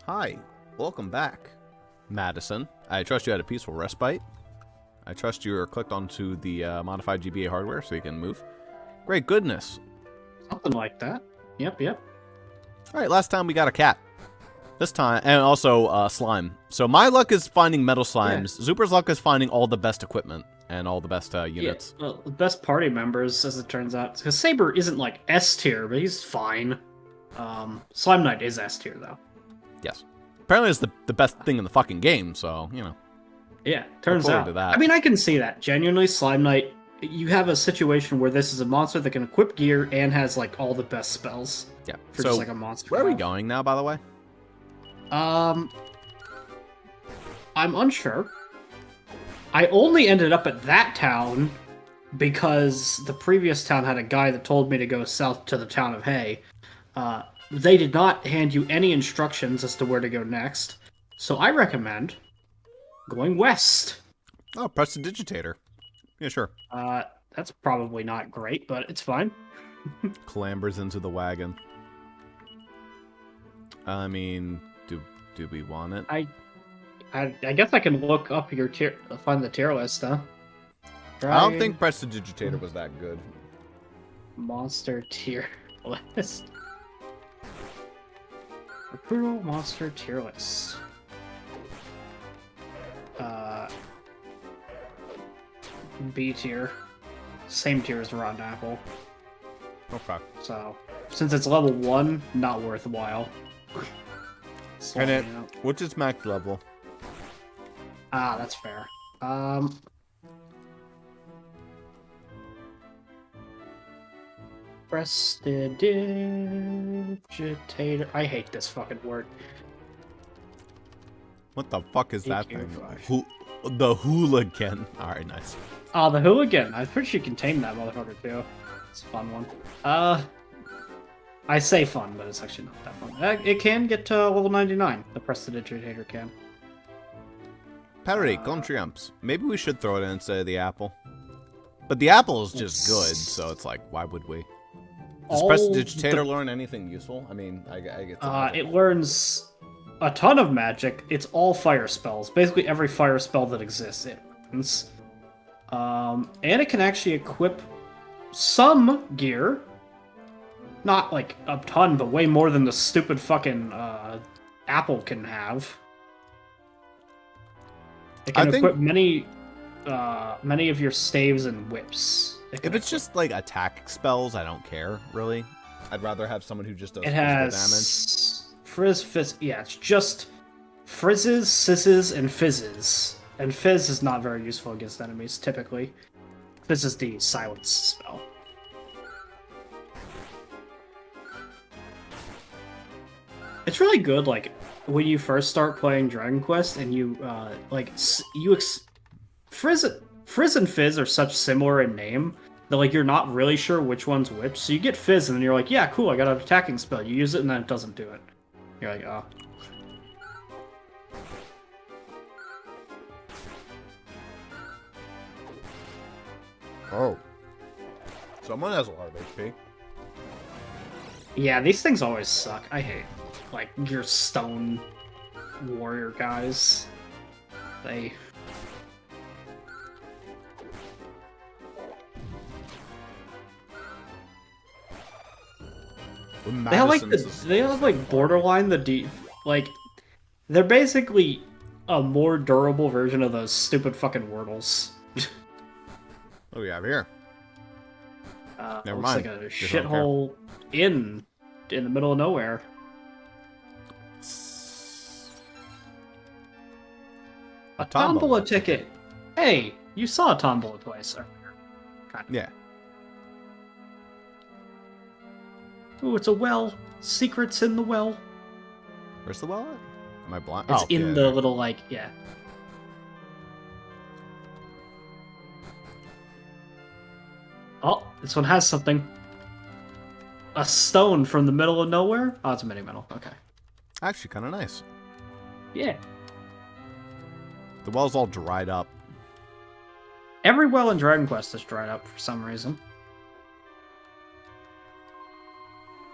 Hi, welcome back, Madison. I trust you had a peaceful respite. I trust you are clicked onto the modified GBA hardware so you can move. Great goodness. Something like that. Yep. Alright, last time we got a cat. This time, and also slime. So my luck is finding metal slimes. Yeah. Zuper's luck is finding all the best equipment and all the best units. Yeah, well, the best party members, as it turns out. Because Saber isn't like S tier, but he's fine. Slime Knight is S tier, though. Yes. Apparently it's the best thing in the fucking game, so, you know. Yeah, turns out. I mean, I can see that. Genuinely, Slime Knight, you have a situation where this is a monster that can equip gear and has, like, all the best spells. Yeah. For so, just, like, a monster. Where are we going now, by the way? I'm unsure. I only ended up at that town because the previous town had a guy that told me to go south to the town of Hay. They did not hand you any instructions as to where to go next, so I recommend going west. Oh, press the digitator. Yeah, sure. That's probably not great, but it's fine. Clambers into the wagon. I mean, do we want it? I guess I can look up your tier, find the tier list, huh? I don't think press the digitator was that good. Monster tier list. Approval monster tier list. B tier. Same tier as Rotten Apple. Okay. So, since it's level 1, not worthwhile. And what's its max level? Ah, that's fair. Prestidigitator. I hate this fucking word. What the fuck is that thing? The hooligan. Alright, nice. Oh, the hooligan. I'm pretty sure you can tame that motherfucker too. It's a fun one. I say fun, but it's actually not that fun. It can get to level 99. The Prestidigitator can. Parry, Contriumps. Maybe we should throw it in instead of the apple. But the apple is just good, so it's like, why would we? Does Prestidigitator learn anything useful? I mean, I get it learns a ton of magic. It's all fire spells. Basically every fire spell that exists, it learns. And it can actually equip some gear. Not, like, a ton, but way more than the stupid fucking apple can have. It can equip many of your staves and whips. If it's just, like, attack spells, I don't care, really. I'd rather have someone who just does physical damage. Frizz, fizz, yeah, it's just frizzes, sizzes, and fizzes. And fizz is not very useful against enemies, typically. Fizz is the silence spell. It's really good, like, when you first start playing Dragon Quest and you, Frizz and Fizz are such similar in name that, like, you're not really sure which one's which. So you get Fizz and then you're like, yeah, cool, I got an attacking spell. You use it and then it doesn't do it. You're like, oh. Oh. Someone has a lot of HP. Yeah, these things always suck. I hate, like, your stone warrior guys. They have like borderline like they're basically a more durable version of those stupid fucking Wordles. What do we have here? Never looks mind. Like a shithole in the middle of nowhere. A tombola ticket. Hey, you saw a tombola twice earlier. Kind of. Yeah. Ooh, it's a well. Secrets in the well. Where's the well at? Am I blind? It's in the little, like, yeah. Oh, this one has something. A stone from the middle of nowhere? Oh, it's a mini metal. Okay. Actually, kind of nice. Yeah. The well's all dried up. Every well in Dragon Quest is dried up for some reason.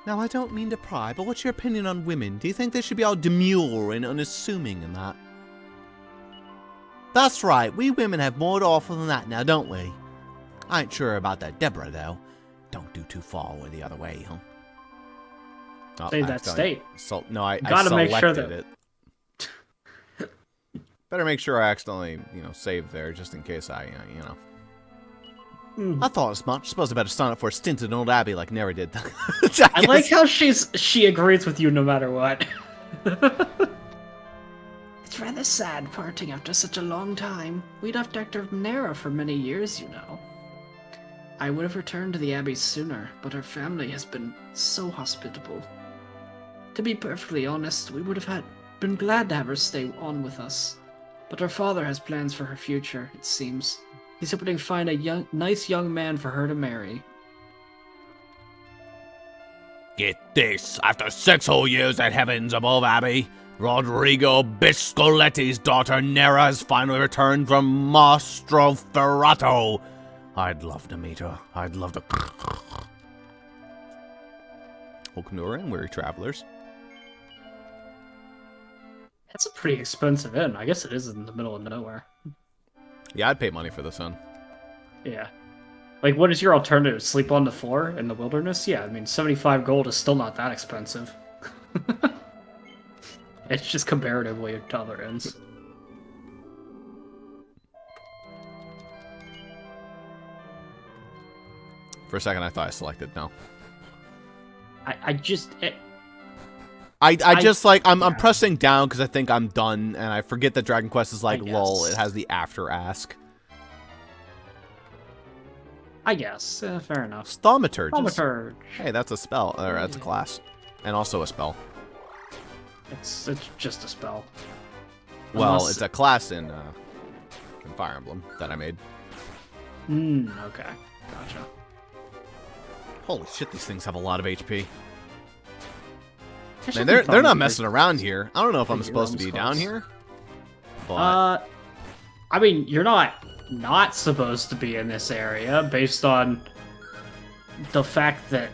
Now, I don't mean to pry, but what's your opinion on women? Do you think they should be all demure and unassuming and that? That's right, we women have more to offer than that now, don't we? I ain't sure about that Deborah, though. Don't do too far the other way, huh? Oh, Save that state. No, I Gotta make sure selected that... it. Better make sure I accidentally, save there, just in case I, I thought as much. Suppose I better sign up for a stint in Old Abbey like Neri did. I like how she agrees with you no matter what. It's rather sad parting after such a long time. We'd left Dr. Nera for many years, you know. I would have returned to the Abbey sooner, but her family has been so hospitable. To be perfectly honest, we would have been glad to have her stay on with us. But her father has plans for her future, it seems. He's hoping to find a nice young man for her to marry. Get this, after 6 whole years at Heavens Above Abbey, Rodrigo Biscoletti's daughter Nera has finally returned from Mostroferato. I'd love to meet her. I'd love to... Welcome to our inn, weary travelers. That's a pretty expensive inn. I guess it is in the middle of nowhere. Yeah, I'd pay money for this inn. Yeah. Like, what is your alternative? Sleep on the floor in the wilderness? Yeah, I mean, 75 gold is still not that expensive. It's just comparatively to other inns. For a second, I thought I selected no. I'm pressing down because I think I'm done, and I forget that Dragon Quest is like, lol, it has the after ask. I guess. Fair enough. Thaumaturge. Thaumaturge. Hey, that's a spell. Or that's a class. And also a spell. It's just a spell. Well, it's a class in Fire Emblem that I made. Okay. Gotcha. Holy shit, these things have a lot of HP. Man, they're not messing around here. I don't know if I'm supposed to be down here. But... I mean, you're not supposed to be in this area based on the fact that...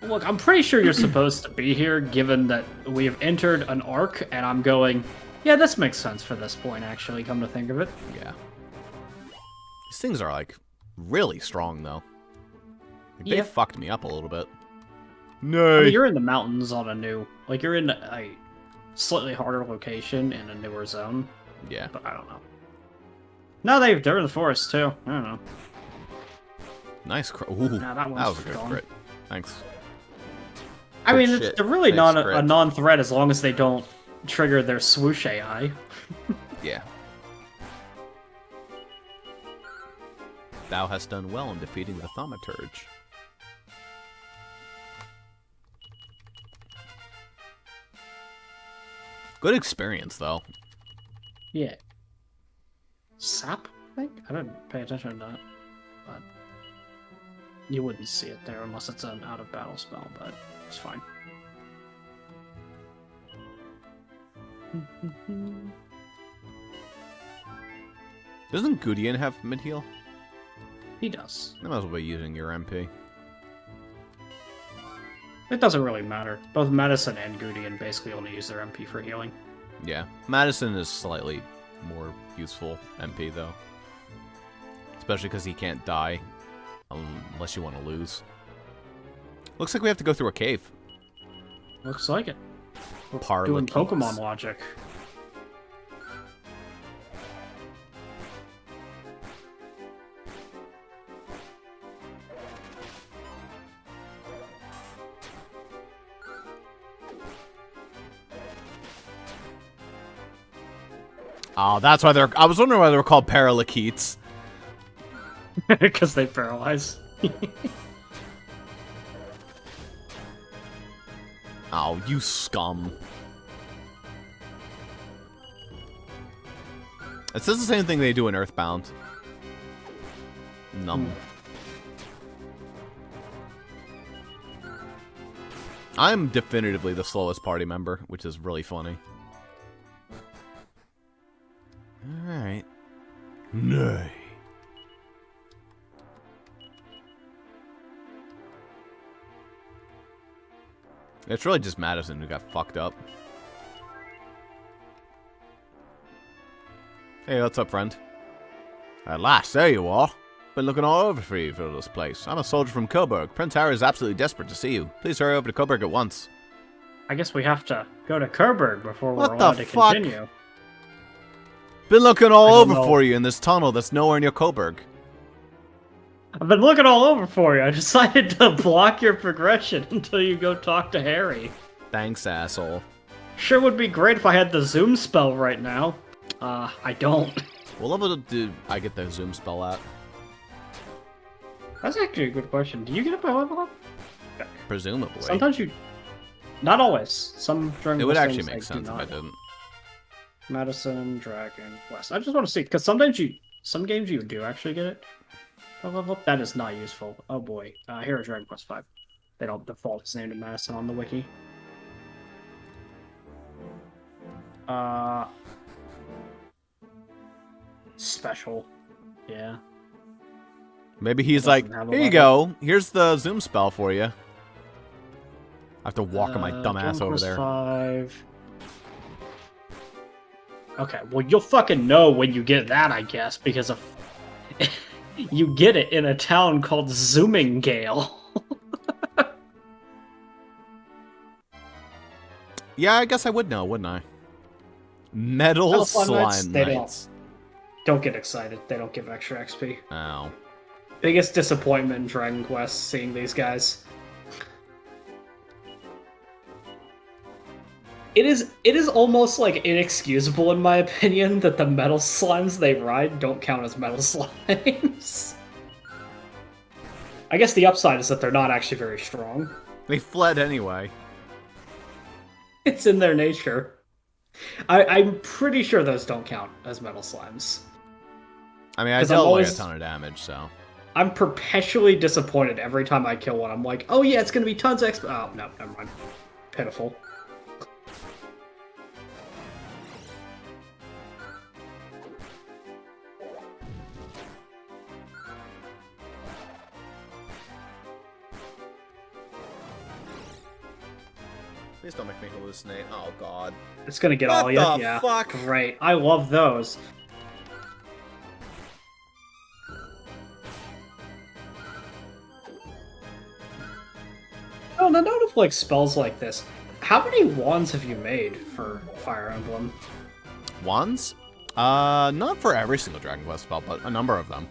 Look, I'm pretty sure you're supposed to be here, given that we have entered an arc, and I'm going, yeah, this makes sense for this point, actually, come to think of it. Yeah. These things are, like, really strong, though. Like, they fucked me up a little bit. No. I mean, you're in the mountains on a new... Like, you're in a slightly harder location in a newer zone. Yeah. But I don't know. No, they're in the forest, too. I don't know. Nice crit. Ooh, nah, that was a good crit. Thanks. I mean, they're really not a non-threat as long as they don't trigger their swoosh AI. Yeah. Thou hast done well in defeating the Thaumaturge. Good experience, though. Yeah. Sap, I think? I didn't pay attention to that. But you wouldn't see it there unless it's an out-of-battle spell, but it's fine. Doesn't Gudien have mid-heal? He does. I might as well be using your MP. It doesn't really matter. Both Medicine and Gudien basically only use their MP for healing. Yeah. Madison is slightly more useful MP, though. Especially because he can't die unless you want to lose. Looks like we have to go through a cave. Looks like it. We're doing Pokemon logic. Oh, that's why I was wondering why they were called Paralakeets. Because they paralyze. Oh, you scum. It says the same thing they do in Earthbound. Numb. I'm definitively the slowest party member, which is really funny. Alright. Nay. It's really just Madison who got fucked up. Hey, what's up, friend? At last, there you are. Been looking all over for you for this place. I'm a soldier from Coburg. Prince Harry is absolutely desperate to see you. Please hurry over to Coburg at once. I guess we have to go to Coburg before we're What allowed the to fuck? continue. Been looking all I over don't know. for you in this tunnel that's nowhere near Coburg. I've been looking all over for you. I decided to block your progression until you go talk to Harry. Thanks, asshole. Sure would be great if I had the zoom spell right now. I don't. What level did I get the zoom spell at? That's actually a good question. Do you get it by level up? Presumably. Sometimes you... Not always. Some Dragon It would Quest actually things, make like, do sense if I not. didn't. Madison, Dragon Quest. I just want to see, because sometimes you... Some games you do actually get it by level up. That is not useful. Oh boy. Here at Dragon Quest 5. They don't default its name to Madison on the wiki. Special. Yeah. Maybe he's Doesn't like, have a here you go. Here's the zoom spell for you. I have to walk my dumb ass Dragon over Quest there. 5. Okay, well you'll fucking know when you get that, I guess, because of you get it in a town called Zoomingale. Yeah, I guess I would know, wouldn't I? Metal Metal Slime Slime Knights? They Knights. Don't get excited. They don't give extra XP. Oh. Biggest disappointment in Dragon Quest, seeing these guys. It is almost like inexcusable in my opinion that the metal slimes they ride don't count as metal slimes. I guess the upside is that they're not actually very strong. They fled anyway. It's in their nature. I'm pretty sure those don't count as metal slimes. I mean, I 'Cause I'm dealt like always- a ton of damage, so. I'm perpetually disappointed every time I kill one. I'm like, oh yeah, it's gonna be tons of XP. Oh, no, never mind. Pitiful. Please don't make me hallucinate. Oh, God. It's gonna get What all you. the Yeah. fuck? Great. I love those. Oh, the note of like spells like this. How many wands have you made for Fire Emblem? Wands? Not for every single Dragon Quest spell, but a number of them.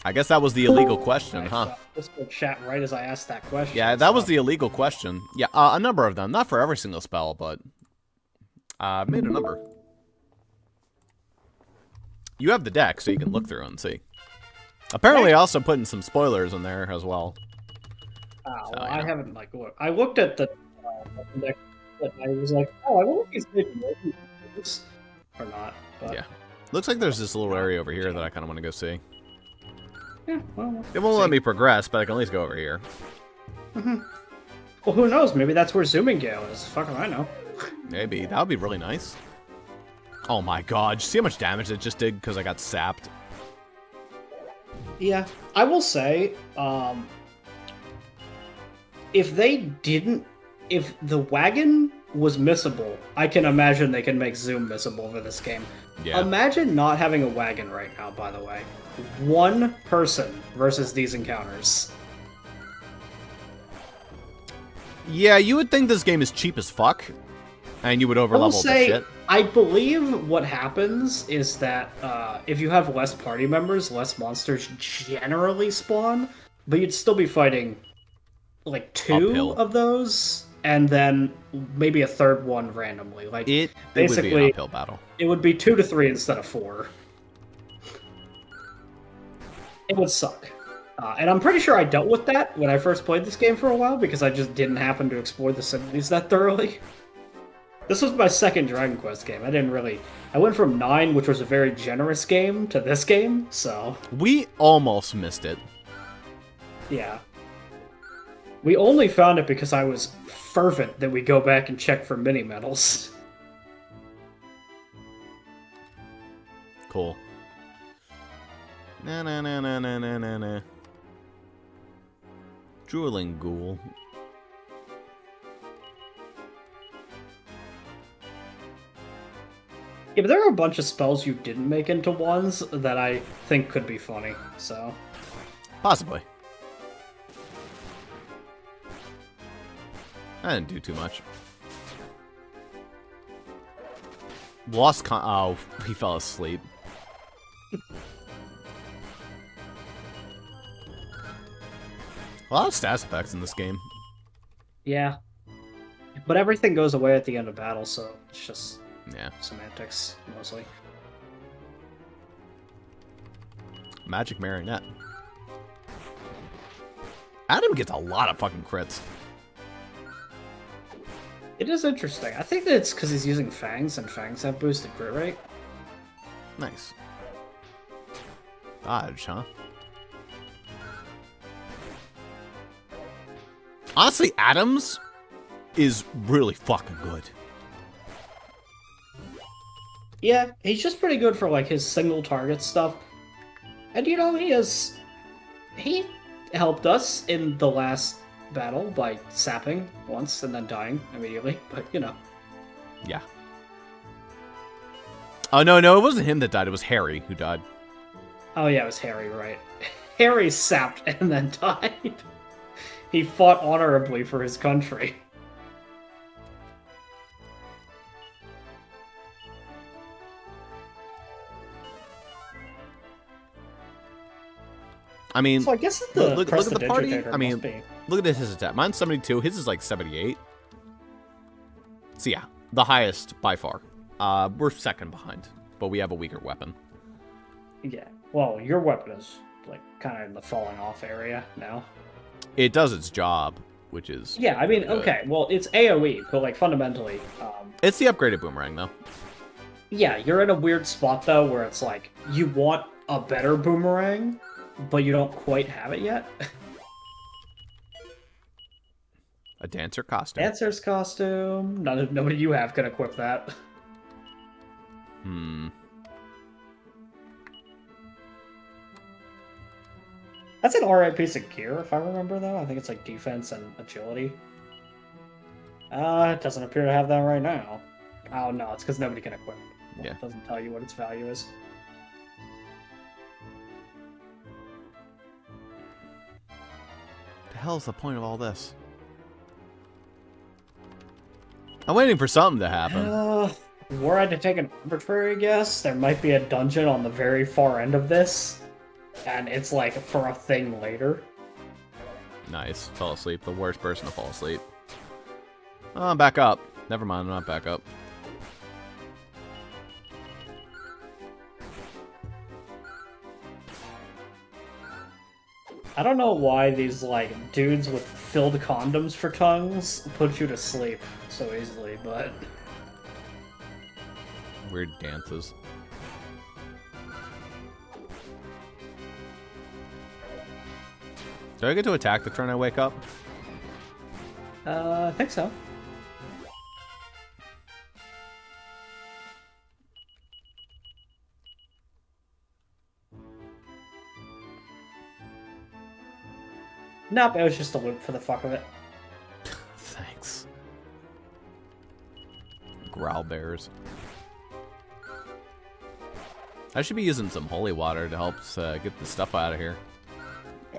I guess that was the illegal question, huh? This will chat right as I asked that question. Yeah, that was so- the illegal question. Yeah, a number of them. Not for every single spell, but I've made a number. You have the deck, so you can look through and see. Apparently, I also put in some spoilers in there as well. Oh, So, well, yeah. I haven't like looked. I looked at the deck, and I was like, oh, I wonder if he's maybe making this or not. But Yeah. Looks like there's this little area over here that I kind of want to go see. yeah, well, It won't let me progress, but I can at least go over here. well, who knows? Maybe that's where Zoomingale is. Fuck if I know. Maybe. That would be really nice. Oh my god. Did you see how much damage it just did because I got sapped? Yeah, I will say, if they didn't, if the wagon was missable, I can imagine they can make Zoom missable for this game. Yeah. Imagine not having a wagon right now, by the way. One person versus these encounters. Yeah, you would think this game is cheap as fuck, and you would I will overlevel the say, shit. I believe what happens is that if you have less party members, less monsters generally spawn, but you'd still be fighting like two Uphill. of those, and then maybe a third one randomly. Like It would be an basically, uphill battle. it would be 2 to 3 instead of 4. It would suck. And I'm pretty sure I dealt with that when I first played this game for a while, because I just didn't happen to explore the cities that thoroughly. This was my second Dragon Quest game. I went from 9, which was a very generous game, to this game, so We almost missed it. yeah. We only found it because I was fervent that we go back and check for mini medals. Cool. Na. Drooling ghoul. Yeah, but there are a bunch of spells you didn't make into ones that I think could be funny, so... Possibly. I didn't do too much. Oh, he fell asleep. A lot of stats effects in this game. Yeah. But everything goes away at the end of battle, so it's just Yeah. semantics, mostly. Magic Marionette. Adam gets a lot of fucking crits. It is interesting. I think that it's because he's using Fangs, and Fangs have boosted crit rate. Nice. Dodge, huh? Honestly, Adams is really fucking good. Yeah, he's just pretty good for, like, his single target stuff. And, you know, he helped us in the last battle by sapping once and then dying immediately, but, you know. Yeah. Oh, no, it wasn't him that died. It was Harry who died. Oh, yeah, it was Harry, right. Harry sapped and then died. He fought honorably for his country. I mean, So I guess that the look at the party. I mean, must be... look at his attack. Mine's 72. His is like 78. So yeah, the highest by far. We're second behind, but we have a weaker weapon. Yeah. Well, your weapon is, like, kind of in the falling off area now. It does its job, which is... Yeah, I mean, good. okay, well, it's AoE, but, like, fundamentally... It's the upgraded boomerang, though. Yeah, you're in a weird spot, though, where it's like, you want a better boomerang, but you don't quite have it yet. A dancer costume. Dancer's costume. Nobody you have can equip that. That's an alright piece of gear, if I remember, though. I think it's like defense and agility. It doesn't appear to have that right now. Oh, no, it's because nobody can equip it. Well, Yeah. It doesn't tell you what its value is. The hell's the point of all this? I'm waiting for something to happen. Were I to take an arbitrary guess, there might be a dungeon on the very far end of this, and it's like for a thing later. Nice. Fell asleep. The worst person to fall asleep. Oh, I'm back up. Never mind, I'm not back up. I don't know why these, like, dudes with filled condoms for tongues put you to sleep so easily, but... Weird dances. Do I get to attack the turn I wake up? I think so. Nope, it was just a loop for the fuck of it. Thanks. Growl bears. I should be using some holy water to help get the stuff out of here.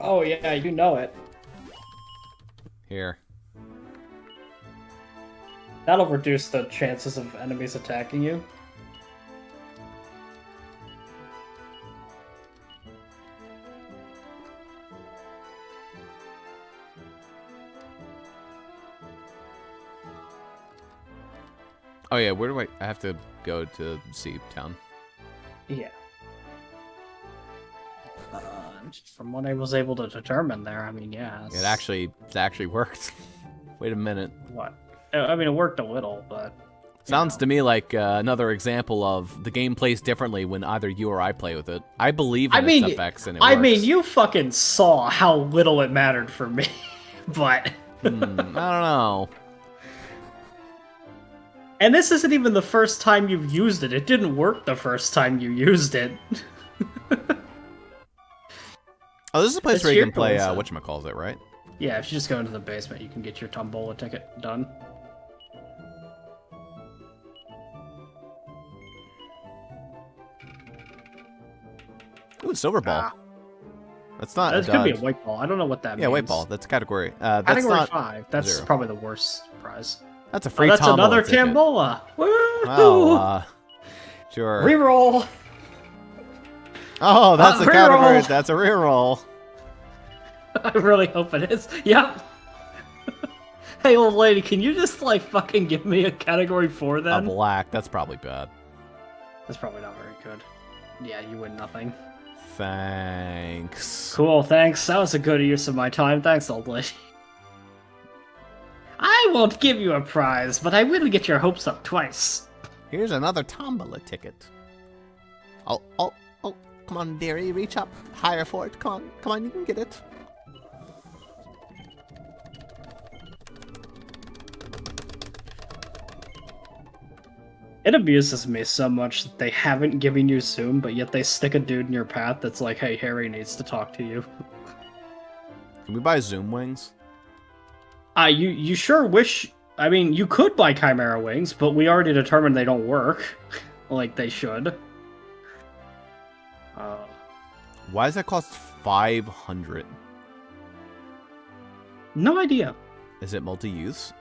Oh yeah, you know it. Here. That'll reduce the chances of enemies attacking you. Oh yeah, where do I have to go to Sea Town? Yeah. Just from what I was able to determine there, I mean, yeah. It actually worked. Wait a minute. What? I mean, it worked a little, but... Sounds to me like another example of the game plays differently when either you or I play with it. I believe in its effects and it works. I mean, you fucking saw how little it mattered for me, but... I don't know. And this isn't even the first time you've used it. It didn't work the first time you used it. Oh, this is a place It's where you your can play, goal, so. whatchamacallit, right? Yeah, if you just go into the basement, you can get your tombola ticket done. Ooh, silver ball. Ah. That's not That could be a white ball. I don't know what that means. Yeah, white ball. That's category. That's Category not 5. That's 0. probably the worst prize. That's a free That's tombola another ticket. tombola. Woo! Well, sure. Reroll. Oh, that's a reroll. category. That's a reroll. I really hope it is. Yep. Hey, old lady, can you just like fucking give me a category 4 A then? black. That's probably bad. That's probably not very good. Yeah, you win nothing. Thanks. Cool, thanks. That was a good use of my time. Thanks, old lady. I won't give you a prize, but I will get your hopes up twice. Here's another tombola ticket. Oh, come on, dearie, reach up higher for it. Come on, you can get it. It amuses me so much that they haven't given you Zoom, but yet they stick a dude in your path that's like, hey, Harry needs to talk to you. Can we buy Zoom wings? You sure wish... I mean, you could buy Chimera Wings, but we already determined they don't work. Like they should. Why does that cost 500? No idea. Is it multi-use?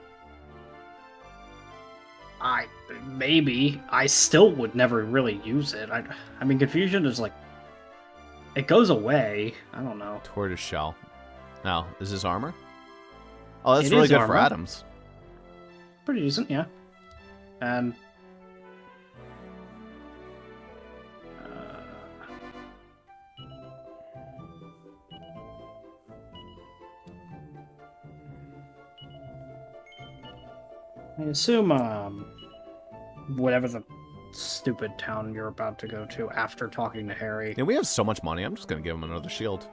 Maybe. I still would never really use it. I mean, confusion is like... It goes away. I don't know. Tortoise shell. Now, is this armor? Oh, that's It really is good armor. for atoms. Pretty decent, yeah. And... I assume, whatever the stupid town you're about to go to after talking to Harry. Yeah, we have so much money. I'm just gonna give him another shield.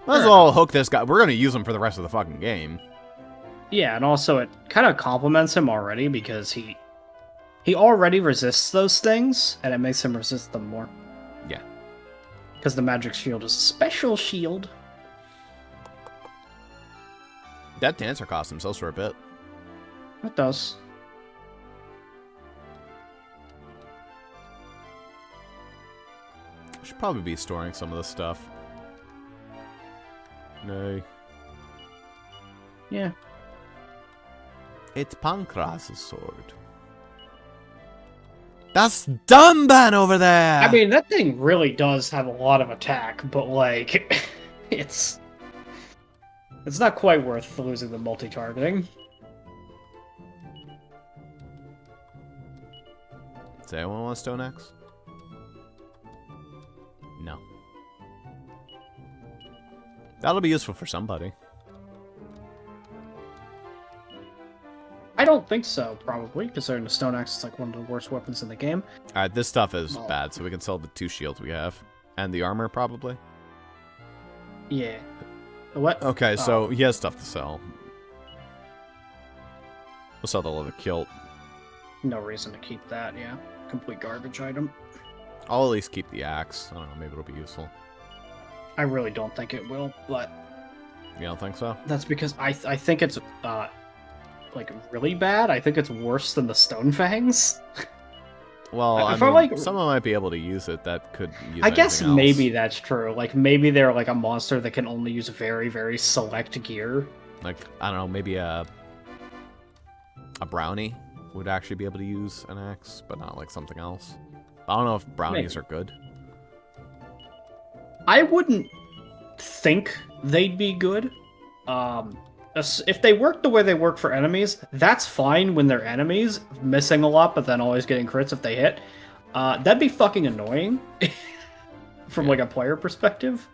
Might as well hook this guy. We're gonna use him for the rest of the fucking game. Yeah, and also it kind of compliments him already because he already resists those things, and it makes him resist them more. Yeah. Because the magic shield is a special shield. That dancer costume sells for a bit. It does. Should probably be storing some of this stuff. No. Yeah. It's Pancras' sword. That's Dumban over there! I mean, that thing really does have a lot of attack, but, like, it's not quite worth losing the multi-targeting. Does anyone want a stone axe? No. That'll be useful for somebody. I don't think so, probably, considering the stone axe is like one of the worst weapons in the game. Alright, this stuff is Well- bad, so we can sell the 2 shields we have. And the armor, probably. Yeah. What? Okay, Oh. so he has stuff to sell. We'll sell the leather kilt. No reason to keep that, yeah. Complete garbage item. I'll at least keep the axe. I don't know, maybe it'll be useful. I really don't think it will, but You don't think so? that's because I think it's, like, really bad. I think it's worse than the Stone Fangs. Well, I If I mean, like- someone might be able to use it that could use I guess anything else. maybe that's true. Like, maybe they're like a monster that can only use very, very select gear. Like, I don't know, maybe a brownie would actually be able to use an axe, but not like something else. I don't know if brownies are good. I wouldn't think they'd be good. If they work the way they work for enemies, that's fine when they're enemies, missing a lot, but then always getting crits if they hit. That'd be fucking annoying from like a player perspective.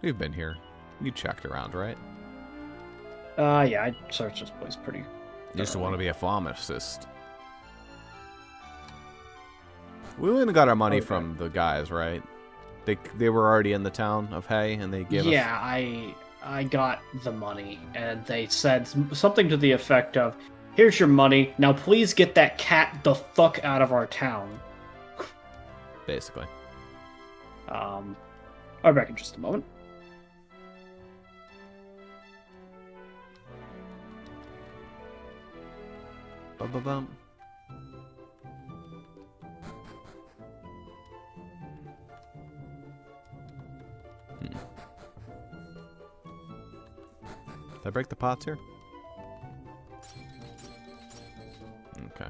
We've been here. You checked around, right? Yeah, I searched this place pretty. You just want to be a pharmacist. We went and got our money Okay. from the guys, right? They were already in the town of Hay, and they gave us... Yeah, I got the money, and they said something to the effect of, Here's your money. Now please get that cat the fuck out of our town. Basically. I'll be back in just a moment. Bum. Did I break the pots here? Okay.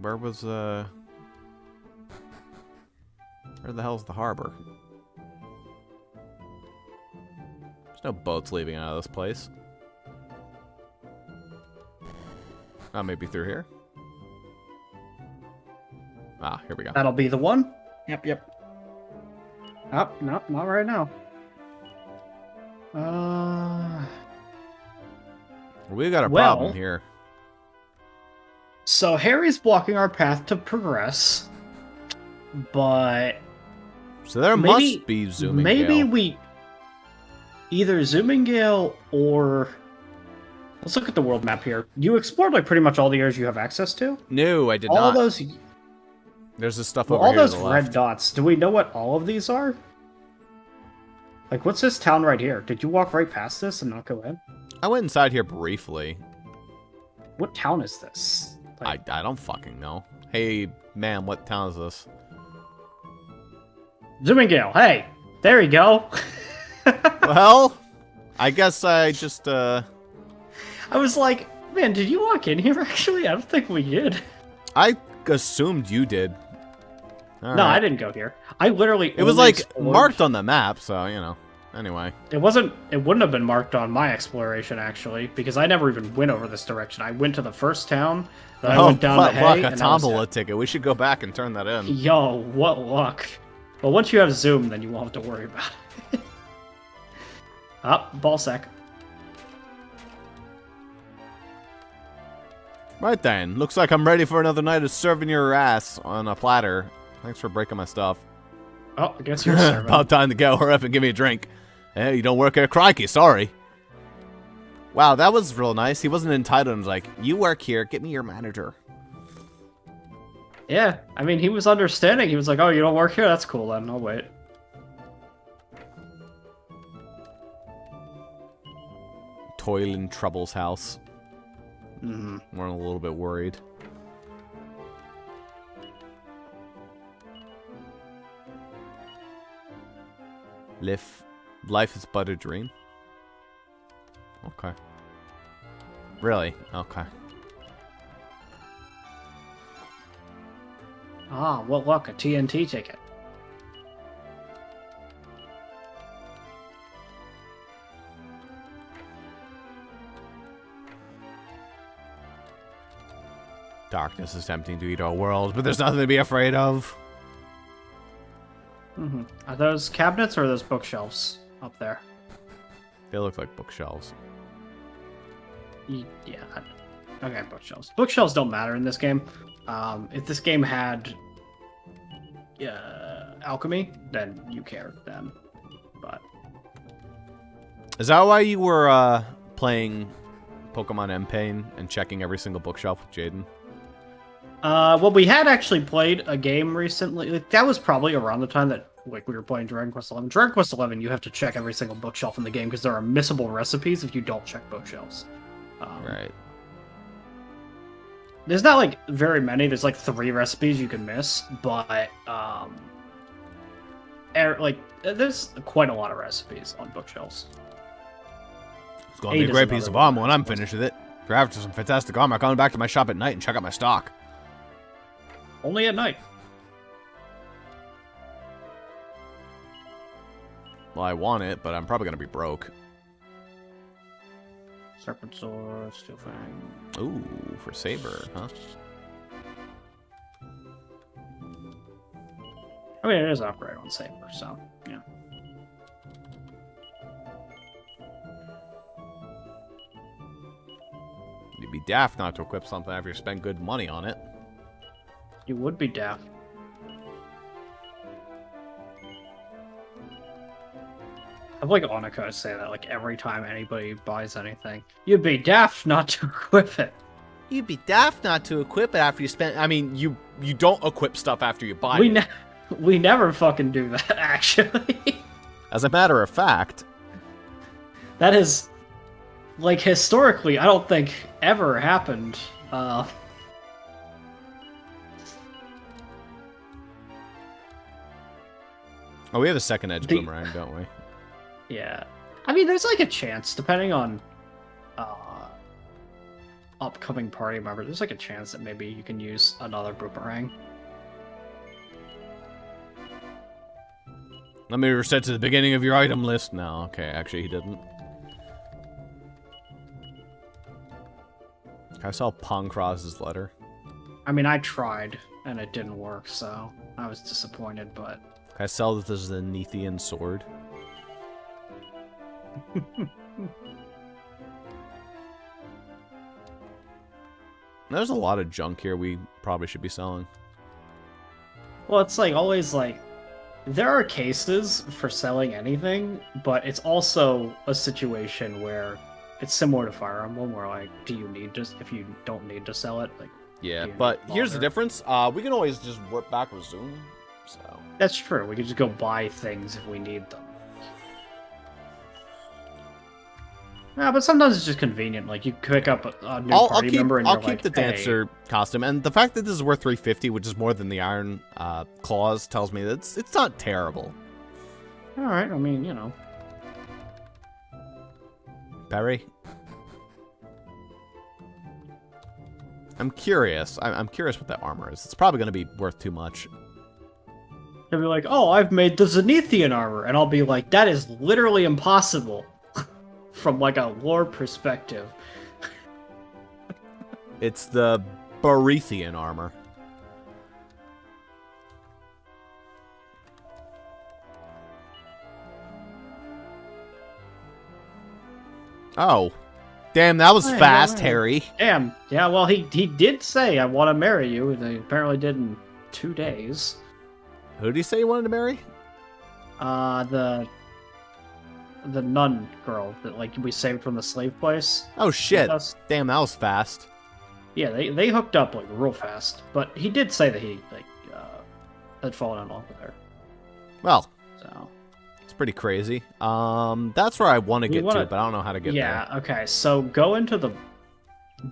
Where was, where the hell's the harbor? There's no boats leaving out of this place. Oh, maybe through here? Ah, here we go. That'll be the one. Yep. Oh, no, not right now. We got a problem here. So Harry's blocking our path to progress, but so there must be zooming. Maybe Gale. we either zooming gale or let's look at the world map here. You explored like pretty much all the areas you have access to. No, I did all not. Those. There's this stuff Well, over all here. those to the red left. dots. Do we know what all of these are? Like, what's this town right here? Did you walk right past this and not go in? I went inside here briefly. What town is this? I don't fucking know. Hey, man, what town is this? Zooming Gale. Hey, there you go. Well, I guess I just, I was like, man, did you walk in here, actually? I don't think we did. I assumed you did. All No, right. I didn't go here. I literally It was only like explored... marked on the map, so, you know. Anyway. It wouldn't have been marked on my exploration, actually, because I never even went over this direction. I went to the first town, then I went down to Hay, look, a and that was tombola it. ticket. We should go back and turn that in. Yo, what luck. Well, once you have Zoom, then you won't have to worry about it. Ball sack. Right then. Looks like I'm ready for another night of serving your ass on a platter. Thanks for breaking my stuff. Oh, I guess you're serving. About time to go. Hurry up and give me a drink. Hey, you don't work here? Crikey, sorry. Wow, that was real nice. He wasn't entitled. He was like, you work here. Get me your manager. Yeah, I mean, he was understanding. He was like, oh, you don't work here? That's cool, then. I'll wait. Toil in Trouble's house. Mm-hmm. We're a little bit worried. Life is but a dream. Okay. Really? Okay. Ah, well, look, a TNT ticket. Darkness is tempting to eat our world, but there's nothing to be afraid of. Mm-hmm. Are those cabinets or are those bookshelves up there? They look like bookshelves. Yeah. Okay, bookshelves. Bookshelves don't matter in this game. If this game had alchemy, then you care then. But Is that why you were playing Pokemon M-Pain and checking every single bookshelf with Jaden? well, we had actually played a game recently. Like, that was probably around the time that we were playing Dragon Quest XI. Dragon Quest XI, you have to check every single bookshelf in the game because there are missable recipes if you don't check bookshelves. Right. There's not like very many. There's like 3 recipes you can miss, but there's quite a lot of recipes on bookshelves. It's going to be a great piece of armor when I'm finished with it. If you're after some fantastic armor, I'm coming back to my shop at night and check out my stock. Only at night. Well, I want it, but I'm probably going to be broke. Serpent Sword, Steel Fang. Ooh, for Saber, huh? I mean, it is an upgrade on Saber, so, yeah. You'd be daft not to equip something after you spend good money on it. You would be daft. I feel like Onika say that like every time anybody buys anything. You'd be daft not to equip it. You'd be daft not to equip it after you spend. I mean, you don't equip stuff after you buy it. We never fucking do that, actually. As a matter of fact, That is, like, historically, I don't think ever happened. oh, we have a second edge boomerang, don't we? Yeah. I mean, there's like a chance, depending on upcoming party members, there's like a chance that maybe you can use another boomerang. Let me reset to the beginning of your item list. No, okay, actually he didn't. I saw Pongcross's letter. I mean, I tried, and it didn't work, so I was disappointed, but... Can I sell this as a Nethian sword? There's a lot of junk here we probably should be selling. Well, it's like always like... There are cases for selling anything, but it's also a situation where it's similar to Fire Emblem, where like, do you need to, if you don't need to sell it, like... Yeah, but here's the difference. We can always just work back resume, so... That's true, we can just go buy things if we need them. Yeah, but sometimes it's just convenient, like you pick up a new party member and I'll you're keep like, the dancer costume, and the fact that this is worth 350, which is more than the Iron Claws, tells me that it's not terrible. Alright, I mean, you know. Perry? I'm curious. I'm curious what that armor is. It's probably going to be worth too much. They'll be like, oh, I've made the Zenithian armor, and I'll be like, that is literally impossible. From like a lore perspective. It's the Borethian armor. Oh. Damn, that was fast, Harry. Damn. Yeah, well, he did say, I want to marry you, and he apparently did in 2 days. Who did he say he wanted to marry? The nun girl that like we saved from the slave place. Oh shit! Damn, that was fast. Yeah, they hooked up like real fast. But he did say that he like had fallen in love with her. Well, so it's pretty crazy. That's where I want to get to, but I don't know how to get there. Yeah. Okay. So go into the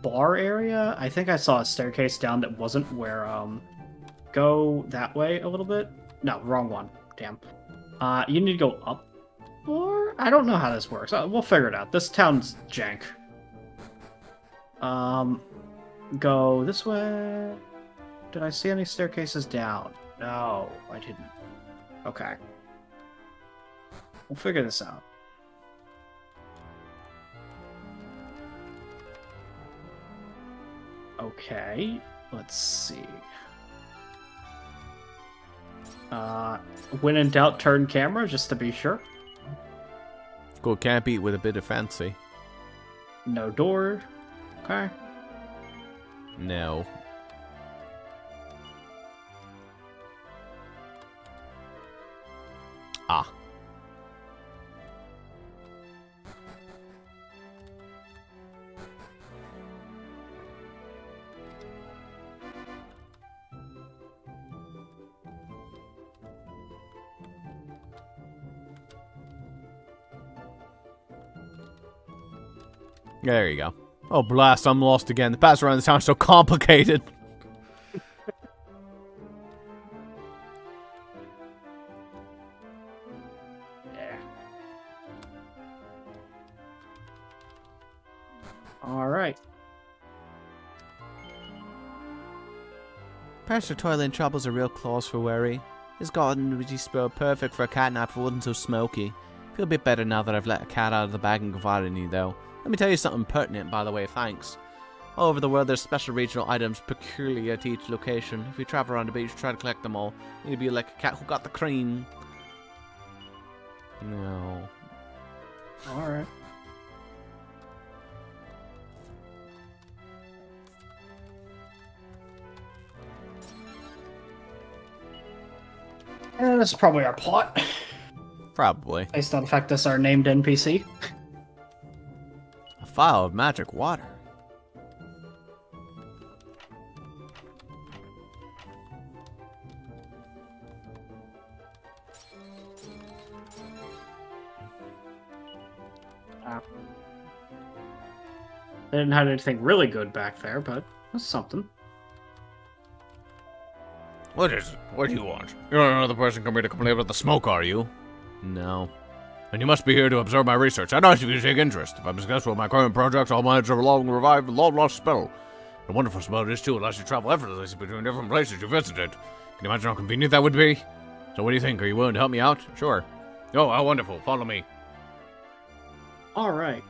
bar area. I think I saw a staircase down that wasn't where. Go that way a little bit. No, wrong one. Damn. You need to go up. Or I don't know how this works. We'll figure it out. This town's jank. Go this way. Did I see any staircases down? No, I didn't. Okay. We'll figure this out. Okay, let's see. When in doubt, turn camera, just to be sure. Go can't beat with a bit of fancy. No door. Okay. No. Ah. There you go. Oh, blast, I'm lost again. The paths around this town are so complicated. Yeah. Alright. Pastor Toilet troubles a real cause for worry. His garden would be spelled perfect for a catnap if it wasn't so smoky. Feel a bit better now that I've let a cat out of the bag and confided in you, though. Let me tell you something pertinent, by the way, thanks. All over the world, there's special regional items peculiar to each location. If you travel around the beach, try to collect them all. You'll be like a cat who got the cream. No. Alright. And this is probably our plot. Probably. Based on the fact this our named NPC. A vial of magic water. They didn't have anything really good back there, but that's something. What is it? What do you want? You're not another person come here to complain about the smoke, are you? No. And you must be here to observe my research. I know you take interest. If I'm successful with my current project, I'll manage to revive a long-lost spell. The wonderful spell it is, too, allows you to travel effortlessly between different places you visited. Can you imagine how convenient that would be? So what do you think? Are you willing to help me out? Sure. Oh, how wonderful. Follow me. Alright.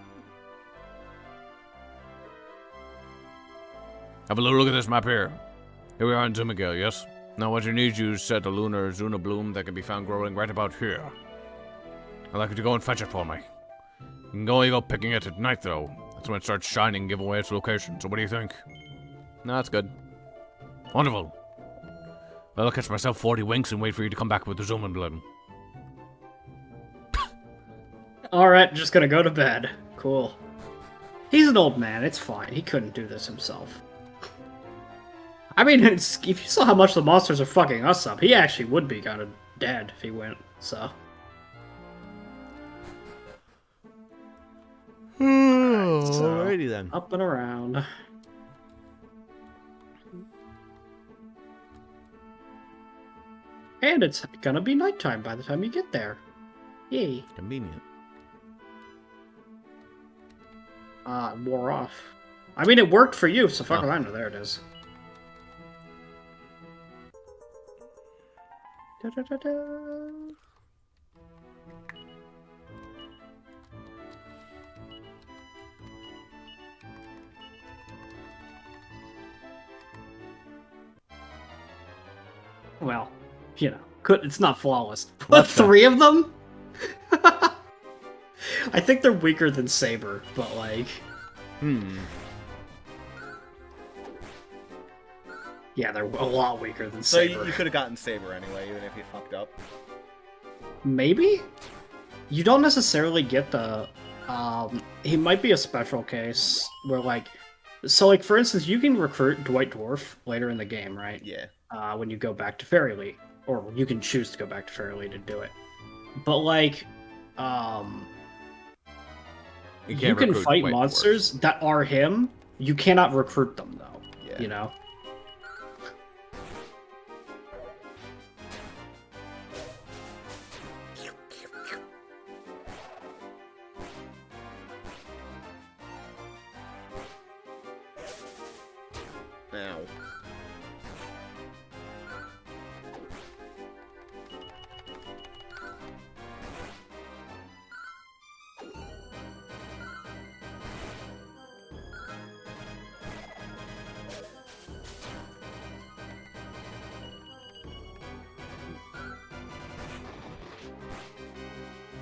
Have a little look at this map here. Here we are in Zuper, yes? Now what you need, you set a lunar Zuna bloom that can be found growing right about here. I'd like you to go and fetch it for me. You can only go picking it at night, though. That's when it starts shining and give away its location. So what do you think? No, that's good. Wonderful. Well, I'll catch myself 40 winks and wait for you to come back with the Zuna bloom. Alright, just gonna go to bed. Cool. He's an old man, it's fine. He couldn't do this himself. I mean, if you saw how much the monsters are fucking us up, he actually would be kind of dead if he went, so. Alrighty then. Up and around. And it's gonna be nighttime by the time you get there. Yay. Convenient. Wore off. I mean, it worked for you, so fuck it, I know. There it is. Da, da, da, da. Well, you know, it's not flawless. But three of them? I think they're weaker than Saber, but like... Yeah, they're a lot weaker than Saber. So you could have gotten Saber anyway, even if you fucked up. Maybe? You don't necessarily get the... he might be a special case where, like... So, like, for instance, you can recruit Dwight Dwarf later in the game, right? Yeah. When you go back to Fairyleaf. Or you can choose to go back to Fairyleaf to do it. But, like... You can fight monsters that are him. You cannot recruit them, though. Yeah. You know? Ow.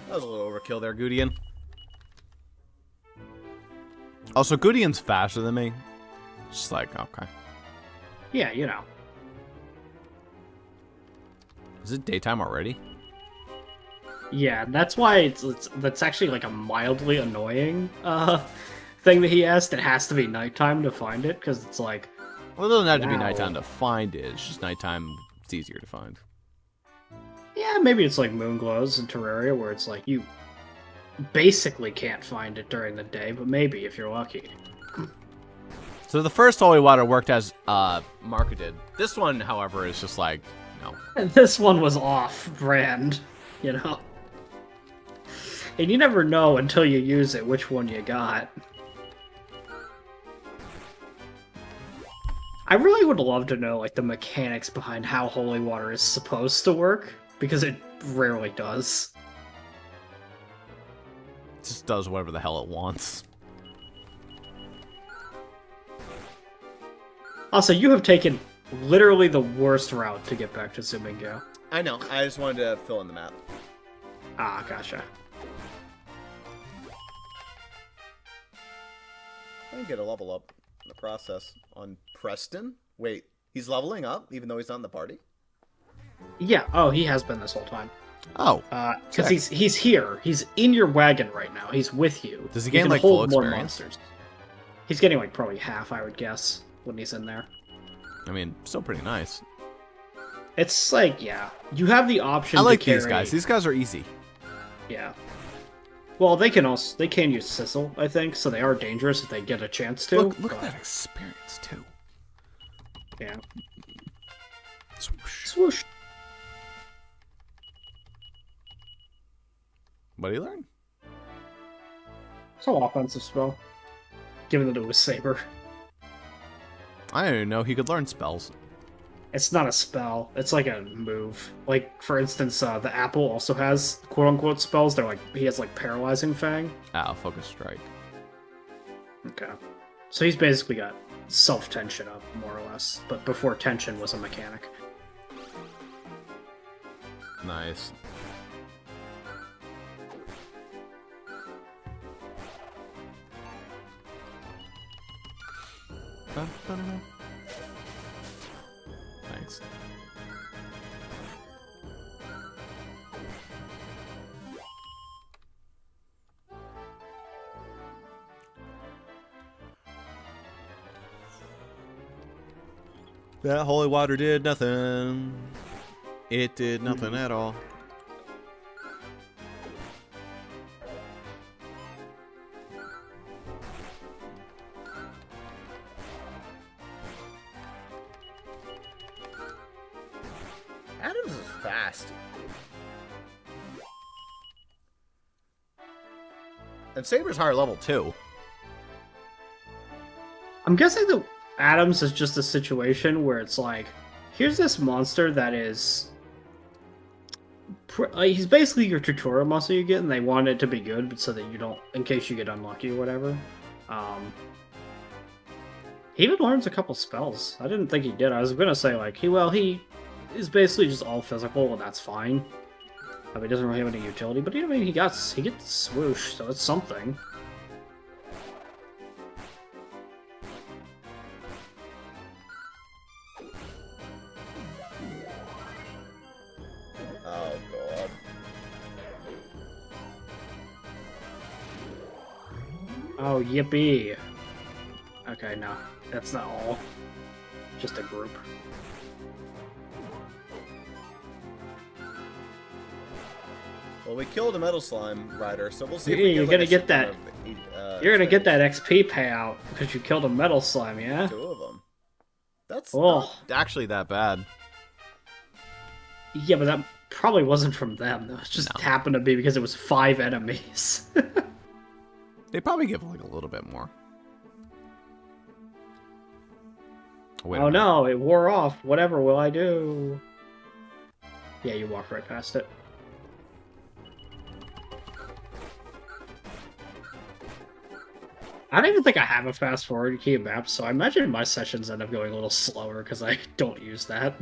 That was a little overkill there, Gudian. Also, Gudian's faster than me. Just like, okay. Yeah, you know. Is it daytime already? Yeah, that's why that's actually like a mildly annoying thing that he asked. It has to be nighttime to find it, because it's like... Well, it doesn't have to be nighttime to find it. It's just nighttime, it's easier to find. Yeah, maybe it's like Moonglows in Terraria, where it's like you basically can't find it during the day, but maybe if you're lucky. So the first holy water worked as marketed. This one, however, is just like, no. And this one was off-brand, you know? And you never know until you use it which one you got. I really would love to know, like, the mechanics behind how holy water is supposed to work, because it rarely does. It just does whatever the hell it wants. Also, you have taken literally the worst route to get back to Zumingo. I know. I just wanted to fill in the map. Ah, gotcha. I get a level up in the process on Preston. Wait, he's leveling up even though he's not in the party? Yeah, oh, he has been this whole time. Oh. Because sick. he's here. He's in your wagon right now. He's with you. Does he You gain, can like, hold full more experience? monsters. He's getting like probably half, I would guess, when he's in there. I mean, still pretty nice. It's like, yeah, you have the option. I like to carry, these guys. These guys are easy. Yeah. Well, they can use sizzle, I think, so they are dangerous if they get a chance to. Look at that experience too. Yeah. Swoosh. Swoosh. What do you learn? It's an offensive spell, given that it was saber. I didn't even know he could learn spells. It's not a spell. It's like a move. Like, for instance, the apple also has quote-unquote spells. They're like, he has like paralyzing fang. Ah, focus strike. Okay. So he's basically got self-tension up, more or less. But before tension was a mechanic. Nice. Thanks. That holy water did nothing. It did nothing at all. Adams is fast. And Saber's higher level too. I'm guessing that Adams is just a situation where it's like, here's this monster that is... he's basically your tutorial monster you get, and they want it to be good, but so that you don't... in case you get unlucky or whatever. He even learns a couple spells. I didn't think he did. I was gonna say, like, he is basically just all physical, and that's fine. I mean, he doesn't really have any utility, but I mean, he gets swoosh, so it's something. Oh god. Oh, yippee. Okay, no. That's not all. Just a group. Well, we killed a metal slime rider, so we'll see if Yeah, we you're get, gonna like, a get shit that. ton of, You're gonna get that XP payout because you killed a metal slime, yeah? 2 of them. That's Oh. not... Actually, that bad. Yeah, but that probably wasn't from them. That just No. happened to be because it was 5 enemies. They probably give like a little bit more. Wait a Oh minute. no, it wore off. Whatever will I do? Yeah, you walked right past it. I don't even think I have a fast forward key map, so I imagine my sessions end up going a little slower because I don't use that.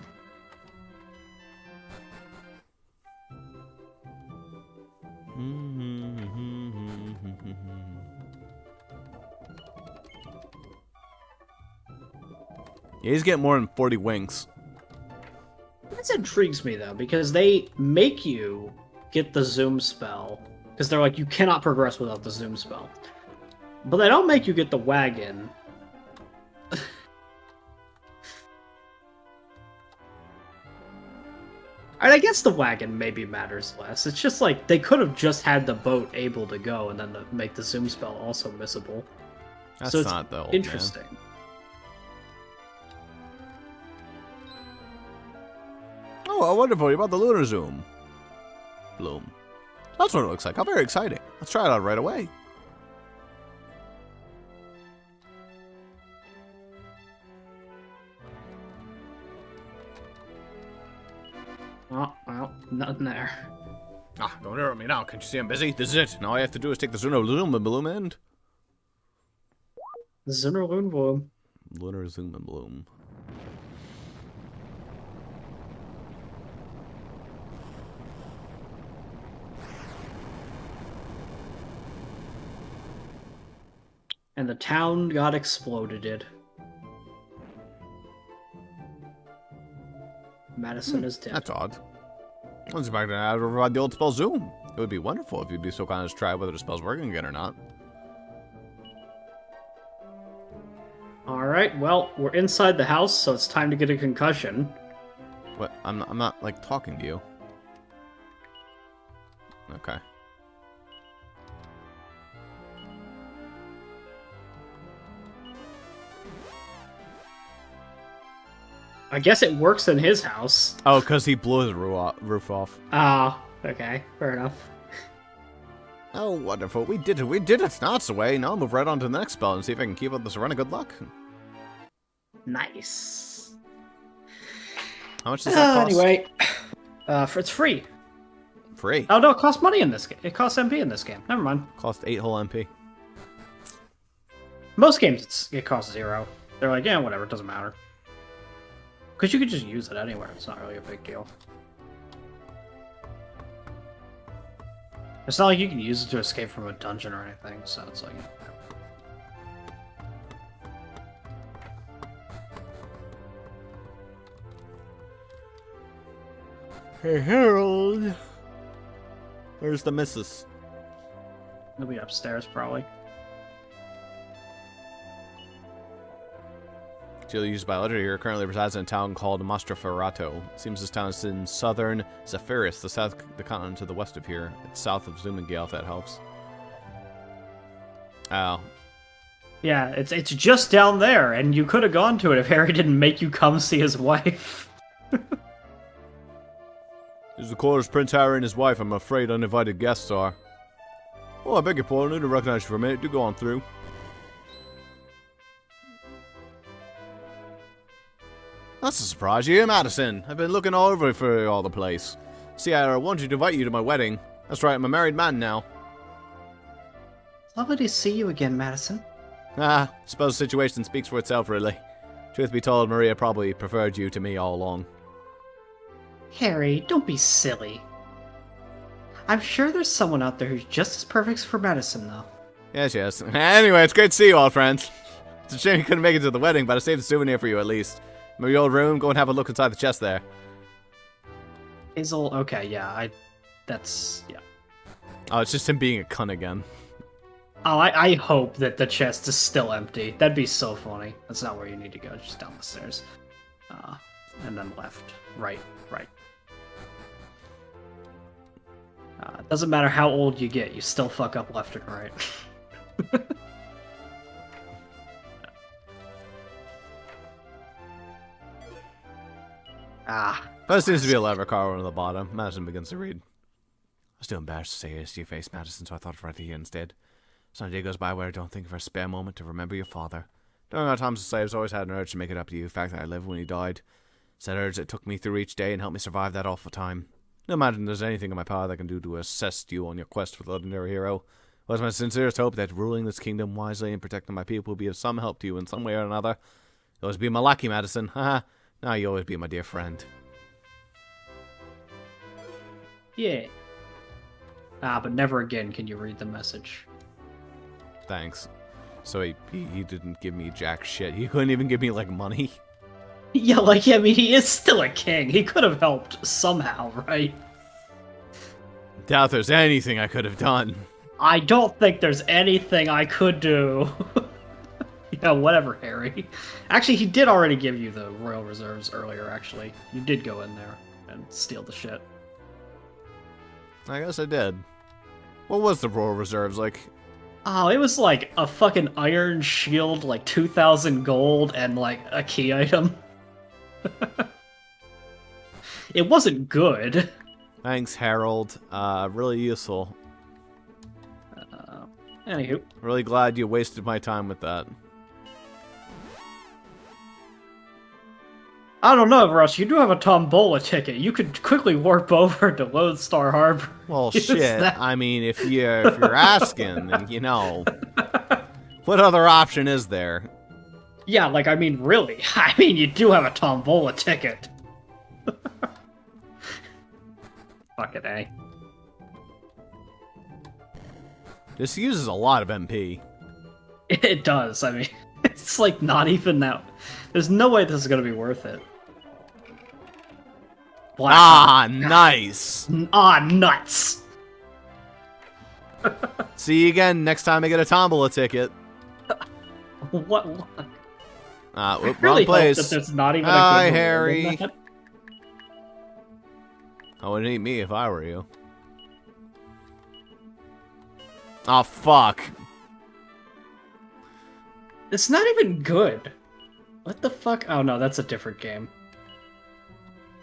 Yeah, he's getting more than 40 wings. This intrigues me though, because they make you get the zoom spell, because they're like, you cannot progress without the zoom spell. But they don't make you get the wagon. And I guess the wagon maybe matters less. It's just like, they could have just had the boat able to go and then make the zoom spell also missable. That's So it's not the old interesting. Man. Oh, wonderful. You're about the lunar zoom. Bloom. That's what it looks like. How very exciting. Let's try it out right away. Oh, well, nothing there. Ah, don't interrupt me now. Can't you see I'm busy? This is it. Now all I have to do is take the lunar zoom and bloom and... Zunnerloon. Lunar zoom and bloom. And the town got exploded. Madison is dead. That's odd. Let's back to how to provide the old spell Zoom. It would be wonderful if you'd be so kind as to try whether the spell's working again or not. Alright, well, we're inside the house, so it's time to get a concussion. What? I'm not like talking to you. Okay. I guess it works in his house. Oh, because he blew his roof off. Ah, okay, fair enough. Oh, wonderful. We did it. We did it. Now it's away. Now I'll move right on to the next spell and see if I can keep up this run of good luck. Nice. How much does that cost? Anyway, it's free. Free. Oh no, it costs money in this game. It costs MP in this game. Never mind. Cost 8 whole MP. Most games it costs 0. They're like, yeah, whatever, it doesn't matter. Because you could just use it anywhere. It's not really a big deal. It's not like you can use it to escape from a dungeon or anything, so it's like... Hey, Harold. Where's the missus? He'll be upstairs, probably. Jill used by letter here currently resides in a town called Bossrosslp. It seems this town is in southern Zephyrus, the continent to the west of here. It's south of Zumengale, if that helps. Oh. Yeah, it's just down there, and you could have gone to it if Harry didn't make you come see his wife. This is the quarters Prince Harry and his wife. I'm afraid uninvited guests are. Oh, I beg your pardon. I didn't recognize you for a minute. Do go on through. That's a surprise. You're here, Madison. I've been looking all over for all the place. See, I wanted to invite you to my wedding. That's right, I'm a married man now. It's lovely to see you again, Madison. Suppose the situation speaks for itself, really. Truth be told, Maria probably preferred you to me all along. Harry, don't be silly. I'm sure there's someone out there who's just as perfect for Madison, though. Yes, yes. Anyway, it's great to see you all, friends. It's a shame you couldn't make it to the wedding, but I saved a souvenir for you at least. Remember your old room? Go and have a look inside the chest there. Hazel, okay, yeah, that's, yeah. Oh, it's just him being a cunt again. Oh, I hope that the chest is still empty. That'd be so funny. That's not where you need to go, just down the stairs. And then left, right. Doesn't matter how old you get, you still fuck up left and right. But it seems to be a lever car on the bottom. Madison begins to read. I was too embarrassed to say this to your face, Madison, so I thought of writing here instead. Some day goes by where I don't think for a spare moment to remember your father. During our times as slaves, I always had an urge to make it up to you, the fact that I lived when he died. It's that urge that took me through each day and helped me survive that awful time. No matter if there's anything in my power that I can do to assist you on your quest for the legendary hero. It was my sincerest hope that ruling this kingdom wisely and protecting my people will be of some help to you in some way or another. You'll always be my lackey, Madison. Haha. Now you always be my dear friend. Yeah. But never again can you read the message. Thanks. So he didn't give me jack shit. He couldn't even give me, like, money. Yeah, like, I mean, he is still a king. He could have helped somehow, right? Doubt there's anything I could have done. I don't think there's anything I could do. Yeah, whatever, Harry. Actually, he did already give you the royal reserves earlier, actually. You did go in there and steal the shit. I guess I did. What was the royal reserves like? Oh, it was like a fucking iron shield, like 2,000 gold, and like a key item. It wasn't good. Thanks, Harold. Really useful. Anywho. Really glad you wasted my time with that. I don't know, Russ. You do have a Tombola ticket. You could quickly warp over to Lodestar Harbor. Well, shit. I mean, if you're asking, then you know. What other option is there? Yeah, like, I mean, really. I mean, you do have a Tombola ticket. Fucking A. This uses a lot of MP. It does. I mean, it's like not even that. There's no way this is going to be worth it. Black Ah, nice. nuts. See you again next time I get a tombola ticket. What? Ah, I wrong really hope place. that there's not even a Hi, good reward in Harry. that. I wouldn't eat me if I were you. Oh, fuck. It's not even good. What the fuck? Oh no, that's a different game.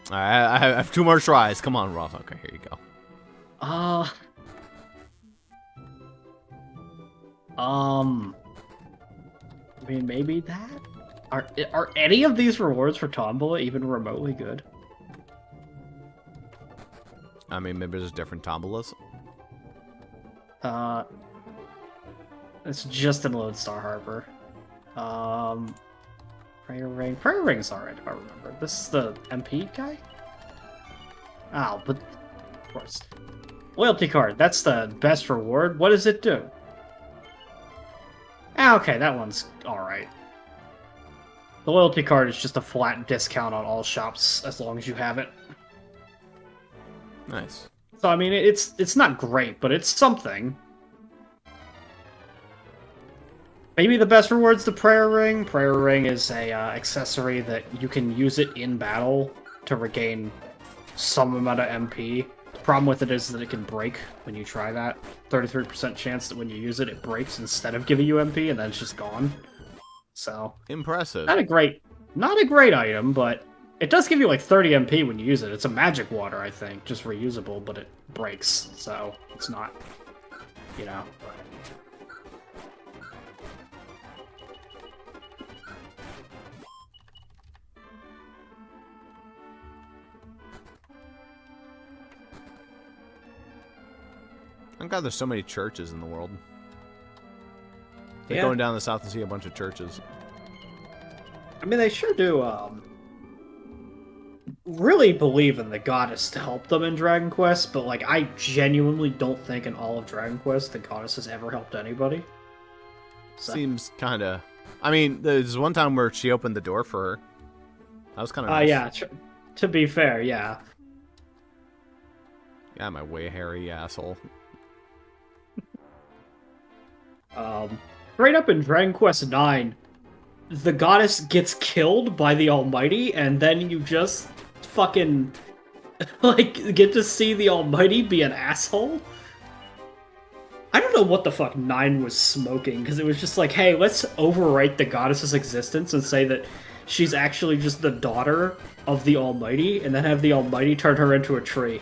I have 2 more tries. Come on, Ross. Okay, here you go. I mean, maybe that? Are any of these rewards for Tombola even remotely good? I mean, maybe there's different tombolas. It's just in Lodestar Harbor. Prayer Ring. Prayer Ring's alright if I remember. This is the MP guy? Oh, but of course. Loyalty card, that's the best reward. What does it do? Ah, okay, that one's alright. The loyalty card is just a flat discount on all shops as long as you have it. Nice. So I mean, it's not great, but it's something. Maybe the best reward's the Prayer Ring. Prayer Ring is a accessory that you can use it in battle to regain some amount of MP. The problem with it is that it can break when you try that. 33% chance that when you use it, it breaks instead of giving you MP, and then it's just gone. So Impressive. not a great item, but it does give you like 30 MP when you use it. It's a magic water, I think, just reusable, but it breaks, so it's not, you know. Thank God there's so many churches in the world. Like Yeah. going down the south to see a bunch of churches. I mean, they sure do, really believe in the goddess to help them in Dragon Quest, but, like, I genuinely don't think in all of Dragon Quest the goddess has ever helped anybody. So, Seems kind of... I mean, there's one time where she opened the door for her. That was kind of nice. yeah, to be fair, yeah. Yeah, my way hairy asshole. Straight up in Dragon Quest 9, the goddess gets killed by the Almighty, and then you just fucking, like, get to see the Almighty be an asshole? I don't know what the fuck 9 was smoking, because it was just like, hey, let's overwrite the goddess's existence and say that she's actually just the daughter of the Almighty, and then have the Almighty turn her into a tree.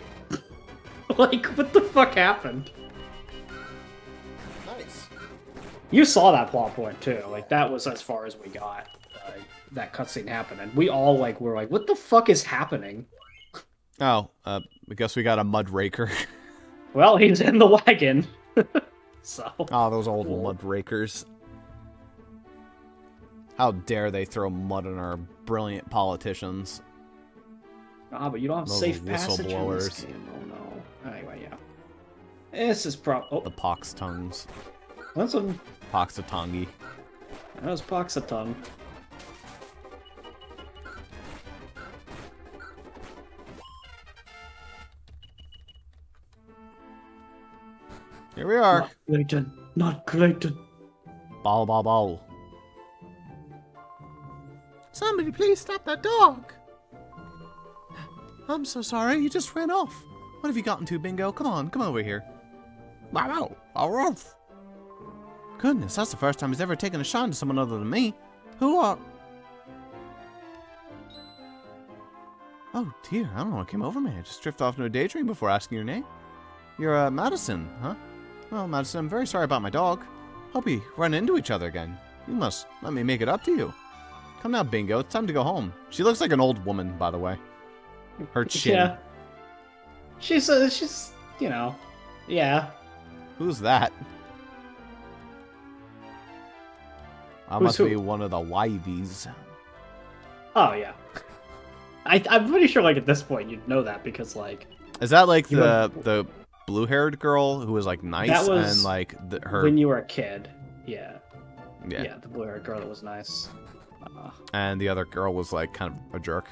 Like, what the fuck happened? Nice. You saw that plot point too. Like that was as far as we got. That cutscene happened, and we all were like, "What the fuck is happening?" Oh, I guess we got a mud raker. Well, he's in the wagon. So. Oh, those old Cool. mud rakers. How dare they throw mud on our brilliant politicians. Ah, but you don't have Those safe passage in this whistleblowers. game. Oh no. Anyway, yeah. This is oh, The pox tongues. that's a Poxatongi. that was Poxatung. Here we are. Not Clayton. Not Clayton. Ball, ball, ball. Somebody please stop that dog. I'm so sorry, you just ran off. What have you gotten to, Bingo? Come on, come over here. Wow, all off. Goodness, that's the first time he's ever taken a shine to someone other than me. Who are... Oh dear, I don't know what came over me. I just drifted off into a daydream before asking your name. You're, Madison, huh? Well, Madison, I'm very sorry about my dog. Hope we run into each other again. You must let me make it up to you. Come now, Bingo. It's time to go home. She looks like an old woman, by the way. Her chin. Yeah. She's you know, yeah. Who's that? I Who's must who? be one of the wivies. Oh yeah. I'm pretty sure like at this point you'd know that because like Is that like You the blue-haired girl who was like nice That was and like her when you were a kid. Yeah. yeah. The blue haired girl that was nice. And the other girl was like kind of a jerk.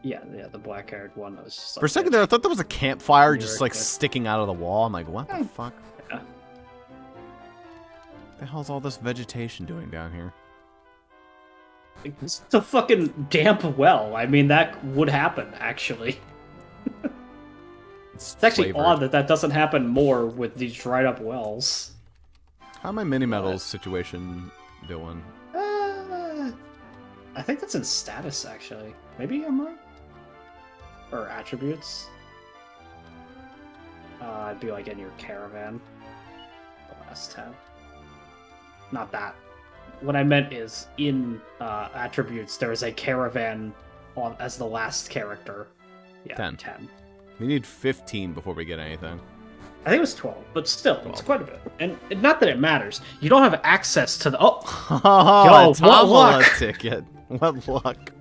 Yeah, the black-haired one that was just like For a second there, I thought there was a campfire Near just a like cliff. sticking out of the wall. I'm like, what the fuck? Yeah. The hell's all this vegetation doing down here? It's a fucking damp well. I mean, that would happen, actually. It's It's actually flavored. odd that that doesn't happen more with these dried up wells. How my mini metals situation doing? I think that's in status, actually. Maybe I'm wrong? Or attributes? I'd be like in your caravan. The last tab. Not that. What I meant is in attributes, there's a caravan on as the last character. Yeah, 10. We need 15 before we get anything. I think it was 12, but still, it's 12. quite a bit. And not that it matters. You don't have access to the. Oh! Oh, Yo, a Tombola what luck! ticket. What luck.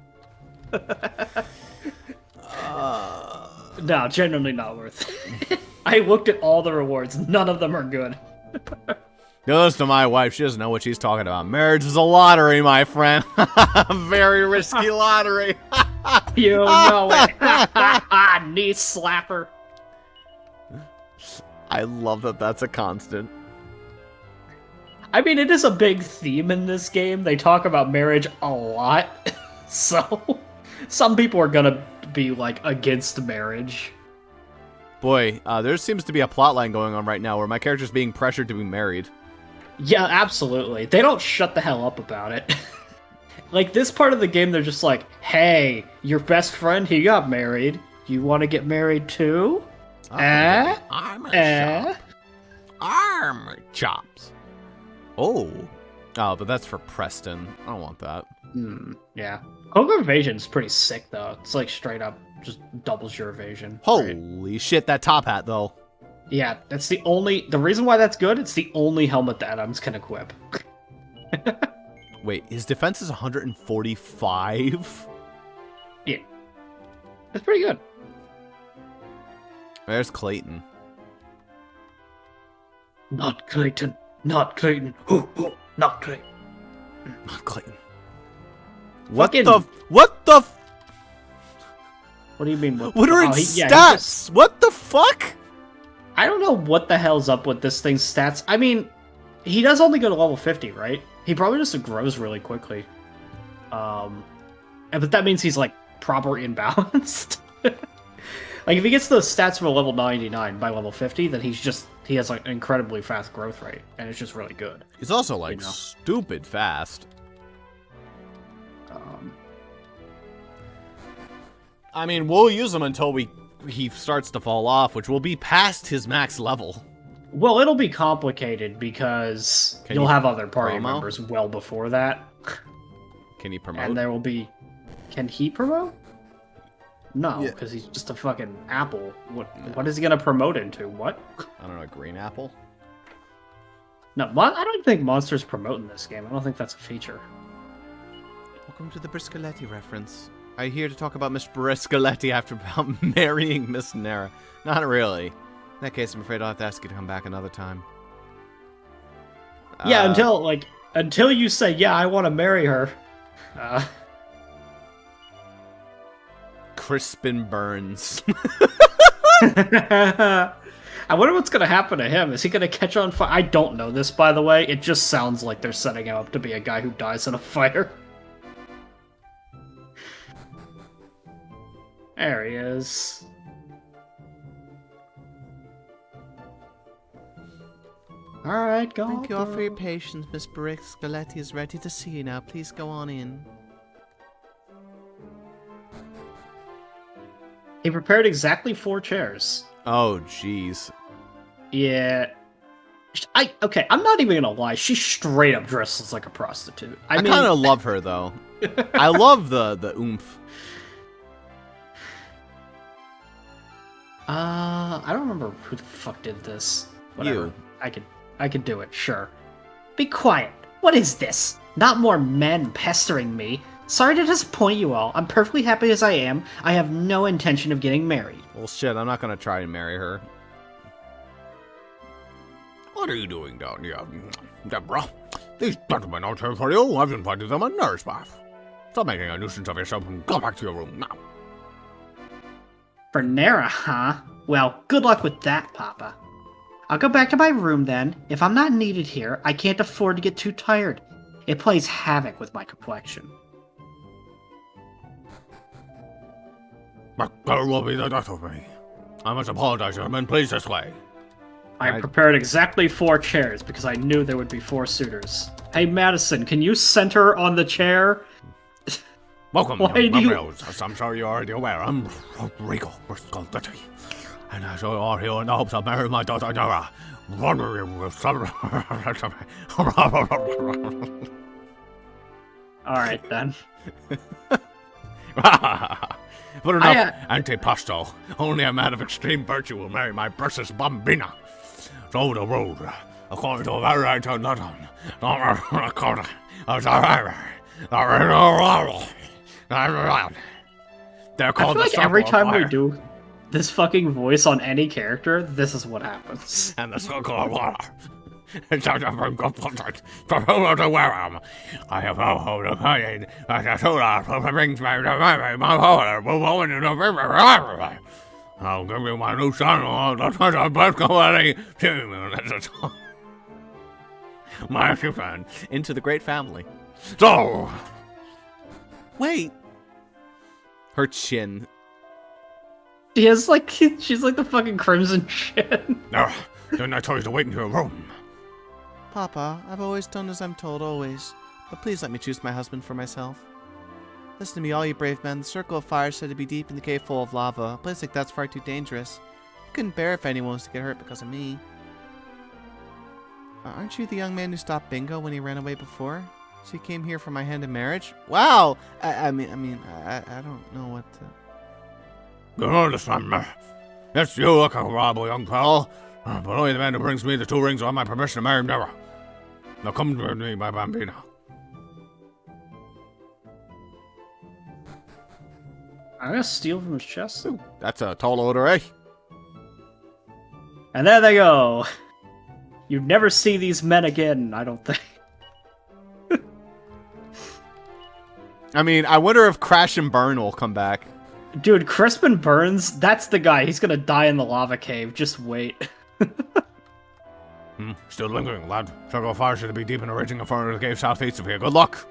No, genuinely not worth it. I looked at all the rewards. None of them are good. Goes to my wife. She doesn't know what she's talking about. Marriage is a lottery, my friend. Very risky lottery. You know it. Knee slapper. I love that that's a constant. I mean, it is a big theme in this game. They talk about marriage a lot. So, some people are gonna be, like, against marriage. Boy, there seems to be a plotline going on right now where my character's being pressured to be married. Yeah, absolutely. They don't shut the hell up about it. Like, this part of the game, they're just like, hey, your best friend, he got married. You want to get married too? Armor chop. Armor chops. Oh, but that's for Preston. I don't want that. Yeah. Cloak Evasion's pretty sick, though. It's like straight up just doubles your evasion. Right? Holy shit, that top hat, though. Yeah, that's the reason why that's good, it's the only helmet that Adams can equip. Wait, his defense is 145? Yeah. That's pretty good. There's Clayton. Not Clayton. Not Clayton. Not Clayton. Not Clayton. What Fucking- the... What the... What do you mean? What are its he stats? just- What the fuck? I don't know what the hell's up with this thing's stats. I mean, he does only go to level 50, right? He probably just grows really quickly. But that means he's like proper imbalanced. Like if he gets the stats from a level 99 by level 50, then he has like an incredibly fast growth rate, and it's just really good. He's also like You know. stupid fast. I mean, we'll use him until he starts to fall off, which will be past his max level. Well, it'll be complicated because Can you'll you have other party promo? members well before that, Can he promote? and there will be. Can he promote? No, Yeah. because he's just a fucking apple. What is he gonna promote into? What? I don't know, a green apple? No, I don't think monsters promote in this game. I don't think that's a feature. Welcome to the Briscoletti reference. I'm here to talk about Miss Briscoletti after about marrying Miss Nera. Not really. In that case, I'm afraid I'll have to ask you to come back another time. Yeah, until you say, yeah, I want to marry her. Crispin Burns. I wonder what's gonna happen to him. Is he gonna catch on fire? I don't know this, by the way. It just sounds like they're setting him up to be a guy who dies in a fire. There he is. Alright, go. Thank you all for your patience. Miss Briscoletti is ready to see you now. Please go on in. He prepared exactly 4 chairs. Oh, jeez. Yeah. Okay, I'm not even gonna lie. She straight up dresses like a prostitute. I mean, kind of love her, though. I love the oomph. I don't remember who the fuck did this. Whatever. You. I could do it, sure. Be quiet. What is this? Not more men pestering me. Sorry to disappoint you all. I'm perfectly happy as I am. I have no intention of getting married. Well, shit, I'm not gonna try and marry her. What are you doing down here, Deborah? These gentlemen aren't here for you. I've invited them a nurse bath. Stop making a nuisance of yourself and go back to your room now. For Nera, huh? Well, good luck with that, Papa. I'll go back to my room then. If I'm not needed here, I can't afford to get too tired. It plays havoc with my complexion. But there will be the death of me. I must apologize, gentlemen. Please this way. I prepared exactly 4 chairs because I knew there would be 4 suitors. Hey, Madison, can you center on the chair? Welcome, Why young do you- Mammals. As I'm sure you're already aware, I'm Rodrigo Bossrosslp. And as you are here in the hopes of marrying my daughter Nora, ornery will Alright, then. But enough antipasto. Only a man of extreme virtue will marry my precious bambina. So the road, according to a very they're I called feel the like every Circle of time we Fire do this fucking voice on any character, this is what happens. and the Circle of Water. It's such a very good portrait. For who to wear 'em? I have no hope of finding that the Sula brings me to marry my father. Will go into the river. I'll give you my new son. The treasure best quality to my friend into the great family. So, wait. Her chin. She's like the fucking Crimson shit. No, then I told you to wait in your room. Papa, I've always done as I'm told, always. But please let me choose my husband for myself. Listen to me, all you brave men. The Circle of Fire is said to be deep in the cave full of lava. A place like that's far too dangerous. I couldn't bear if anyone was to get hurt because of me. Aren't you the young man who stopped Bingo when he ran away before? So you came here for my hand in marriage? Wow! I mean, I don't know what to... You understand me? Yes, you look a horrible young fellow, but only the man who brings me the 2 rings on my permission to marry Nora. Now come to me, my bambina. I'm gonna steal from his chest. Ooh, that's a tall order, eh? And there they go. You never see these men again, I don't think. I mean, I wonder if Crash and Burn will come back. Dude, Crispin Burns, that's the guy. He's gonna die in the lava cave. Just wait. Still lingering, lad. Circle of Fire should be deep in the raging in front of the cave southeast of here. Good luck!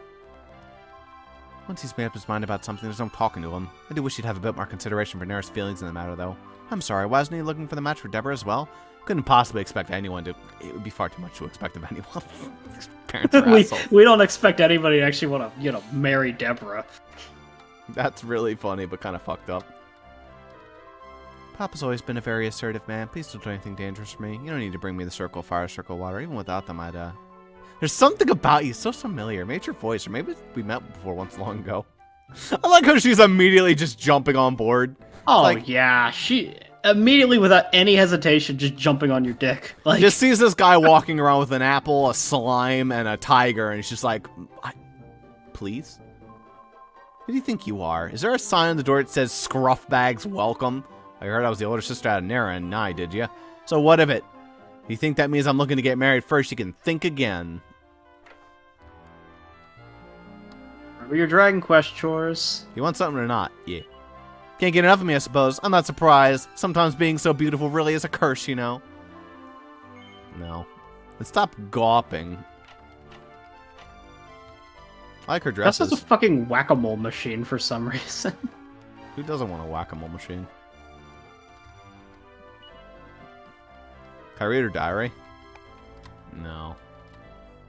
Once he's made up his mind about something, there's no talking to him. I do wish he'd have a bit more consideration for Nera's feelings in the matter, though. I'm sorry, wasn't he looking for the match for Deborah as well? Couldn't possibly expect anyone to... It would be far too much to expect of anyone. His parents are assholes. we don't expect anybody to actually want to, marry Deborah. That's really funny, but kind of fucked up. Papa's always been a very assertive man. Please don't do anything dangerous for me. You don't need to bring me the Circle of Fire, Circle of Water. Even without them, I'd, There's something about you so familiar. Maybe it's your voice, or maybe we met before once long ago. I like how she's immediately just jumping on board. Oh, Like- yeah. She immediately, without any hesitation, just jumping on your dick. Like, Just sees this guy walking around with an apple, a slime, and a tiger, and she's like, please? Who do you think you are? Is there a sign on the door that says Scruffbags Welcome? I heard I was the older sister out of Nera, and I did ya? So what of it? You think that means I'm looking to get married first? You can think again. remember your Dragon Quest chores. You want something or not? Yeah. Can't get enough of me, I suppose. I'm not surprised. Sometimes being so beautiful really is a curse, you know? No. And stop gawping. I like her That's dresses. just a fucking whack-a-mole machine for some reason. Who doesn't want a whack-a-mole machine? Can I read her diary? No.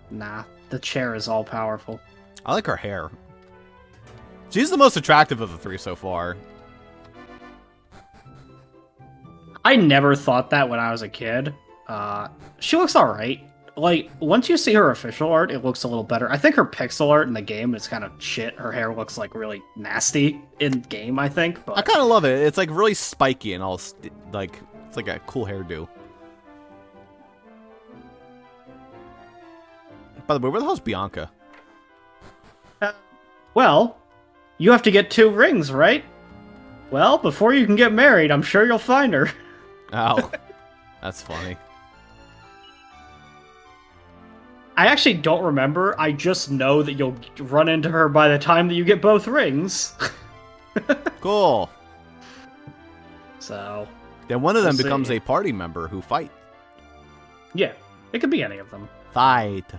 Nah, the chair is all powerful. I like her hair. She's the most attractive of the 3 so far. I never thought that when I was a kid. She looks alright. Like, once you see her official art, it looks a little better. I think her pixel art in the game is kind of shit. Her hair looks, like, really nasty in game, I think. But I kind of love it. It's, like, really spiky and all, it's like a cool hairdo. By the way, where the hell's Bianca? well, you have to get 2 rings, right? Well, before you can get married, I'm sure you'll find her. Oh, that's funny. I actually don't remember. I just know that you'll run into her by the time that you get both rings. Cool. So, Then one of them We'll becomes see. a party member who fight. yeah, it could be any of them. Fight.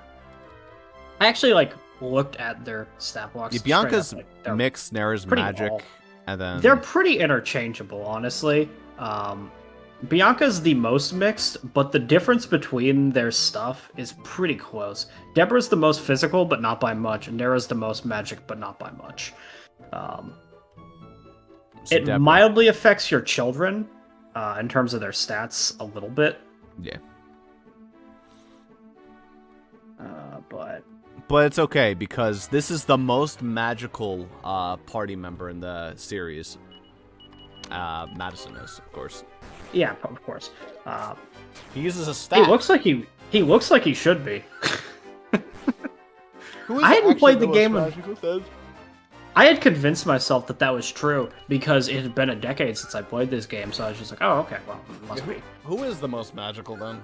I actually like looked at their stat blocks. Yeah, straight Bianca's up, like, they're mix, Nera's pretty magic, all- and then They're pretty interchangeable, honestly. Bianca's the most mixed, but the difference between their stuff is pretty close. Deborah's the most physical, but not by much, and Nera's the most magic, but not by much. so It Deborah- mildly affects your children in terms of their stats a little bit, Yeah. but But it's okay, because this is the most magical party member in the series. Madison is, of course. yeah, of course. He uses a He staff. looks like he looks like he should be. Who is I hadn't actually played the most game of- magical, Fez? I had convinced myself that that was true because it had been a decade since I played this game, so I was just like, oh, okay, well, it must be. Who is the most magical, then?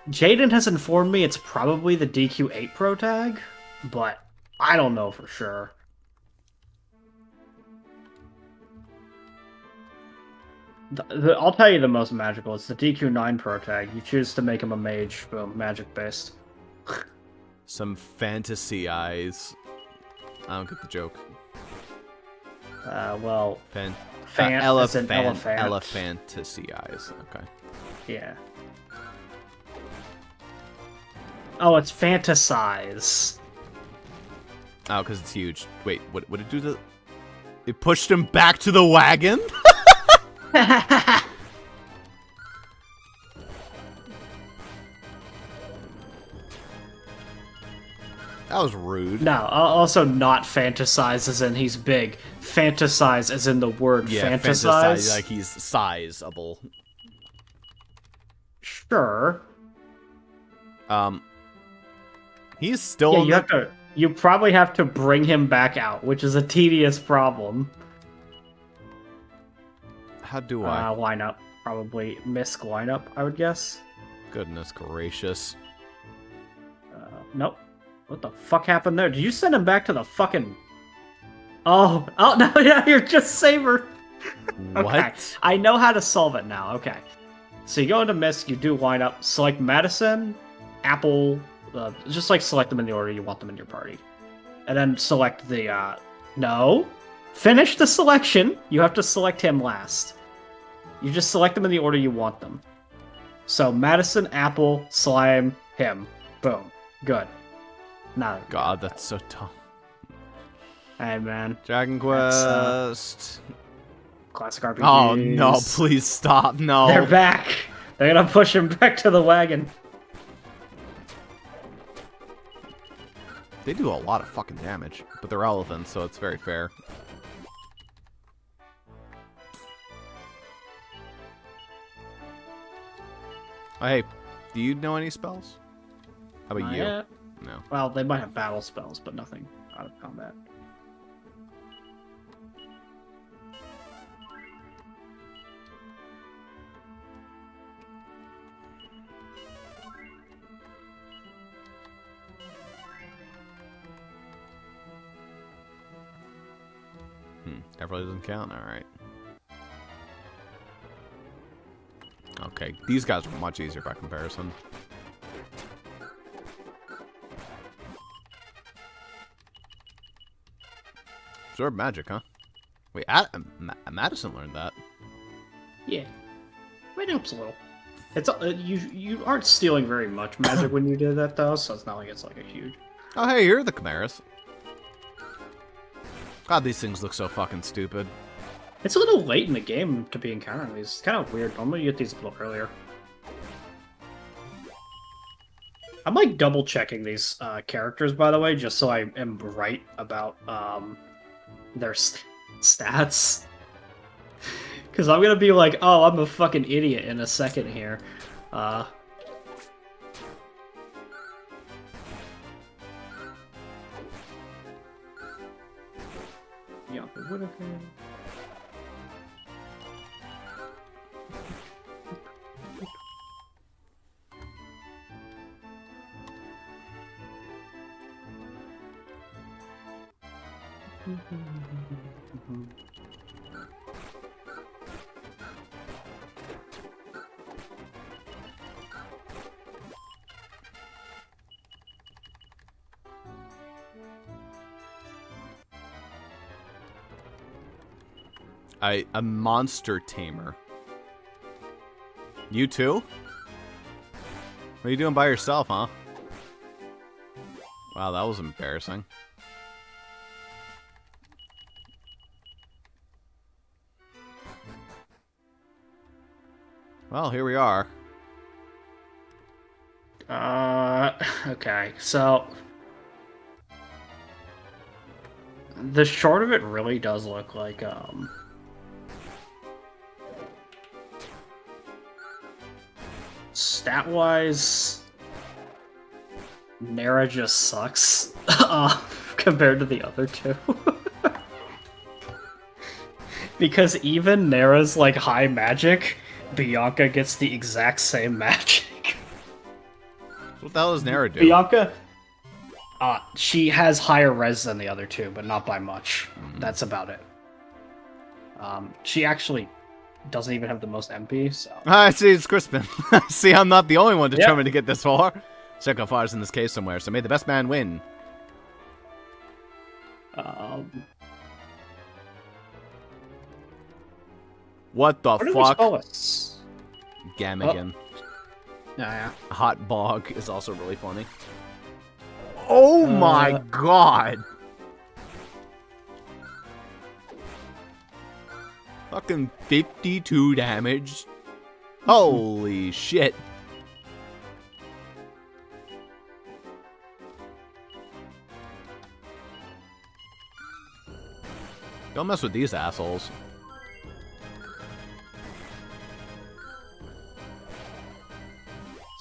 Jaden has informed me it's probably the DQ8 Pro tag, but I don't know for sure. I'll tell you the most magical. It's the DQ9 Pro tag. You choose to make him a mage, boom, magic based. Some fantasy eyes. I don't get the joke. Well, Fan. as in elephant. Elephantasy eyes. Okay. Yeah. Oh, it's fantasize. Oh, because it's huge. Wait, what did it do to... It pushed him back to the wagon? That was rude. No, also not fantasize as in he's big. Fantasize as in the word Yeah, fantasize. like he's sizeable. Sure. He's still Yeah, in you the- have to. You probably have to bring him back out, which is a tedious problem. How do I? Lineup. Probably misc lineup, I would guess. Goodness gracious. Nope. What the fuck happened there? Did you send him back to the fucking... Oh, no, yeah, you're just Saber. Okay, What? I know how to solve it now. Okay. So you go into Misc, you do lineup, select Madison, Apple, just like select them in the order you want them in your party. And then select the, no. Finish the selection. You have to select him last. You just select them in the order you want them. So Madison, Apple, Slime, him. Boom. Good. Now, God, that's so tough. hey man, Dragon That's, Quest. classic RPGs. Oh no! Please stop! No. They're back. They're gonna push him back to the wagon. They do a lot of fucking damage, but they're elephants, so it's very fair. Oh, hey, do you know any spells? How about Not you? yet. No. Well, they might have battle spells, but nothing out of combat. That really doesn't count? Alright. Okay, these guys are much easier by comparison. Absorb magic, huh? Wait, Madison learned that. Yeah, it helps a little. It's you aren't stealing very much magic when you do that though, so it's not like it's like a huge. Oh, hey, you're the Chimeras. God, these things look so fucking stupid. It's a little late in the game to be encountering these. It's kind of weird. Normally you get these a little earlier. I'm like double checking these characters, by the way, just so I am right about their stats. Because I'm gonna be like, oh, I'm a fucking idiot in a second here. Yeah, but what if A monster tamer. You too? What are you doing by yourself, huh? Wow, that was embarrassing. Well, here we are. Okay, so the short of it really does look like, stat-wise, Nera just sucks, compared to the other two. Because even Nera's, like, high magic, Bianca gets the exact same magic. What the hell does Nara do? Bianca, she has higher res than the other two, but not by much. That's about it. She actually doesn't even have the most MP, so... I see, it's Crispin. See, I'm not the only one determined to get this far. Check how far is in this case somewhere, so may the best man win. What the fuck? Gamigan. Yeah. Hot Bog is also really funny. Oh my god! Fucking 52 damage. Holy shit. Don't mess with these assholes.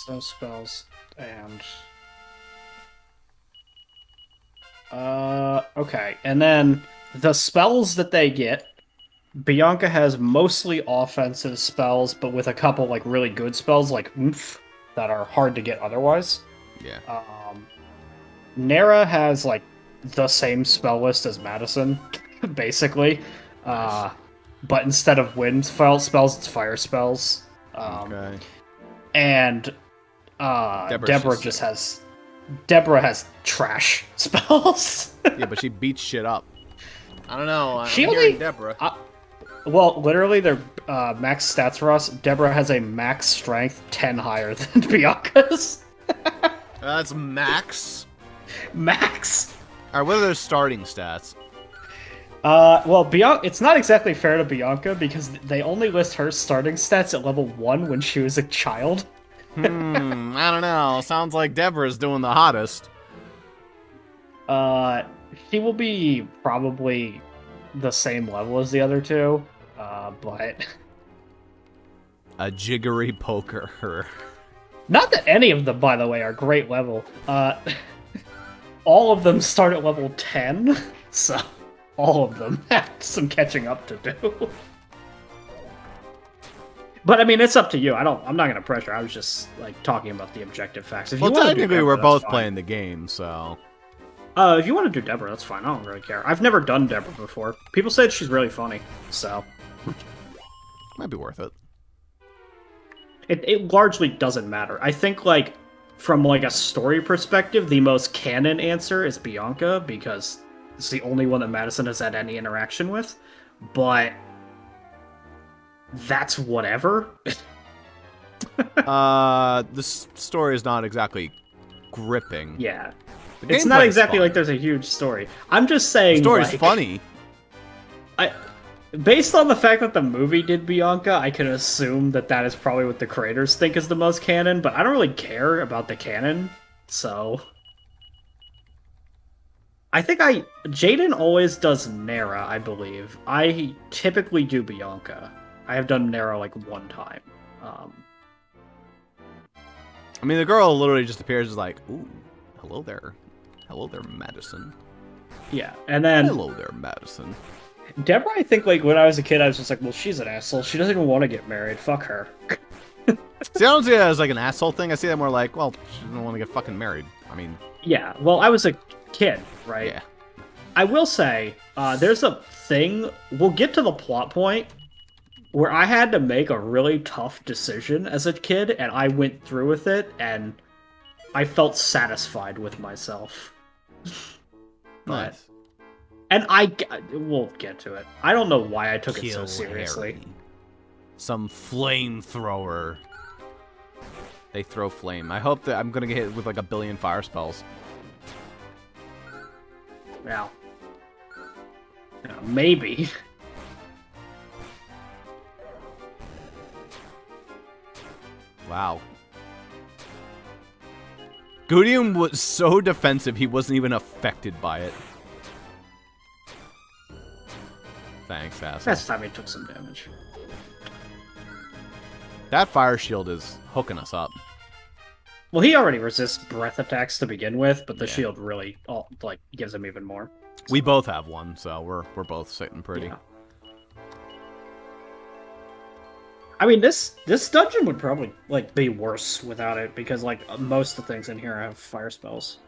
So spells and okay, and then the spells that they get, Bianca has mostly offensive spells, but with a couple like really good spells like oomph that are hard to get otherwise. Yeah. Nera has like the same spell list as Madison, basically. Nice. But instead of wind spells, it's fire spells. Okay. And Deborah has trash spells. Yeah, but she beats shit up. I don't know. I'm She hearing only- Deborah. Well, literally, their max stats for us. Deborah has a max strength 10 higher than Bianca's. That's max. Max. Alright, what are their starting stats? Well, it's not exactly fair to Bianca because they only list her starting stats at level 1 when she was a child. I don't know. Sounds like Deborah's doing the hottest. She will be probably the same level as the other two, but... A jiggery poker. Not that any of them, by the way, are great level. All of them start at level 10, so all of them have some catching up to do. But I mean, it's up to you. I'm not gonna pressure. I was just like talking about the objective facts. If Well, you wanna do technically, Deborah, we're that's both fine. playing the game, so... If you want to do Deborah, that's fine. I don't really care. I've never done Deborah before. People said she's really funny, so... Might be worth it. It largely doesn't matter. I think, like, from, like, a story perspective, the most canon answer is Bianca, because it's the only one that Madison has had any interaction with. But... that's whatever. This story is not exactly gripping. Yeah. The It's not gameplay's exactly fun. like there's a huge story. I'm just saying, The story's like, funny. Based on the fact that the movie did Bianca, I can assume that that is probably what the creators think is the most canon, but I don't really care about the canon, so... I think Jaden always does Nera, I believe. I typically do Bianca. I have done Nera, like, one time. I mean, the girl literally just appears as like, ooh, hello there. Hello there, Madison. Yeah, and then... Hello there, Madison. Deborah, I think, like, when I was a kid, I was just like, well, she's an asshole. She doesn't even want to get married. Fuck her. See, I don't see that as like an asshole thing. I see that more like, well, she doesn't want to get fucking married. I mean... Yeah, well, I was a kid, right? Yeah. I will say, there's a thing, we'll get to the plot point, where I had to make a really tough decision as a kid, and I went through with it, and I felt satisfied with myself. But Nice. And we'll get to it. I don't know why I took it so Kill seriously. Harry. Some flamethrower. They throw flame. I hope that I'm gonna get hit with like a billion fire spells. Yeah. Maybe. Wow. Gudium was so defensive, he wasn't even affected by it. Thanks, asshole. Last time he took some damage. That fire shield is hooking us up. Well, he already resists breath attacks to begin with, but the Yeah. shield really gives him even more. We both have one, so we're both sitting pretty. Yeah. I mean, this dungeon would probably be worse without it because most of the things in here have fire spells.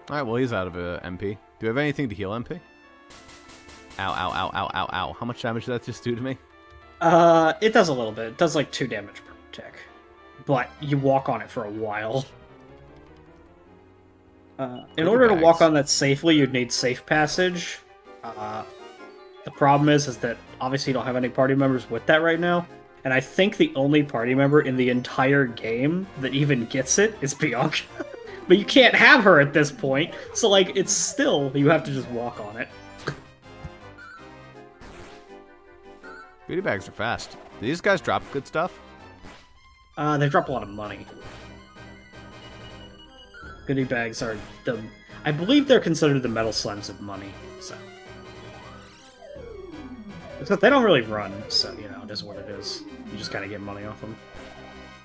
Alright, well, he's out of MP. Do we have anything to heal MP? Ow, ow, ow, ow, ow, ow. How much damage did that just do to me? It does a little bit. It does 2 damage per tick, but you walk on it for a while. In order to walk on that safely, you'd need safe passage. The problem is that obviously you don't have any party members with that right now, and I think the only party member in the entire game that even gets it is Bianca. But you can't have her at this point, so it's still, you have to just walk on it. Beauty bags are fast. Do these guys drop good stuff? They drop a lot of money. Goodie bags are I believe they're considered the metal slimes of money, so. Except they don't really run, so, it is what it is. You just kind of get money off them.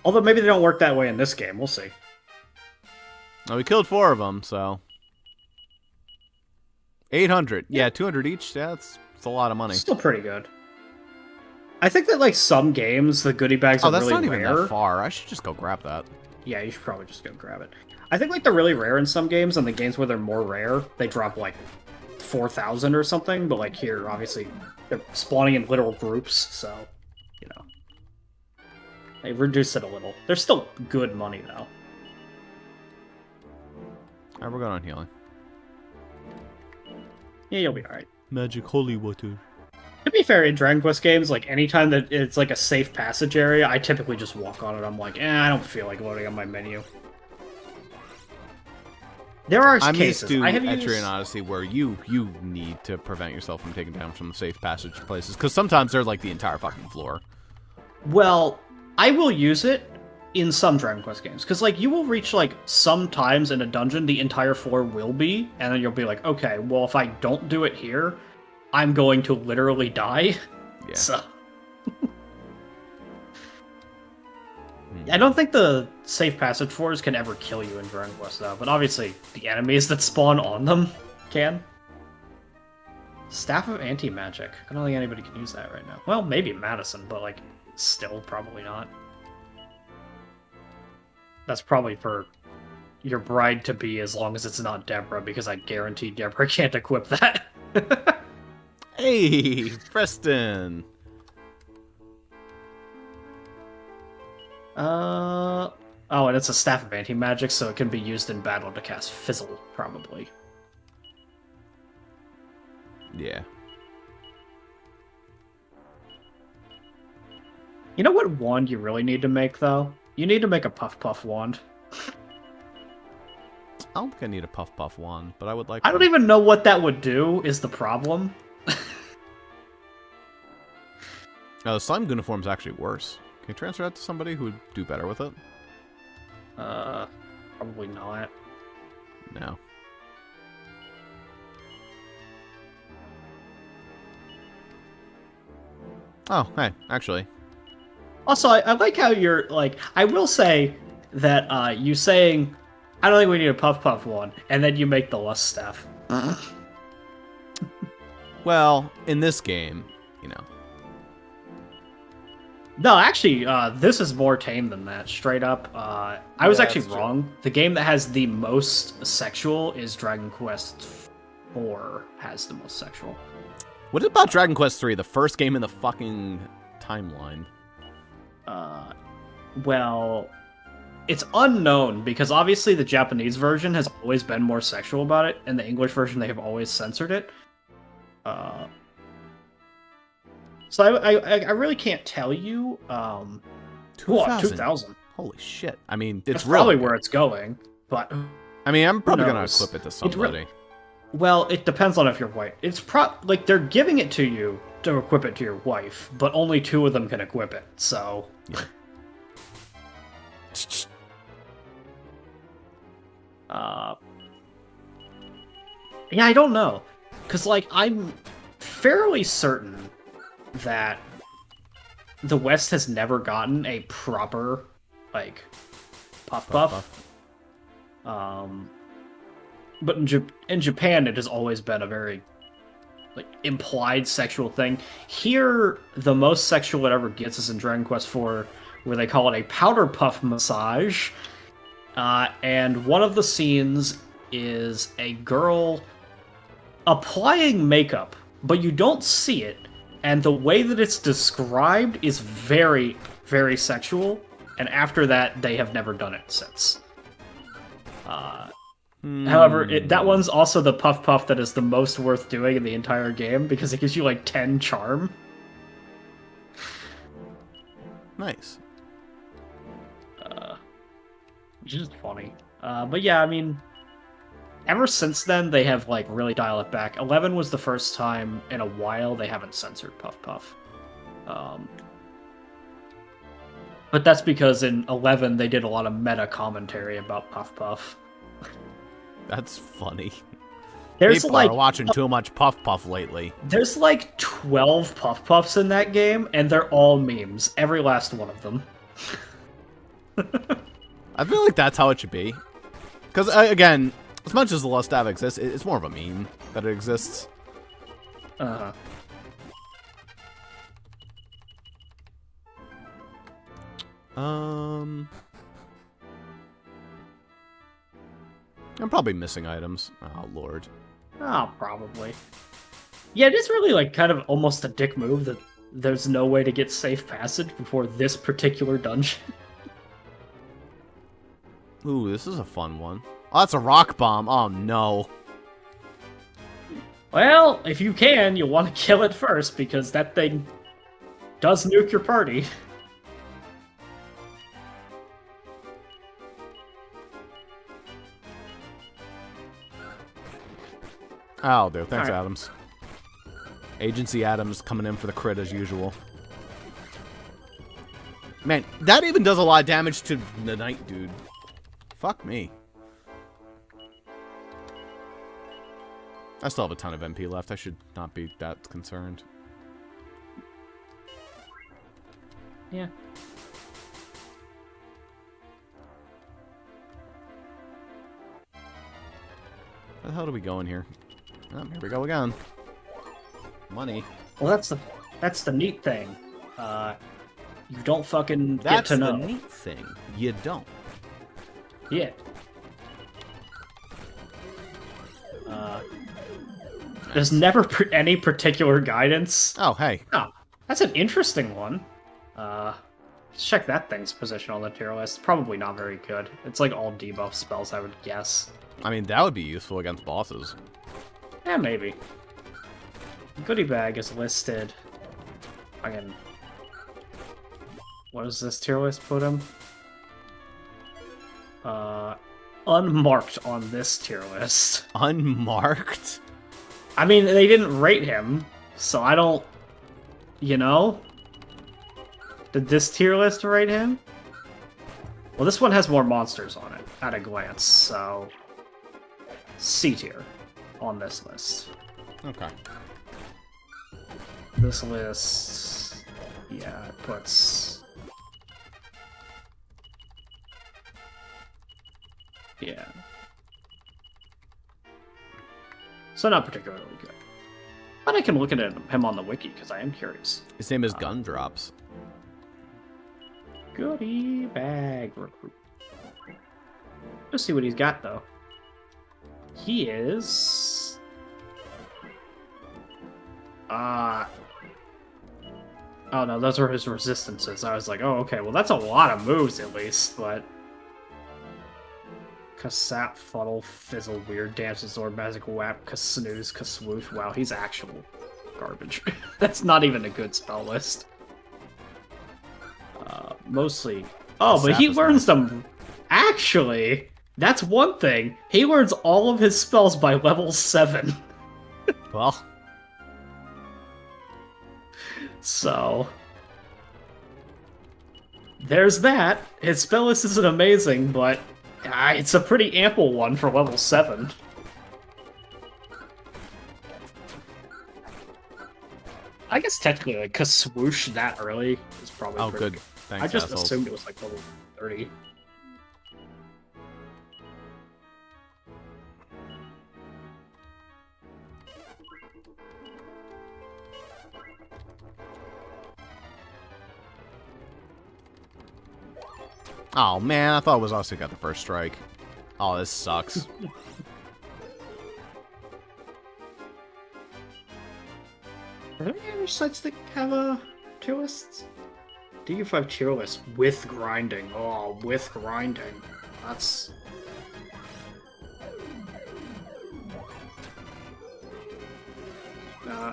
Although maybe they don't work that way in this game, we'll see. Oh, we killed 4 of them, so. 800. Yeah, 200 each. Yeah, that's a lot of money. Still pretty good. I think that, some games, the goodie bags are really rare. Oh, that's not even that far. I should just go grab that. Yeah, you should probably just go grab it. I think, they're really rare in some games, and the games where they're more rare, they drop, 4,000 or something, but, here, obviously, they're spawning in literal groups, so, they reduce it a little. They're still good money, though. Alright, we're going on healing. Yeah, you'll be alright. Magic holy water. To be fair, in Dragon Quest games, anytime that it's a safe passage area, I typically just walk on it. I'm I don't feel like loading on my menu. There are I'm cases. used to I have Etrian Odyssey where you need to prevent yourself from taking damage from the safe passage places, because sometimes they're the entire fucking floor. Well, I will use it in some Dragon Quest games, because you will reach sometimes in a dungeon the entire floor will be, and then you'll be okay, well if I don't do it here, I'm going to literally die. Yeah. So I don't think the safe passage floors can ever kill you in Dragon Quest, though. But obviously, the enemies that spawn on them can. Staff of Anti-Magic. I don't think anybody can use that right now. Well, maybe Madison, but, still probably not. That's probably for your bride-to-be as long as it's not Deborah, because I guarantee Deborah can't equip that. Hey, Preston! Oh, and it's a Staff of Anti-Magic, so it can be used in battle to cast Fizzle, probably. Yeah. You know what wand you really need to make, though? You need to make a Puff Puff wand. I don't think I need a Puff Puff wand, but I would like I don't even know what that would do, is the problem. The Slime Uniform's actually worse. Can you transfer that to somebody who would do better with it? Probably not. No. Oh, hey, actually. Also, I like how you're, I will say that, you saying, I don't think we need a Puff Puff wand, and then you make the Lust Staff. Well, in this game, No, actually, this is more tame than that, straight up. I was actually that's true. wrong. The game that has the most sexual is Dragon Quest IV has the most sexual. What about Dragon Quest III, the first game in the fucking timeline? Well, it's unknown because obviously the Japanese version has always been more sexual about it, and the English version they have always censored it. So I really can't tell you. 2000. Holy shit! I mean, it's That's probably really where it's going, but I mean, I'm probably gonna knows? equip it to somebody. Well, it depends on if you're white. It's like they're giving it to you to equip it to your wife, but only 2 of them can equip it. So, yeah, I don't know, cause like I'm fairly certain that the West has never gotten a proper like puff puff. But in Japan, it has always been a very like implied sexual thing. Here, the most sexual it ever gets is in Dragon Quest IV, where they call it a powder puff massage. And one of the scenes is a girl applying makeup, but you don't see it. And the way that it's described is very, very sexual. And after that, they have never done it since. However, that one's also the puff puff that is the most worth doing in the entire game because it gives you like 10 charm. Nice. Which is funny. But yeah, I mean, ever since then, they have like really dialed it back. 11 was the first time in a while they haven't censored puff puff. But that's because in 11 they did a lot of meta commentary about puff puff. That's funny. There's People like are watching too much Puff Puff lately. There's like 12 puff puffs in that game, and they're all memes. Every last one of them. I feel like that's how it should be. Because, again, as much as the Lust Av exists, it's more of a meme that it exists. Uh-huh. I'm probably missing items. Oh, Lord. Oh, probably. Yeah, it is really like kind of almost a dick move that there's no way to get safe passage before this particular dungeon. Ooh, this is a fun one. Oh, that's a rock bomb. Oh, no. Well, if you can, you'll want to kill it first, because that thing does nuke your party. Oh, dude. Thanks, Alright. Adams. Agency Adams coming in for the crit as usual. Man, that even does a lot of damage to the Knight, dude. Fuck me. I still have a ton of MP left. I should not be that concerned. Yeah. Where the hell do we go in here? Oh, here we go again. Money. Well, that's the neat thing. You don't fucking get That's to know. the neat thing. You don't. Yeah. There's never any particular guidance. Oh, hey. Oh, that's an interesting one. Let's check that thing's position on the tier list. Probably not very good. It's like all debuff spells, I would guess. I mean, that would be useful against bosses. Yeah, maybe. Goodie bag is listed. What does this tier list put him? Unmarked on this tier list. Unmarked? I mean, they didn't rate him, so I don't... You know? Did this tier list rate him? Well, this one has more monsters on it, at a glance, so... C tier on this list. Okay. This list... Yeah, it puts... Yeah. So not particularly good. But I can look at him on the wiki, because I am curious. His name is Gundrops. Goodie bag recruit. Let's see what he's got, though. He is... Oh no, those are his resistances. I was like, oh, okay, well that's a lot of moves, at least, but... Kasap, Fuddle, Fizzle, Weird Dance, Zord, Magic Whap, Kasnooze, Kaswoosh. Wow, he's actual garbage. That's not even a good spell list. Mostly... Oh, but Kasap he is learns nice. them... Actually, that's one thing. He learns all of his spells by level 7. Well, So... There's that. His spell list isn't amazing, but it's a pretty ample one for level 7. I guess technically, like, Kaswoosh that early is probably oh, pretty good. Thanks, I just assholes. assumed it was like level 30. Oh, man, I thought it was us who got the first strike. Oh, this sucks. Are there any other sites that have tier lists? DU5 tier list with grinding. Oh, with grinding. That's...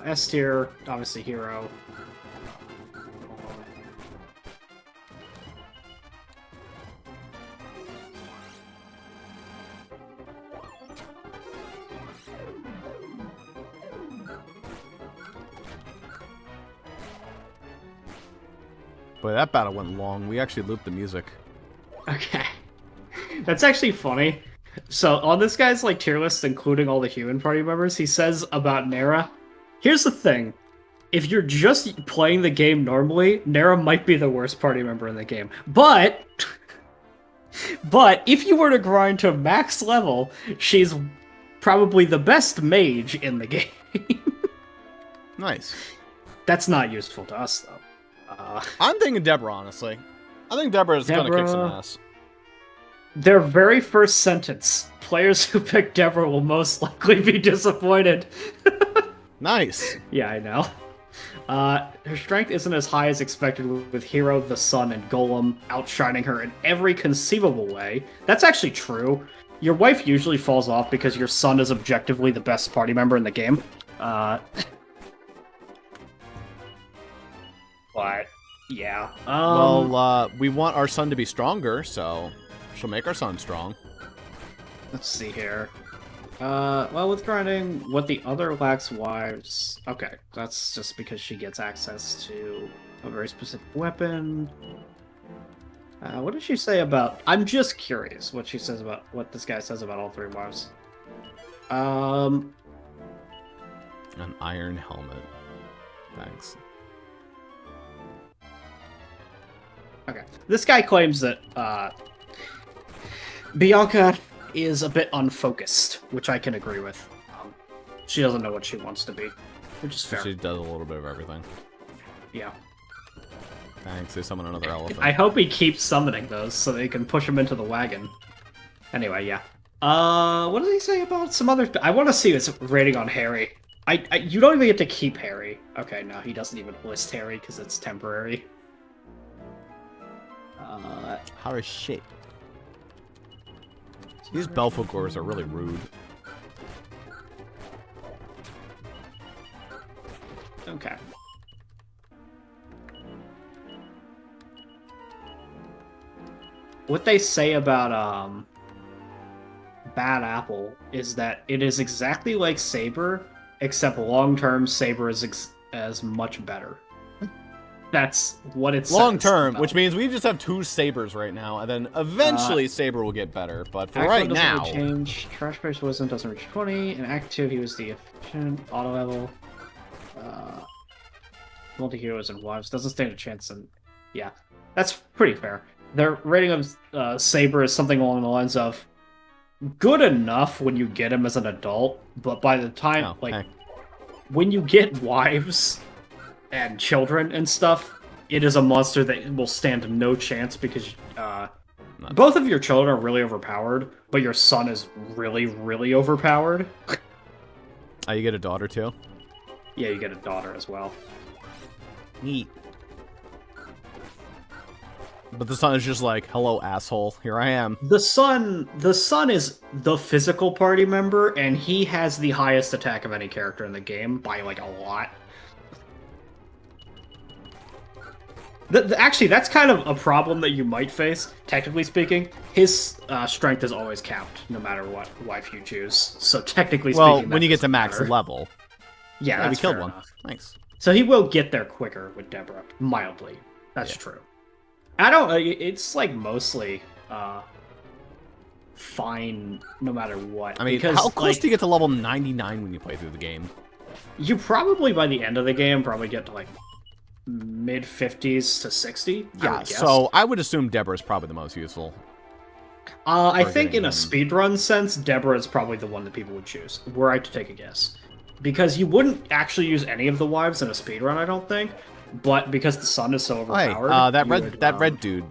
S tier, obviously hero. Boy, that battle went long. We actually looped the music. Okay. That's actually funny. So, on this guy's like tier list, including all the human party members, he says about Nera, here's the thing. If you're just playing the game normally, Nera might be the worst party member in the game. But if you were to grind to max level, she's probably the best mage in the game. Nice. That's not useful to us, though. I'm thinking Deborah, honestly. I think Deborah is going to kick some Deborah- ass. Their very first sentence, players who pick Deborah will most likely be disappointed. Nice. Yeah, I know. Her strength isn't as high as expected with Hero, the Sun, and Golem outshining her in every conceivable way. That's actually true. Your wife usually falls off because your son is objectively the best party member in the game. But, yeah. Well, we want our son to be stronger, so she'll make our son strong. Let's see here. Well, with grinding, what the other lacks wives... Okay, that's just because she gets access to a very specific weapon. What did she say about... I'm just curious what she says about... What this guy says about all 3 wives. An iron helmet. Thanks. Okay. This guy claims that, Bianca is a bit unfocused, which I can agree with. She doesn't know what she wants to be, which is fair. She does a little bit of everything. Yeah. Thanks. They summon another elephant. I hope he keeps summoning those so they can push him into the wagon. Anyway, yeah. What does he say about some other... I want to see his rating on Harry. You don't even get to keep Harry. Okay, no, he doesn't even list Harry because it's temporary. How is shit? These Belphegors are really rude. Okay. What they say about Bad Apple is that it is exactly like Saber, except long-term Saber is as much better. That's what it's Long term, which means we just have 2 Sabers right now, and then eventually Saber will get better. But for right now, change. Trash Bear's Wisdom doesn't reach 20. In Act 2, he was the efficient auto level. Multi-heroes and wives doesn't stand a chance, and yeah, that's pretty fair. Their rating of Saber is something along the lines of good enough when you get him as an adult, but by the time when you get wives and children and stuff, it is a monster that will stand no chance because both of your children are really overpowered, but your son is really, really overpowered. Oh, you get a daughter too? Yeah, you get a daughter as well. Neat. But the sun is just like, hello, asshole. Here I am. The sun is the physical party member, and he has the highest attack of any character in the game by like a lot. Actually, that's kind of a problem that you might face, technically speaking. His strength is always capped, no matter what wife you choose. So technically speaking, Well, when you get to max matter. level. Yeah, we that's killed fair one. enough. Nice. So he will get there quicker with Deborah, mildly. That's true. I don't. It's like mostly fine, no matter what. I mean, because, how close like, do you get to level 99 when you play through the game? You probably by the end of the game probably get to like mid 50s to 60. Yeah, so I would assume Deborah is probably the most useful. I think getting in a them. speedrun sense, Deborah is probably the one that people would choose, were I to take a guess. Because you wouldn't actually use any of the wives in a speedrun, I don't think. But because the sun is so Oh, hey, overpowered, that red dude,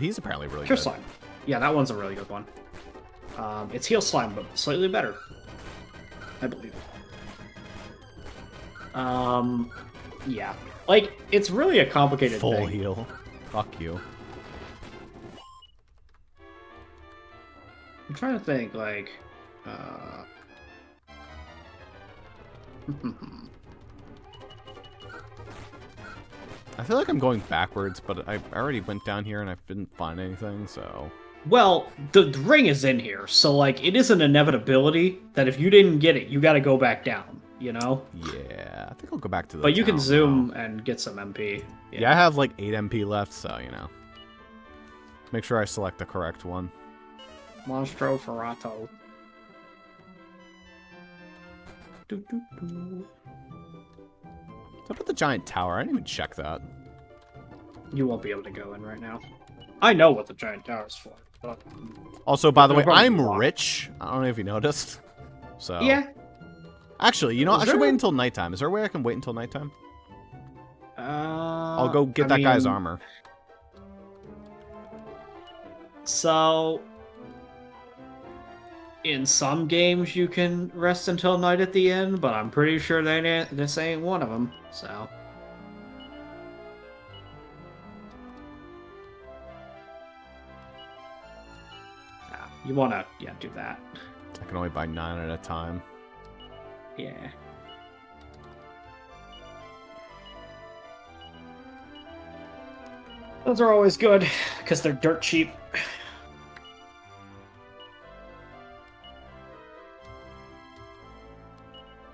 he's apparently really Pure good. Slime. Yeah, that one's a really good one. It's Heal Slime, but slightly better. I believe. Yeah. Like, it's really a complicated Full thing. heal. Fuck you. I'm trying to think, like, I feel like I'm going backwards, but I already went down here and I didn't find anything, so... Well, the ring is in here, so, like, it is an inevitability that if you didn't get it, you gotta go back down, you know? Yeah, I think I'll go back to the But you can town zoom now. and get some MP. Yeah, I have, like, 8 MP left, so, you know. Make sure I select the correct one. Monstro Ferrato. What's up with the giant tower? I didn't even check that. You won't be able to go in right now. I know what the giant tower is for. But... Also, by the way, Probably I'm blocked. rich. I don't know if you noticed. So... Yeah. Actually, you know, I should there- wait until nighttime. Is there a way I can wait until nighttime? I'll go get I that guy's mean, armor. So, in some games you can rest until night at the end, but I'm pretty sure this ain't one of them. So, you wanna do that. I can only buy 9 at a time. Yeah. Those are always good because they're dirt cheap.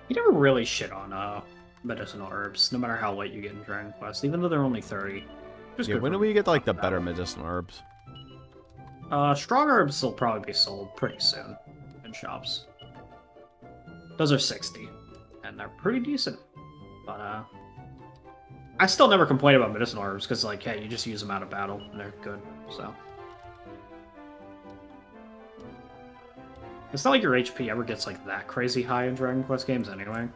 You never really shit on medicinal herbs, no matter how late you get in Dragon Quest, even though they're only 30. Just Yeah, good when for do we get, like, the that better one. medicinal herbs? Strong herbs will probably be sold pretty soon in shops. Those are 60, and they're pretty decent. But I still never complain about medicinal herbs because, like, hey, you just use them out of battle and they're good. So it's not like your HP ever gets like that crazy high in Dragon Quest games, anyway.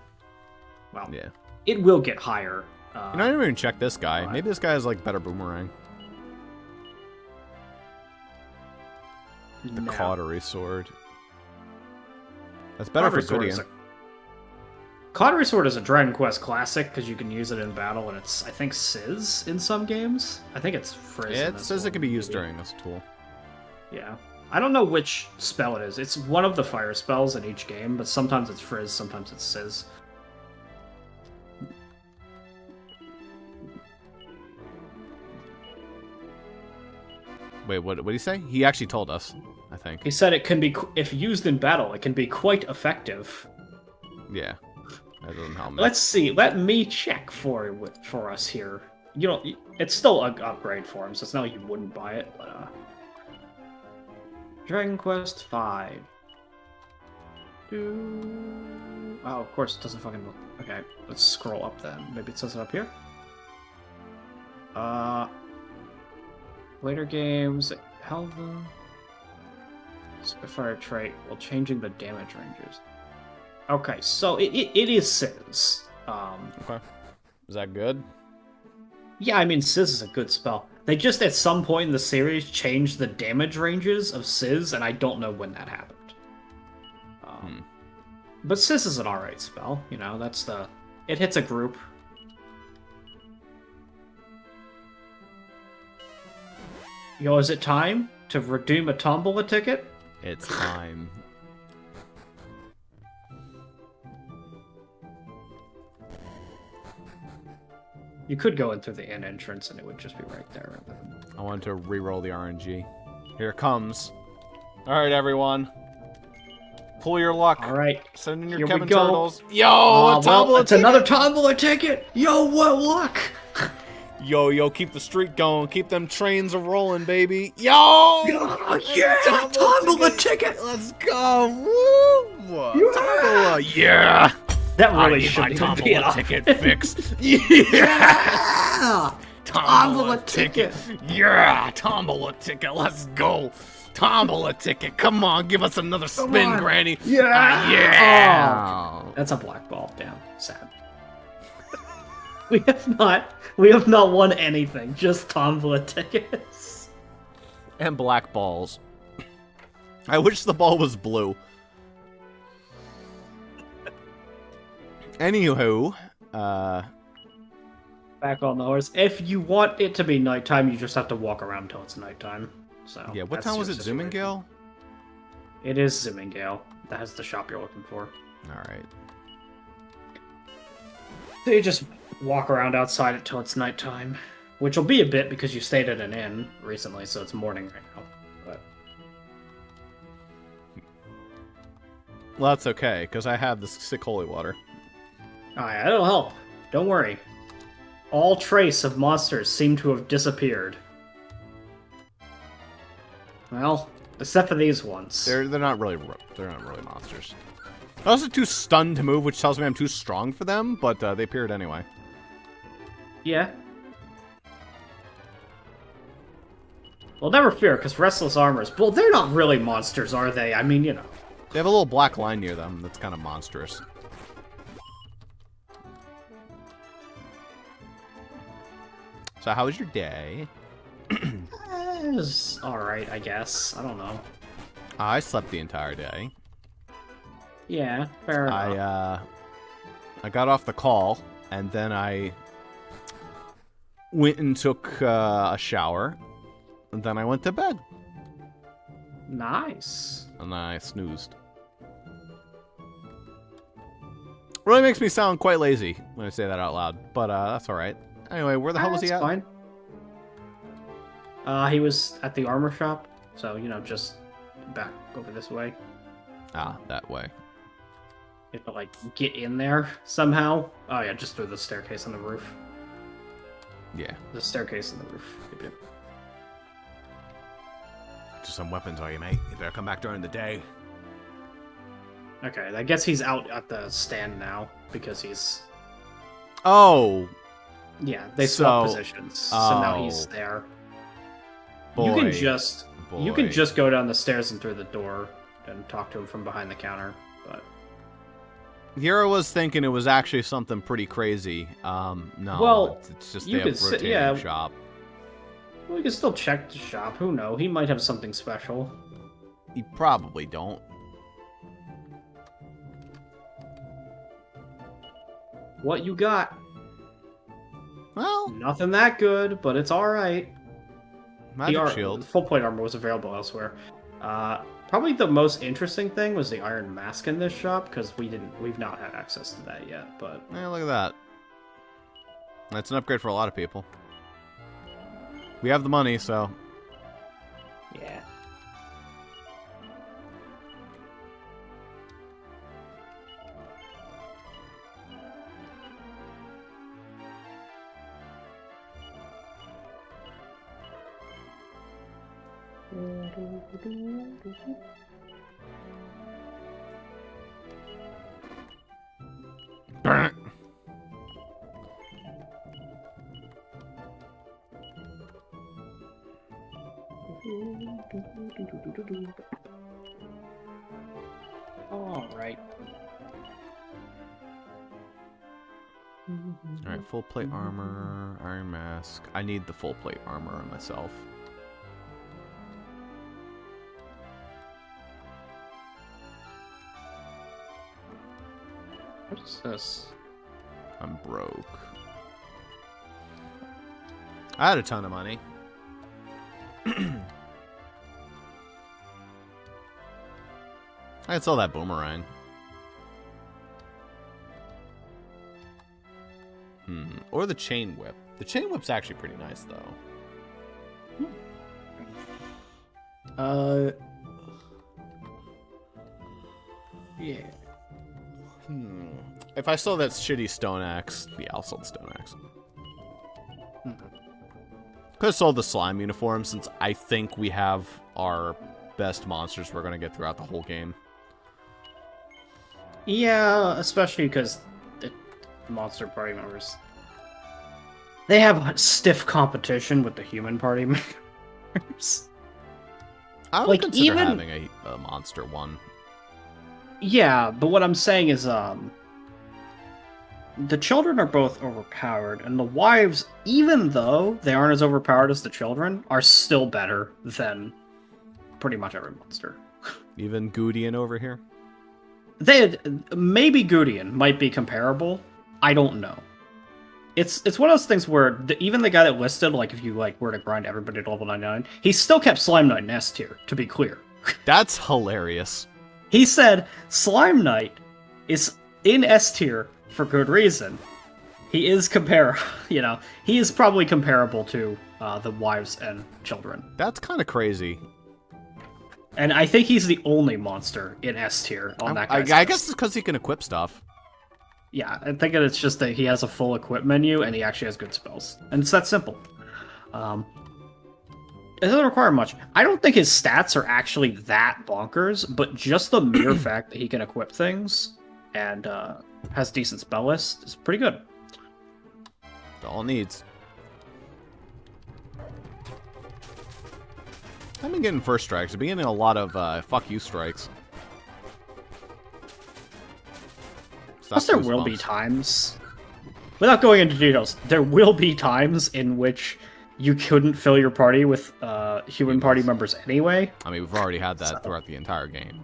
Well, Yeah. it will get higher. You know, I didn't even check this guy. Right. Maybe this guy has, like, better boomerang. The no. cautery sword. That's better Cautery for sword Goodian. is Cautery Sword is a Dragon Quest classic because you can use it in battle, and it's, I think, Sizz in some games. I think it's Frizz. Yeah, in it this says it one, can be used maybe. during this tool. Yeah. I don't know which spell it is. It's one of the fire spells in each game, but sometimes it's Frizz, sometimes it's Sizz. Wait, what did he say? He actually told us, I think. He said it can be, if used in battle, it can be quite effective. Yeah. That doesn't help me. Let's see. Let me check for us here. You know, it's still an upgrade for him, so it's not like you wouldn't buy it. But Dragon Quest V. Oh, of course it doesn't fucking. Okay, let's scroll up then. Maybe it says it up here. Later games, Helva. Spitfire trait while changing the damage ranges. Okay, so it is Sizz. Okay. Is that good? Yeah, I mean, Sizz is a good spell. They just, at some point in the series, changed the damage ranges of Sizz, and I don't know when that happened. But Sizz is an alright spell, you know, that's the... It hits a group. Yo, is it time to redeem a tombola ticket? It's time. You could go in through the inn entrance and it would just be right there. I want to re-roll the RNG. Here it comes. Alright, everyone. Pull your luck. All right. Send in your Here we Kevin go. Turtles. Yo, Well, it's another tombola ticket. Yo, what luck? Yo, keep the streak going. Keep them trains a-rolling, baby. Yo! Oh, yeah, tombola ticket. Let's go. Woo! Tombola, yeah! That I really need my shouldn't even be tombola enough. ticket fixed. Yeah! Yeah. Tombola ticket. Yeah! Tombola ticket. Let's go. Tombola ticket. Come on, give us another spin, on. Granny. Yeah. Yeah! Oh, that's a black ball. Damn, sad. We have not won anything. Just tombola tickets. And black balls. I wish the ball was blue. Anywho, Back on the horse. If you want it to be nighttime, you just have to walk around till it's nighttime. So yeah, what that's time was your it, situation. Zoomingale? It is Zoomingale. That has the shop you're looking for. Alright. So you just walk around outside until it's nighttime, which will be a bit because you stayed at an inn recently, so it's morning right now. But Well, that's okay, because I have this sick holy water. yeah, it'll help. Don't worry. All trace of monsters seem to have disappeared. Well, except for these ones. They're not really monsters. I'm also too stunned to move, which tells me I'm too strong for them, but they appeared anyway. Yeah. Well, never fear, because Restless Armors... Well, they're not really monsters, are they? I mean, you know. They have a little black line near them that's kind of monstrous. So how was your day? It was alright, I guess. I don't know. I slept the entire day. Yeah, fair enough. I got off the call, and then I went and took a shower, and then I went to bed, Nice. and then I snoozed. Really makes me sound quite lazy when I say that out loud, but that's alright. Anyway, where the hell was he That's at? fine. He was at the armor shop, so, you know, just back over this way. Ah, that way. You have to, like, get in there somehow. Oh, yeah, just through the staircase on the roof. Yeah. The staircase on the roof. Yep, yep. Just some weapons, are you, mate? You better come back during the day. Okay, I guess he's out at the stand now, because he's... Oh, Yeah, they swapped So- positions, so now he's oh. there. boy. You can just... You can boy. just go down the stairs and through the door and talk to him from behind the counter, but... Here I was thinking it was actually something pretty crazy. No, Well, it's just you they have could say- rotating yeah. shop. Well, we can still check the shop, who knows? He might have something special. You probably don't. What you got? Well, Nothing that good, but it's alright. magic shield. Full plate armor was available elsewhere. Probably the most interesting thing was the iron mask in this shop, because we've not had access to that yet, but... Yeah, look at that. That's an upgrade for a lot of people. We have the money, so Yeah. Alright. Alright, full plate armor, iron mask. I need the full plate armor on myself. What is this? I'm broke. I had a ton of money. I could sell that boomerang. Or the chain whip. The chain whip's actually pretty nice, though. Yeah. If I saw that shitty stone axe, yeah, I'll sell the stone axe. Could have sold the slime uniform since I think we have our best monsters we're gonna get throughout the whole game. Yeah, especially because the monster party members, they have stiff competition with the human party members. I would Like, consider even- having a monster one. Yeah, but what I'm saying is, the children are both overpowered, and the wives, even though they aren't as overpowered as the children, are still better than pretty much every monster. Even Goudian over here. Maybe Goudian might be comparable. I don't know. It's one of those things where even the guy that listed, like, if you were to grind everybody to level 99, he still kept Slime Knight in S tier, to be clear. That's hilarious. He said Slime Knight is in S tier for good reason. He is he is probably comparable to the wives and children. That's kind of crazy. And I think he's the only monster in S tier on that guy's I list. guess it's because he can equip stuff. Yeah, I think it's just that he has a full equip menu and he actually has good spells. And it's that simple. It doesn't require much. I don't think his stats are actually that bonkers, but just the mere fact that he can equip things and has decent spell list is pretty good. That's all it needs. I've been getting first strikes. I've been getting a lot of fuck you strikes. Plus, there will be times, without going into details, there will be times in which you couldn't fill your party with human party members anyway. I mean, we've already had that throughout the entire game.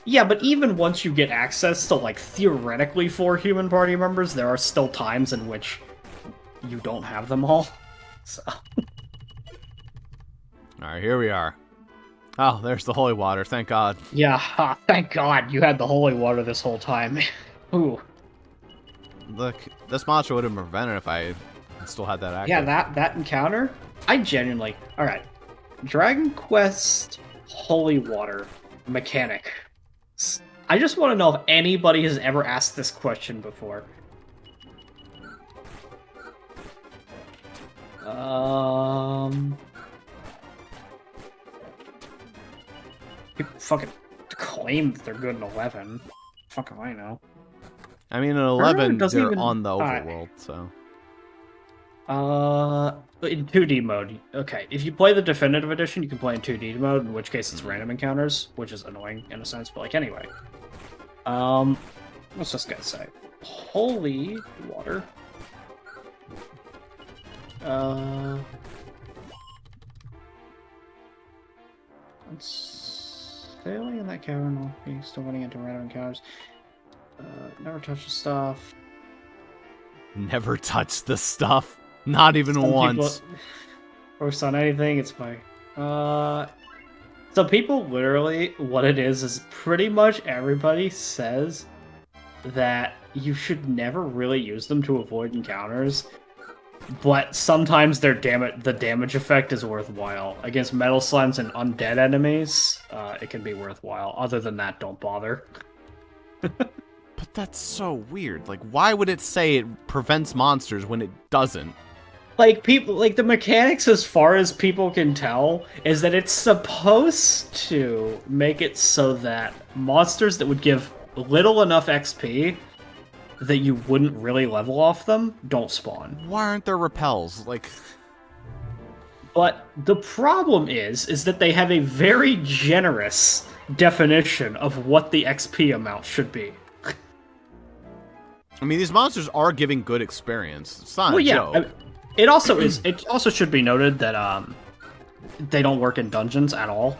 Yeah, but even once you get access to, theoretically 4 human party members, there are still times in which you don't have them all. So. Alright, here we are. Oh, there's the holy water, thank God. Yeah, thank God you had the holy water this whole time. Ooh. Look, this monster would have been prevented if I still had that active. Yeah, that encounter, I genuinely... Alright. Dragon Quest Holy Water mechanic. I just want to know if anybody has ever asked this question before. People fucking claim that they're good in 11. Fuck if I know. I mean, in 11, doesn't they're even- on the Alright. overworld, so... In 2D mode. Okay, if you play the Definitive Edition, you can play in 2D mode, in which case it's random encounters, which is annoying in a sense, but anyway. What's this guy say? Holy water. Sailing in that cavern while being still running into random encounters. Never touch the stuff. Never touch the stuff. Not even once. Works on anything, it's fine. So people literally, what it is pretty much everybody says that you should never really use them to avoid encounters, but sometimes the damage effect is worthwhile. Against metal slimes and undead enemies, it can be worthwhile. Other than that, don't bother. But that's so weird. Why would it say it prevents monsters when it doesn't? The mechanics, as far as people can tell, is that it's supposed to make it so that monsters that would give little enough XP that you wouldn't really level off them don't spawn. Why aren't there repels? But the problem is that they have a very generous definition of what the XP amount should be. I mean, these monsters are giving good experience. It's not a joke. It also is. It also should be noted that they don't work in dungeons at all.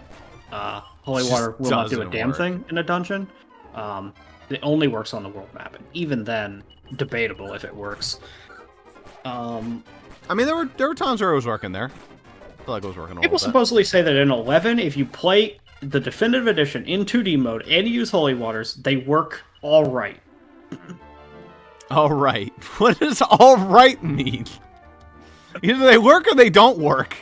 Holy Water will not do a damn thing in a dungeon. It only works on the world map, and even then, debatable if it works. I mean, there were times where it was working there. feel like it was working a People little bit. supposedly say that in 11, if you play the definitive edition in 2D mode and you use Holy Waters, they work all right. All right. What does all right mean? Either they work or they don't work.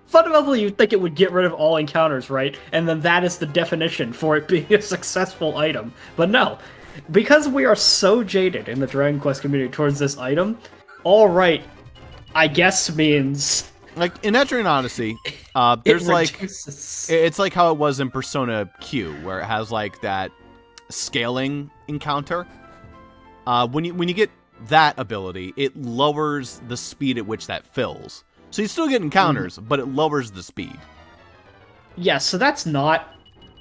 Fundamentally, you'd think it would get rid of all encounters, right? And then that is the definition for it being a successful item. But no, because we are so jaded in the Dragon Quest community towards this item, all right, I guess means... Like, in Etrian Odyssey, there's like... reduces- It's like how it was in Persona Q, where it has like that scaling encounter. When you get that ability, it lowers the speed at which that fills. So you still get encounters, but it lowers the speed. Yeah, so that's not...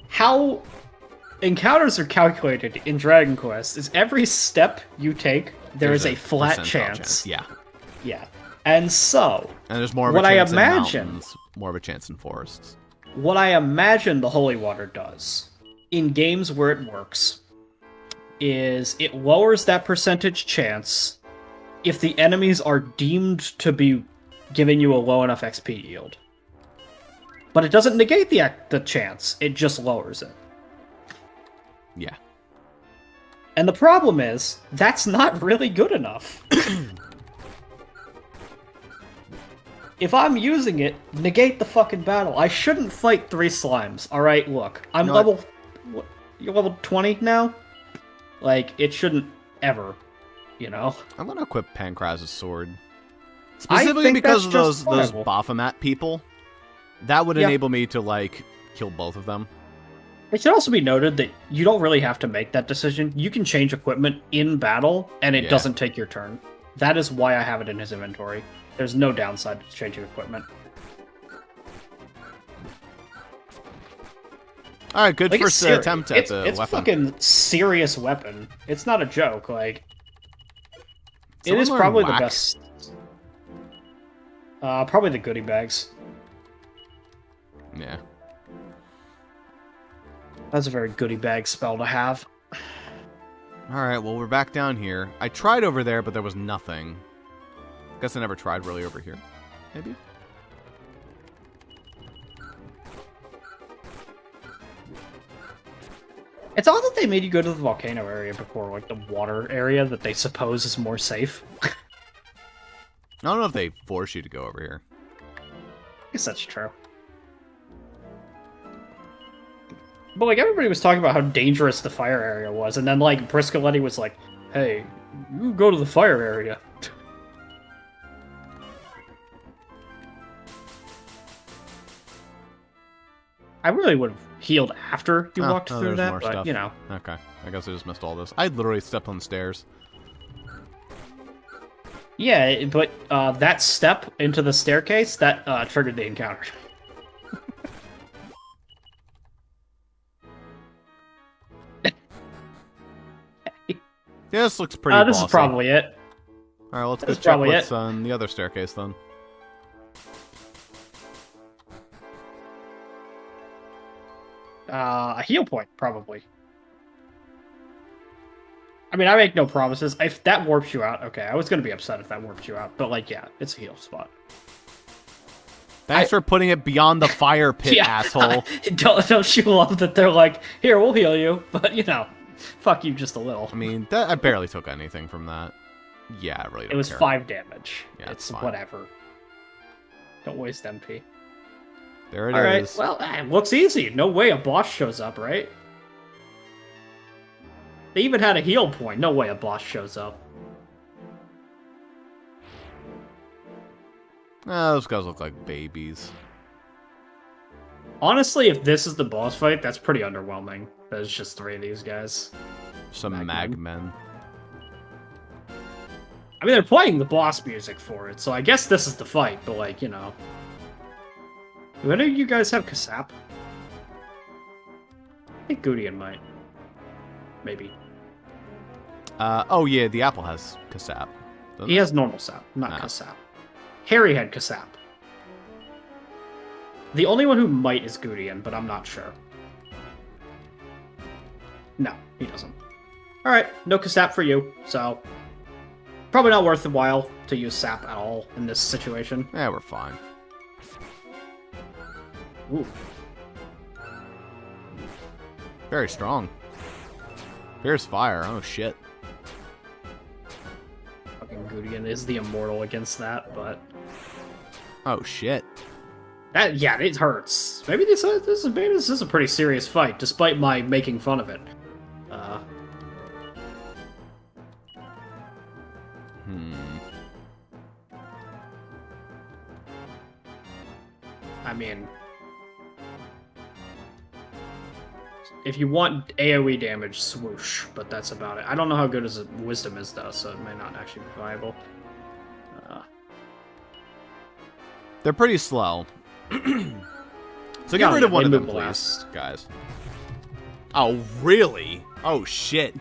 How encounters are calculated in Dragon Quest is every step you take, there is a flat percentile chance. Yeah. Yeah. And so, And there's more of What a I chance imagine- in mountains, more of a chance in forests. what I imagine the Holy Water does, in games where it works, is it lowers that percentage chance if the enemies are deemed to be giving you a low enough XP yield. But it doesn't negate the chance, it just lowers it. Yeah. And the problem is, that's not really good enough. If I'm using it, negate the fucking battle. I shouldn't fight 3 slimes. Alright, look. I'm No, level... What, you're level 20 now? Like, it shouldn't ever, you know? I'm gonna equip Pancraz's sword. I Specifically think because that's of those justifiable. Baphomet people. That would Yeah. enable me to, like, kill both of them. It should also be noted that you don't really have to make that decision. You can change equipment in battle, and it Yeah. doesn't take your turn. That is why I have it in his inventory. There's no downside to changing equipment. Alright, good Like, first it's attempt at the it's weapon. fucking serious weapon. It's not a joke. Like, it Someone is learn probably the whack? best. Probably the goodie bags. Yeah. That's a very goodie bag spell to have. Alright, well, we're back down here. I tried over there, but there was nothing. Guess I never tried really over here. Maybe? It's odd that they made you go to the volcano area before, like, the water area that they suppose is more safe. I don't know if they force you to go over here. I guess that's true. But, like, everybody was talking about how dangerous the fire area was, and then, like, Briscoletti was like, hey, you go to the fire area. I really would have healed after you walked through there's that, more but, stuff. you know. Okay, I guess I just missed all this. I literally stepped on the stairs. Yeah, but that step into the staircase, that triggered the encounter. Yeah, this looks pretty This is bossy. probably it. Alright, let's go That's check probably what's it. on the other staircase then. A heal point, probably. I mean, I make no promises. If that warps you out, okay, I was going to be upset if that warps you out. But, like, yeah, it's a heal spot. Thanks for putting it beyond the fire pit, asshole. Don't you love that they're like, here, we'll heal you, but, you know, fuck you just a little. I mean, I barely took anything from that. Yeah, I really don't It was care. 5 damage. Yeah, it's fine. whatever. Don't waste MP. There it is. Alright, well, it looks easy. No way a boss shows up, right? They even had a heal point. No way a boss shows up. Those guys look like babies. Honestly, if this is the boss fight, that's pretty underwhelming. There's just 3 of these guys. Some magmen. I mean, they're playing the boss music for it, so I guess this is the fight, but, like, you know. Do any of you guys have Kasap? I think Gudian might. Maybe. Oh yeah, the apple has Kasap. doesn't He it? has normal sap, not Ah. Kasap. Harry had Kasap. The only one who might is Gudian, but I'm not sure. No, he doesn't. Alright, no Kasap for you, so... probably not worth the while to use sap at all in this situation. Yeah, we're fine. Ooh. Very strong. Here's fire. Oh, shit. Fucking Gudeian is the immortal against that, but... Oh, shit. Yeah, it hurts. Maybe this is a pretty serious fight, despite my making fun of it. I mean... If you want AoE damage, swoosh, but that's about it. I don't know how good his wisdom is, though, so it may not actually be viable. They're pretty slow. So get rid of one of them, please, blast. guys. Oh, really? Oh, shit.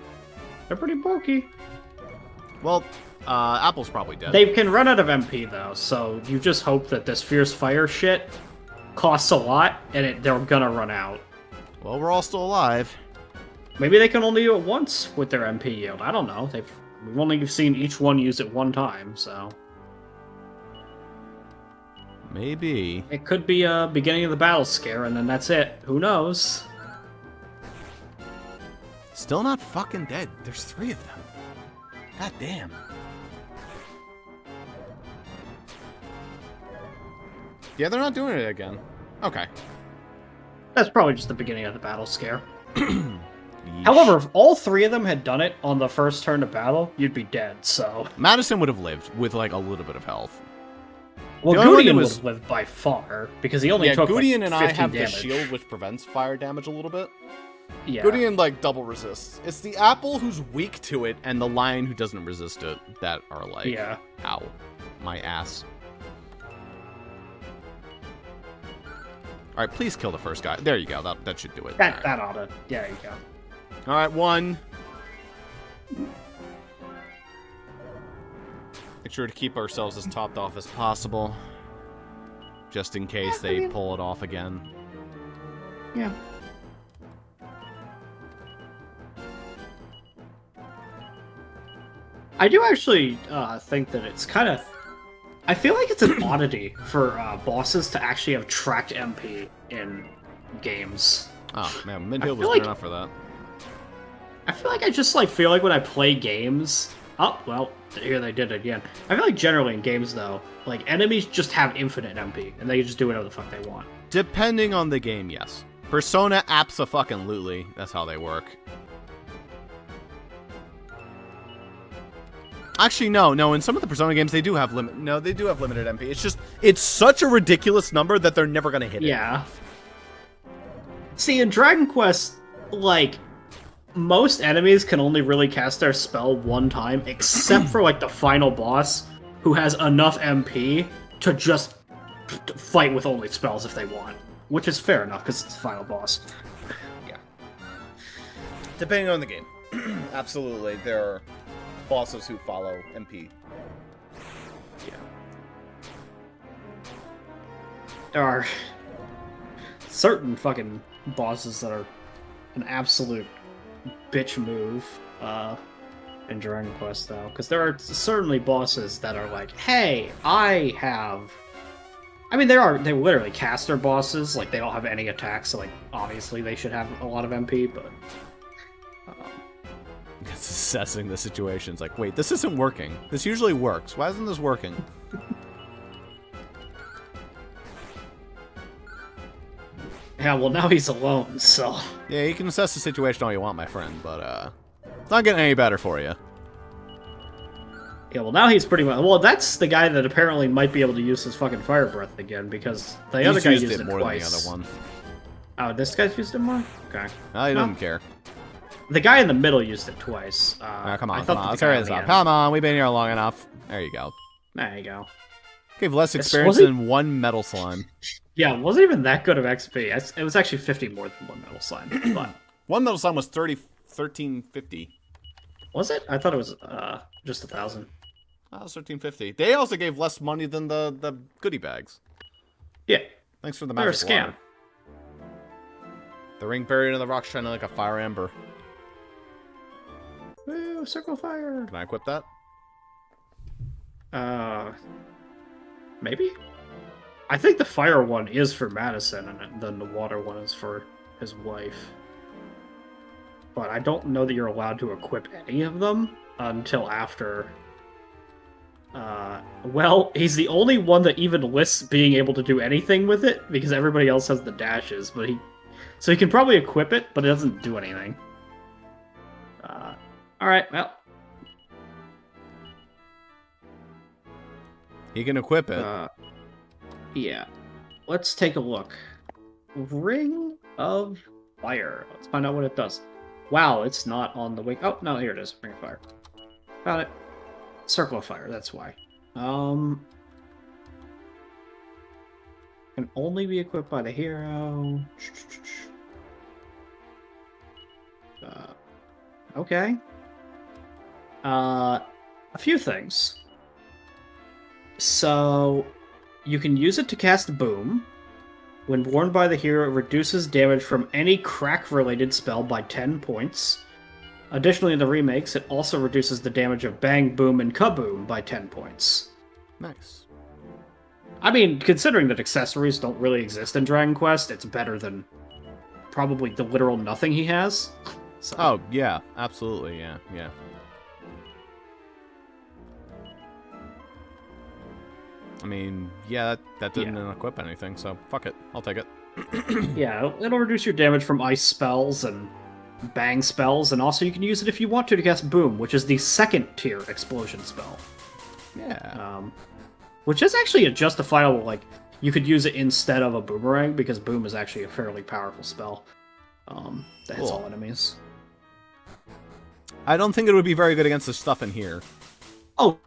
They're pretty bulky. Well, Apple's probably dead. They can run out of MP, though, so you just hope that this Fierce Fire shit costs a lot, and they're gonna run out. Well, we're all still alive. Maybe they can only do it once with their MP yield. I don't know. We've only seen each one use it one time, so... Maybe. It could be a beginning of the battle scare, and then that's it. Who knows? Still not fucking dead. There's 3 of them. God damn. Yeah, they're not doing it again. Okay. That's probably just the beginning of the battle scare. However, if all 3 of them had done it on the first turn of battle, you'd be dead, so... Madison would have lived with, like, a little bit of health. Well, Gudeian would have lived by far, because he only took, Gudeian like, and I 15 have damage. the shield, which prevents fire damage a little bit. Yeah. Gudeian, like, double resists. It's the apple who's weak to it, and the lion who doesn't resist it that are, like, Yeah. ow, my ass. Alright, please kill the first guy. There you go, that should do it. That oughta. Yeah, there you go. Alright, 1. Make sure to keep ourselves as topped off as possible. Just in case they pull it off again. Yeah. I do actually think that it's kind of... I feel like it's an oddity for bosses to actually have tracked MP in games. Oh, man, Midhill was like- good enough for that. I feel like I just feel like when I play games... Oh, well, here they did it again. I feel like generally in games, though, enemies just have infinite MP, and they just do whatever the fuck they want. Depending on the game, yes. Persona abso-fucking-lutely. That's how they work. Actually, no. In some of the Persona games, they do have they do have limited MP. It's just, it's such a ridiculous number that they're never gonna hit it. Yeah. See, in Dragon Quest, most enemies can only really cast their spell one time, except for, the final boss, who has enough MP to just fight with only spells if they want. Which is fair enough, because it's the final boss. Yeah. Depending on the game. Absolutely, there are bosses who follow MP. Yeah. There are certain fucking bosses that are an absolute bitch move in Dragon Quest, though. Because there are certainly bosses that are hey, I have... I mean, they're literally caster bosses. They don't have any attacks, so, obviously they should have a lot of MP, but... It's assessing the situation. It's wait, this isn't working. This usually works. Why isn't this working? Yeah, well, now he's alone, so... Yeah, you can assess the situation all you want, my friend, but, it's not getting any better for you. Yeah, well, now he's pretty much... Well, that's the guy that apparently might be able to use his fucking fire breath again, because the other guy used it more twice. than the other one. Oh, this guy's used it more? Okay. No, he doesn't care. The guy in the middle used it twice. Come on, I thought let's the guy hurry on this the up. end- Come on, we've been here long enough. There you go. There you go. Gave less This experience wasn't- than 1 metal slime. Yeah, it wasn't even that good of XP. It was actually 50 more than one metal slime. But 1 metal slime was 1350. was it? I thought it was just 1,000. That was 1350. They also gave less money than the goodie bags. Yeah, Thanks for the they're a magic scam. water. The ring buried in the rock shining like a fire ember. Woo, circle fire. Can I equip that? Maybe? I think the fire one is for Madison, and then the water one is for his wife. But I don't know that you're allowed to equip any of them until after. Well, he's the only one that even lists being able to do anything with it, because everybody else has the dashes, but so he can probably equip it, but it doesn't do anything. Alright, well. He can equip it. Yeah. Let's take a look. Ring of Fire. Let's find out what it does. Wow, it's not on the wing. Oh, no, here it is. Ring of Fire. Found it. Circle of Fire, that's why. Can only be equipped by the hero. Okay. A few things. So, you can use it to cast Boom. When worn by the hero, it reduces damage from any crack-related spell by 10 points. Additionally, in the remakes, it also reduces the damage of Bang, Boom, and Kaboom by 10 points. Nice. I mean, considering that accessories don't really exist in Dragon Quest, it's better than probably the literal nothing he has. So. Oh, yeah. Absolutely, yeah. I mean, yeah, that didn't equip anything, so fuck it. I'll take it. Yeah, it'll reduce your damage from ice spells and bang spells, and also you can use it if you want to cast Boom, which is the second tier explosion spell. Yeah. Which is actually a justifiable, like, you could use it instead of a boomerang, because Boom is actually a fairly powerful spell. That hits all enemies. I don't think it would be very good against the stuff in here. Oh,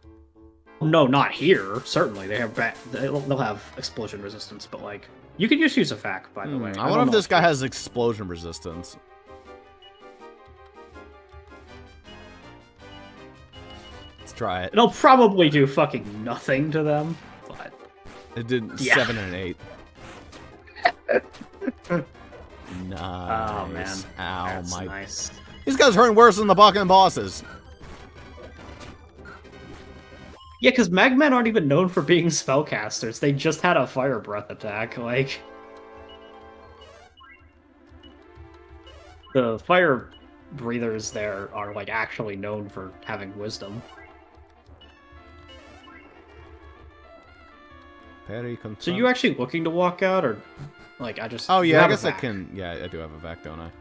no, not here. Certainly, they have they'll have explosion resistance, but like you could just use a fac, by the way. I wonder if this guy has explosion resistance. Let's try it. It'll probably do fucking nothing to them, but it did 7 and 8. Nice. Oh man, ow, that's my. nice. These guys hurting worse than the Bakken bosses. Yeah, because Magmen aren't even known for being spellcasters. They just had a fire breath attack. Like, the fire breathers there are like actually known for having wisdom. So you actually looking to walk out, or like I just? Oh yeah, I guess I can. Yeah, I do have a vac, don't I?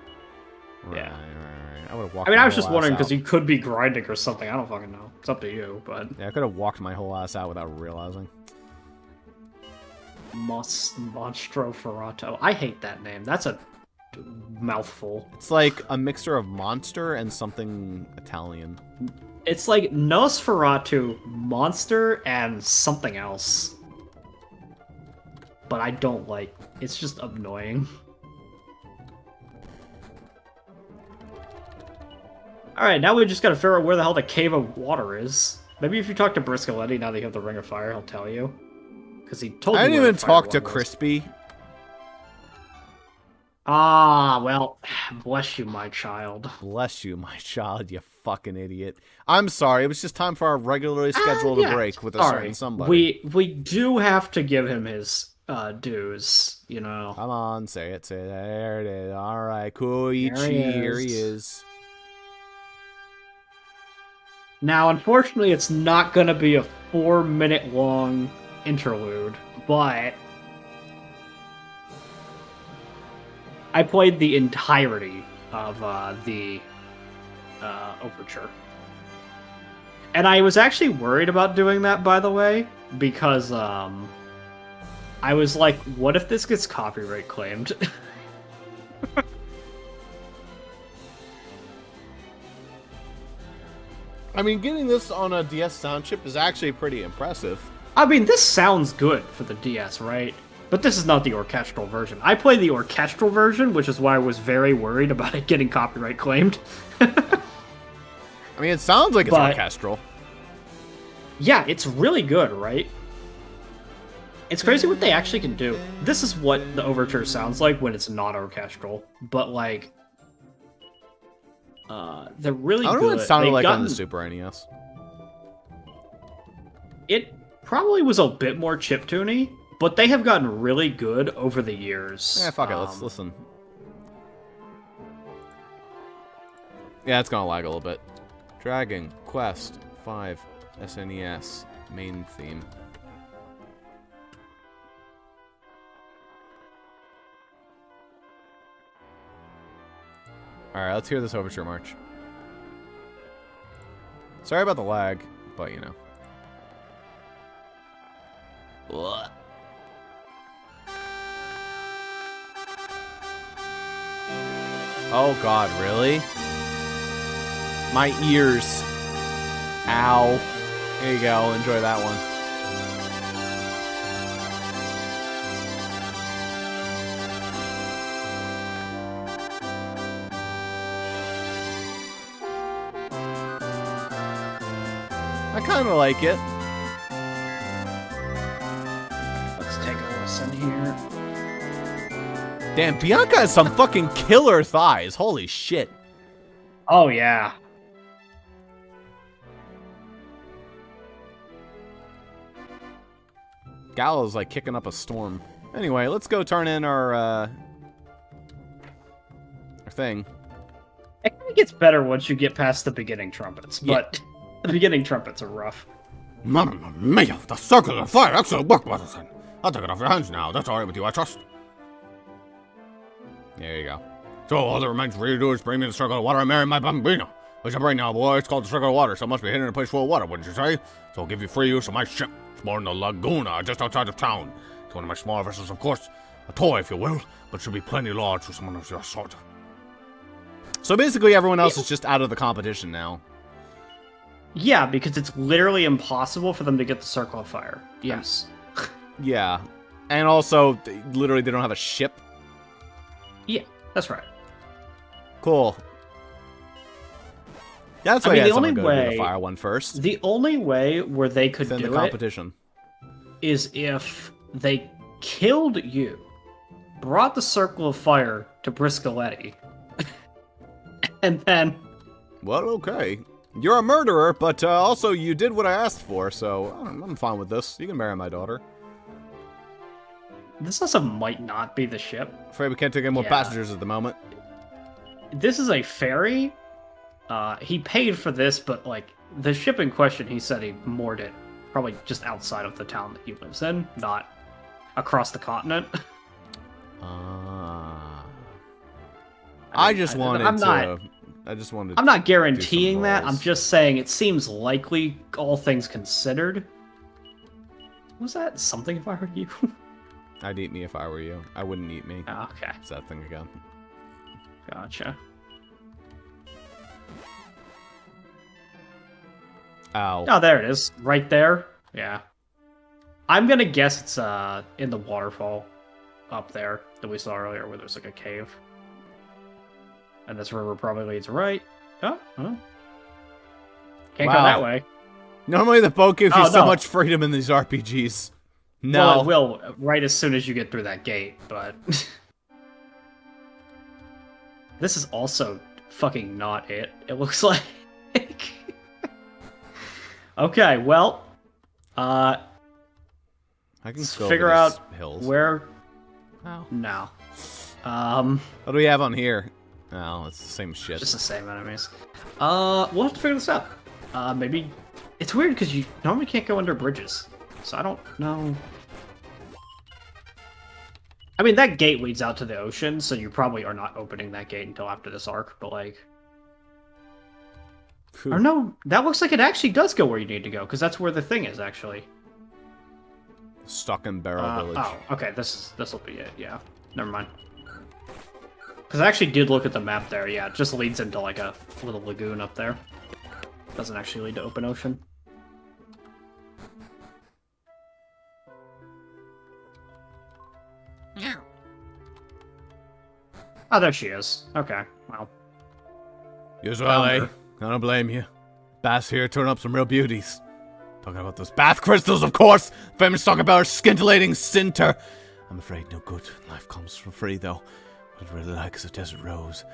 Yeah. Right. I would have walked. I mean, I was just wondering because you could be grinding or something. I don't fucking know. It's up to you, but yeah, I could have walked my whole ass out without realizing. Monstroferato. I hate that name. That's a mouthful. It's like a mixture of monster and something Italian. It's like Nosferatu, monster, and something else. But I don't like. It's just annoying. Alright, now we just gotta figure out where the hell the Cave of Water is. Maybe if you talk to Briscoletti, now that you have the Ring of Fire, he'll tell you. Because he told you. I didn't where even the talk Fire to One was. Crispy. Ah, well, bless you, my child. Bless you, my child, you fucking idiot. I'm sorry, it was just time for our regularly scheduled Yeah. break with a All certain right. somebody. We do have to give him his dues, you know. Come on, say it. There it is. Alright, Koichi, There he here he is. is. Now, unfortunately, it's not going to be a 4-minute long interlude, but I played the entirety of the overture. And I was actually worried about doing that, by the way, because I was like, what if this gets copyright claimed? I mean, getting this on a DS sound chip is actually pretty impressive. I mean, this sounds good for the DS, right? But this is not the orchestral version. I played the orchestral version, which is why I was very worried about it getting copyright claimed. I mean, it sounds like it's But- orchestral. Yeah, it's really good, right? It's crazy what they actually can do. This is what the overture sounds like when it's not orchestral, but like, they're really I good. don't know what it sounded They've like on gotten- the Super NES. It probably was a bit more chiptune-y, but they have gotten really good over the years. Yeah, fuck it. Let's listen. Yeah, it's gonna lag a little bit. Dragon Quest 5 SNES main theme. Alright, let's hear this overture march. Sorry about the lag, but you know. What? Oh god, really? My ears. Ow. Here you go, enjoy that one. I kinda like it. Let's take a listen here. Damn, Bianca has some fucking killer thighs. Holy shit. Oh, yeah. Gallo's like kicking up a storm. Anyway, let's go turn in our thing. It kind of gets better once you get past the beginning trumpets, but the beginning trumpets are rough. Mamma mia, the circle of fire, excellent work, Watterson. I'll take it off your hands now. That's all right with you, I trust. There you go. So all that remains for you to do is bring me the circle of water and marry my bambino. What's your brain now, boy? It's called the circle of water, so it must be hidden in a place full of water, wouldn't you say? So I'll give you free use of my ship. It's moored in the Laguna, just outside of town. It's one of my small vessels, of course. A toy, if you will, but should be plenty large for someone of your sort. So basically everyone else is just out of the competition now. Yeah, because it's literally impossible for them to get the circle of fire. Yes. Yeah. And also, literally they don't have a ship. Yeah, that's right. Cool. That's why I mean, I had the only someone go do way- the fire one first. The only way where they could Within do the it competition. is if they killed you, brought the circle of fire to Briscoletti, and then... Well, okay. You're a murderer, but also you did what I asked for, so I'm fine with this. You can marry my daughter. This also might not be the ship. Afraid we can't take any more Yeah. passengers at the moment. This is a ferry. He paid for this, but, like, the ship in question, he said he moored it probably just outside of the town that he lives in, not across the continent. I just wanted I'm not- to... I just wanted I'm not do guaranteeing some that. I'm rolls. just saying it seems likely, all things considered. Was that something if I were you? I'd eat me if I were you. I wouldn't eat me. Okay, It's that thing again. gotcha. Ow. Oh, there it is. Right there. Yeah. I'm gonna guess it's in the waterfall up there that we saw earlier where there's like a cave. And this river probably leads right. Oh, huh. Can't go Wow. that way. Normally the boat gives you Oh, so no. much freedom in these RPGs. No. Well, it will right as soon as you get through that gate, but... This is also fucking not it, it looks like. Okay, well... I can let's go figure over these out hills. where... Ow. No. What do we have on here? Oh, it's the same shit. Just the same enemies. We'll have to figure this out. Maybe... It's weird because you normally can't go under bridges. So I don't know... I mean, that gate leads out to the ocean, so you probably are not opening that gate until after this arc, but like... Phew. Or no, that looks like it actually does go where you need to go, because that's where the thing is, actually. Stuck in Barrow Village. Oh, okay, this will be it, yeah. Never mind. Because I actually did look at the map there, yeah, it just leads into like a little lagoon up there. Doesn't actually lead to open ocean. Oh, there she is. Okay, well. Yes, well, Found eh? her. I don't blame you. Bass here turn up some real beauties. Talking about those bath crystals, of course! Famous talk about our scintillating sinter. I'm afraid no good life comes for free, though. What I'd really like is a desert rose.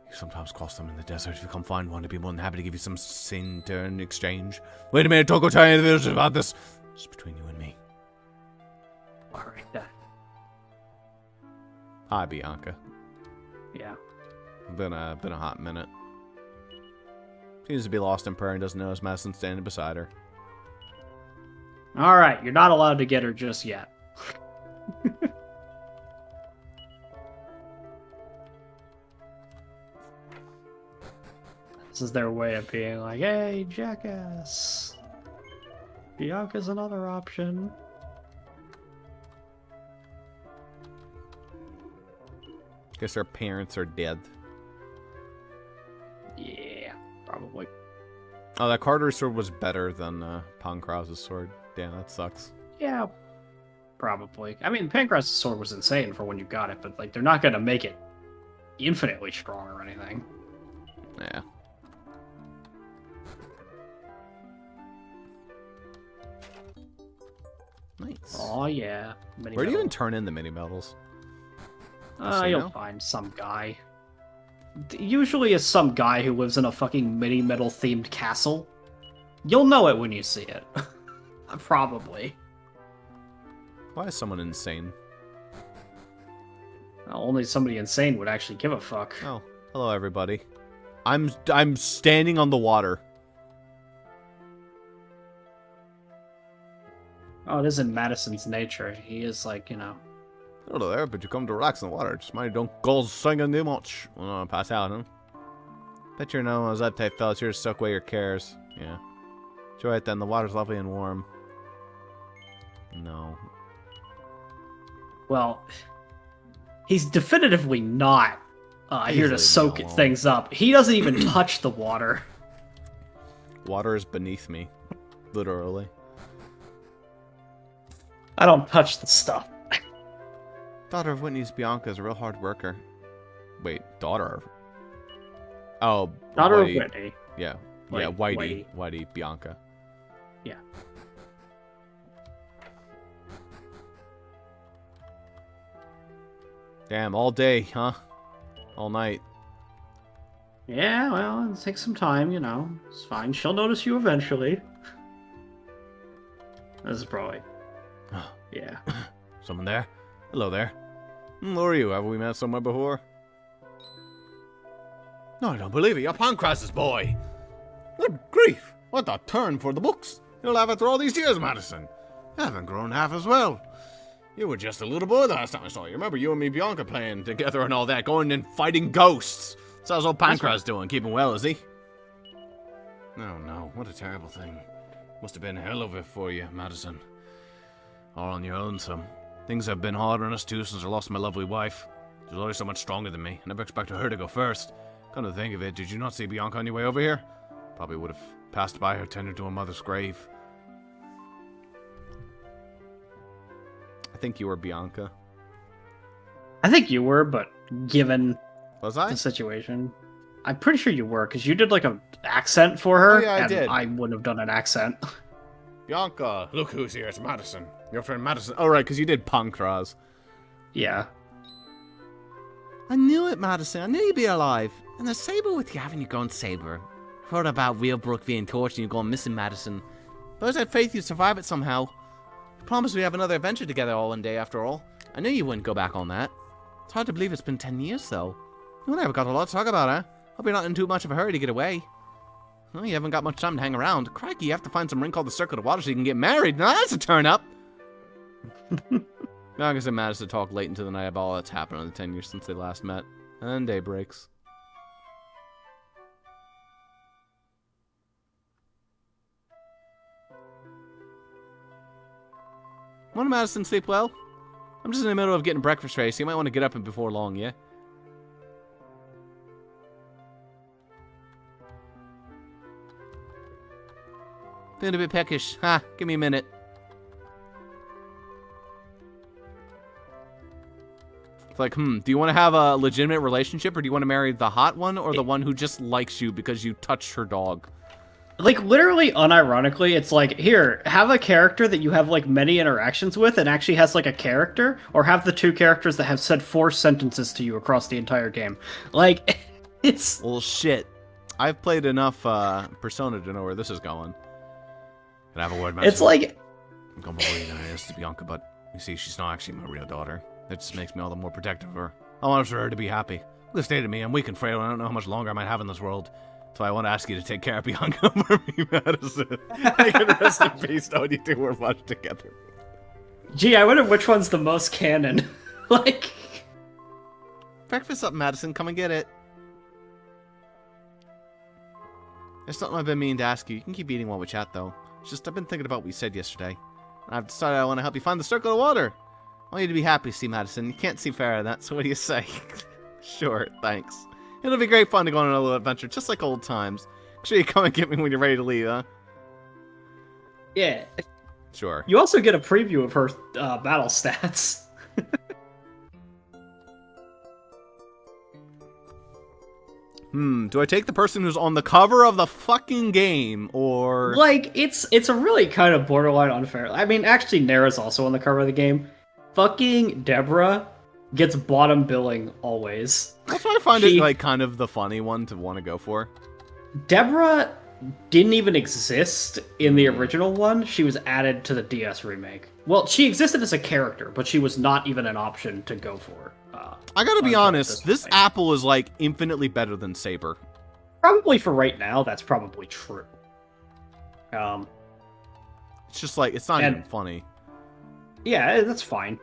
You sometimes cross them in the desert. If you come find one, I'd be more than happy to give you some sinter in exchange. Wait a minute, don't go telling any of the villagers about this. Just between you and me. Alright, then. Hi, Bianca. Yeah. Been a hot minute. Seems to be lost in prayer and doesn't notice Madison standing beside her. Alright, you're not allowed to get her just yet. This is their way of being like, hey, jackass. Bianca's another option. Guess their parents are dead. Yeah, probably. Oh, that Carter's sword was better than Pancraz's sword. Damn, that sucks. Yeah, probably. I mean, Pancraz's sword was insane for when you got it, but like they're not gonna make it infinitely strong or anything. Yeah. Nice. Oh yeah. Mini Where do you even metal. turn in the mini medals? You'll Casino? find some guy. Usually it's some guy who lives in a fucking mini metal themed castle. You'll know it when you see it. Probably. Why is someone insane? Only somebody insane would actually give a fuck. Oh, hello everybody. I'm standing on the water. Oh, it is in Madison's nature. He is like, you know. Hello there, but you come to relax in the water. Just mind you don't go singing too much. Well, pass out, huh? Bet your nose uptight fellas here to soak away your cares. Yeah. Enjoy it then. The water's lovely and warm. No. Well, he's definitively not here to Easily soak no. things up. He doesn't even touch the water. Water is beneath me. Literally. I don't touch the stuff. Daughter of Whitney's Bianca is a real hard worker. Wait, daughter? Oh, Daughter of Whitey. Whitney. Yeah. Like, Yeah, Whitey, Bianca. Yeah. Damn, all day, huh? All night. Yeah, well, it takes some time, you know. It's fine. She'll notice you eventually. This is probably... Yeah. Someone there? Hello there. Who are you? Have we met somewhere before? No, I don't believe it. You're Pancraz's boy. Good grief. What a turn for the books. You'll have after all these years, Madison. You haven't grown half as well. You were just a little boy the last time I saw you. Remember you and me, Bianca, playing together and all that, going and fighting ghosts. So how's old Pancraz doing? Keeping well, is he? No, no. What a terrible thing. Must have been hell of it for you, Madison. All on your own, son. Things have been hard on us too since I lost my lovely wife. She's always so much stronger than me. I never expected her to go first. Come to think of it, did you not see Bianca on your way over here? Probably would have passed by her tender to her mother's grave. I think you were Bianca. I think you were, but given Was I? the situation... I'm pretty sure you were, because you did like an accent for her. Oh, yeah, I and did. I wouldn't have done an accent. Bianca, look who's here. It's Madison. Your friend Madison. Oh, right, because you did Pancraz. Yeah. I knew it, Madison. I knew you'd be alive. And the saber with you, haven't you gone saber? Heard about Wheelbrook being torched and you gone missing, Madison. But I always had faith you'd survive it somehow. You promised we'd have another adventure together all one day, after all. I knew you wouldn't go back on that. It's hard to believe it's been 10 years, though. You and I have got a lot to talk about, huh? Hope you're not in too much of a hurry to get away. Well, you haven't got much time to hang around. Crikey, you have to find some ring called the Circle of Water so you can get married. Now that's a turn up. Bianca and Madison talk late into the night about all that's happened in the 10 years since they last met. And then day breaks. Want Madison sleep well? I'm just in the middle of getting breakfast ready, so you might want to get up before long, yeah? Feeling a bit peckish. Ha, give me a minute. It's like, do you want to have a legitimate relationship, or do you want to marry the hot one, or the one who just likes you because you touched her dog? Like, literally, unironically, it's like, here, have a character that you have, like, many interactions with and actually has, like, a character, or have the two characters that have said 4 sentences to you across the entire game. Like, it's... Well, shit. I've played enough Persona to know where this is going. Can I have a word, Madison? It's like... I'm going Marina is to Bianca, but you see, she's not actually my real daughter. That just makes me all the more protective of her. I want her to be happy. Look, stay to me. I'm weak and frail, and I don't know how much longer I might have in this world. So I want to ask you to take care of Bianca for me, Madison. I can rest in peace knowing you two were much together. Gee, I wonder which one's the most canon. Like... Breakfast up, Madison. Come and get it. There's something I've been meaning to ask you. You can keep eating while we chat, though. It's just I've been thinking about what you said yesterday. And I've decided I want to help you find the circle of water. I want you to be happy, see, Madison. You can't see fairer than that, so what do you say? Sure, thanks. It'll be great fun to go on a little adventure, just like old times. Make sure you come and get me when you're ready to leave, huh? Yeah. Sure. You also get a preview of her battle stats. Do I take the person who's on the cover of the fucking game, or... Like, it's a really kind of borderline unfair. I mean, actually, Nara's also on the cover of the game. Fucking Deborah gets bottom billing always. That's why I find it, like, kind of the funny one to want to go for. Deborah didn't even exist in the original one. She was added to the DS remake. Well, she existed as a character, but she was not even an option to go for. I gotta be honest, this apple is, like, infinitely better than Saber. Probably for right now, that's probably true. It's just, like, it's not even funny. Yeah, that's fine.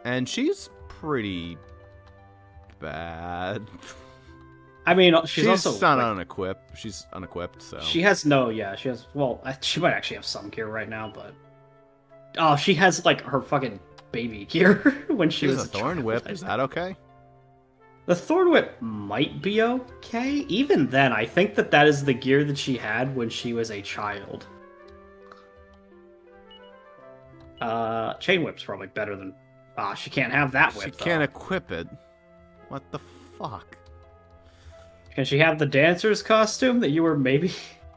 And she's pretty bad. I mean, she's also not like, unequipped. She's unequipped, so she has no. Yeah, she has. Well, she might actually have some gear right now, but oh, she has like her fucking baby gear when she was a thorn whip. Is that okay? The thorn whip might be okay. Even then, I think that is the gear that she had when she was a child. Chain whip's probably better than. She can't have that whip. She can't equip it. What the fuck? Can she have the dancer's costume that you were maybe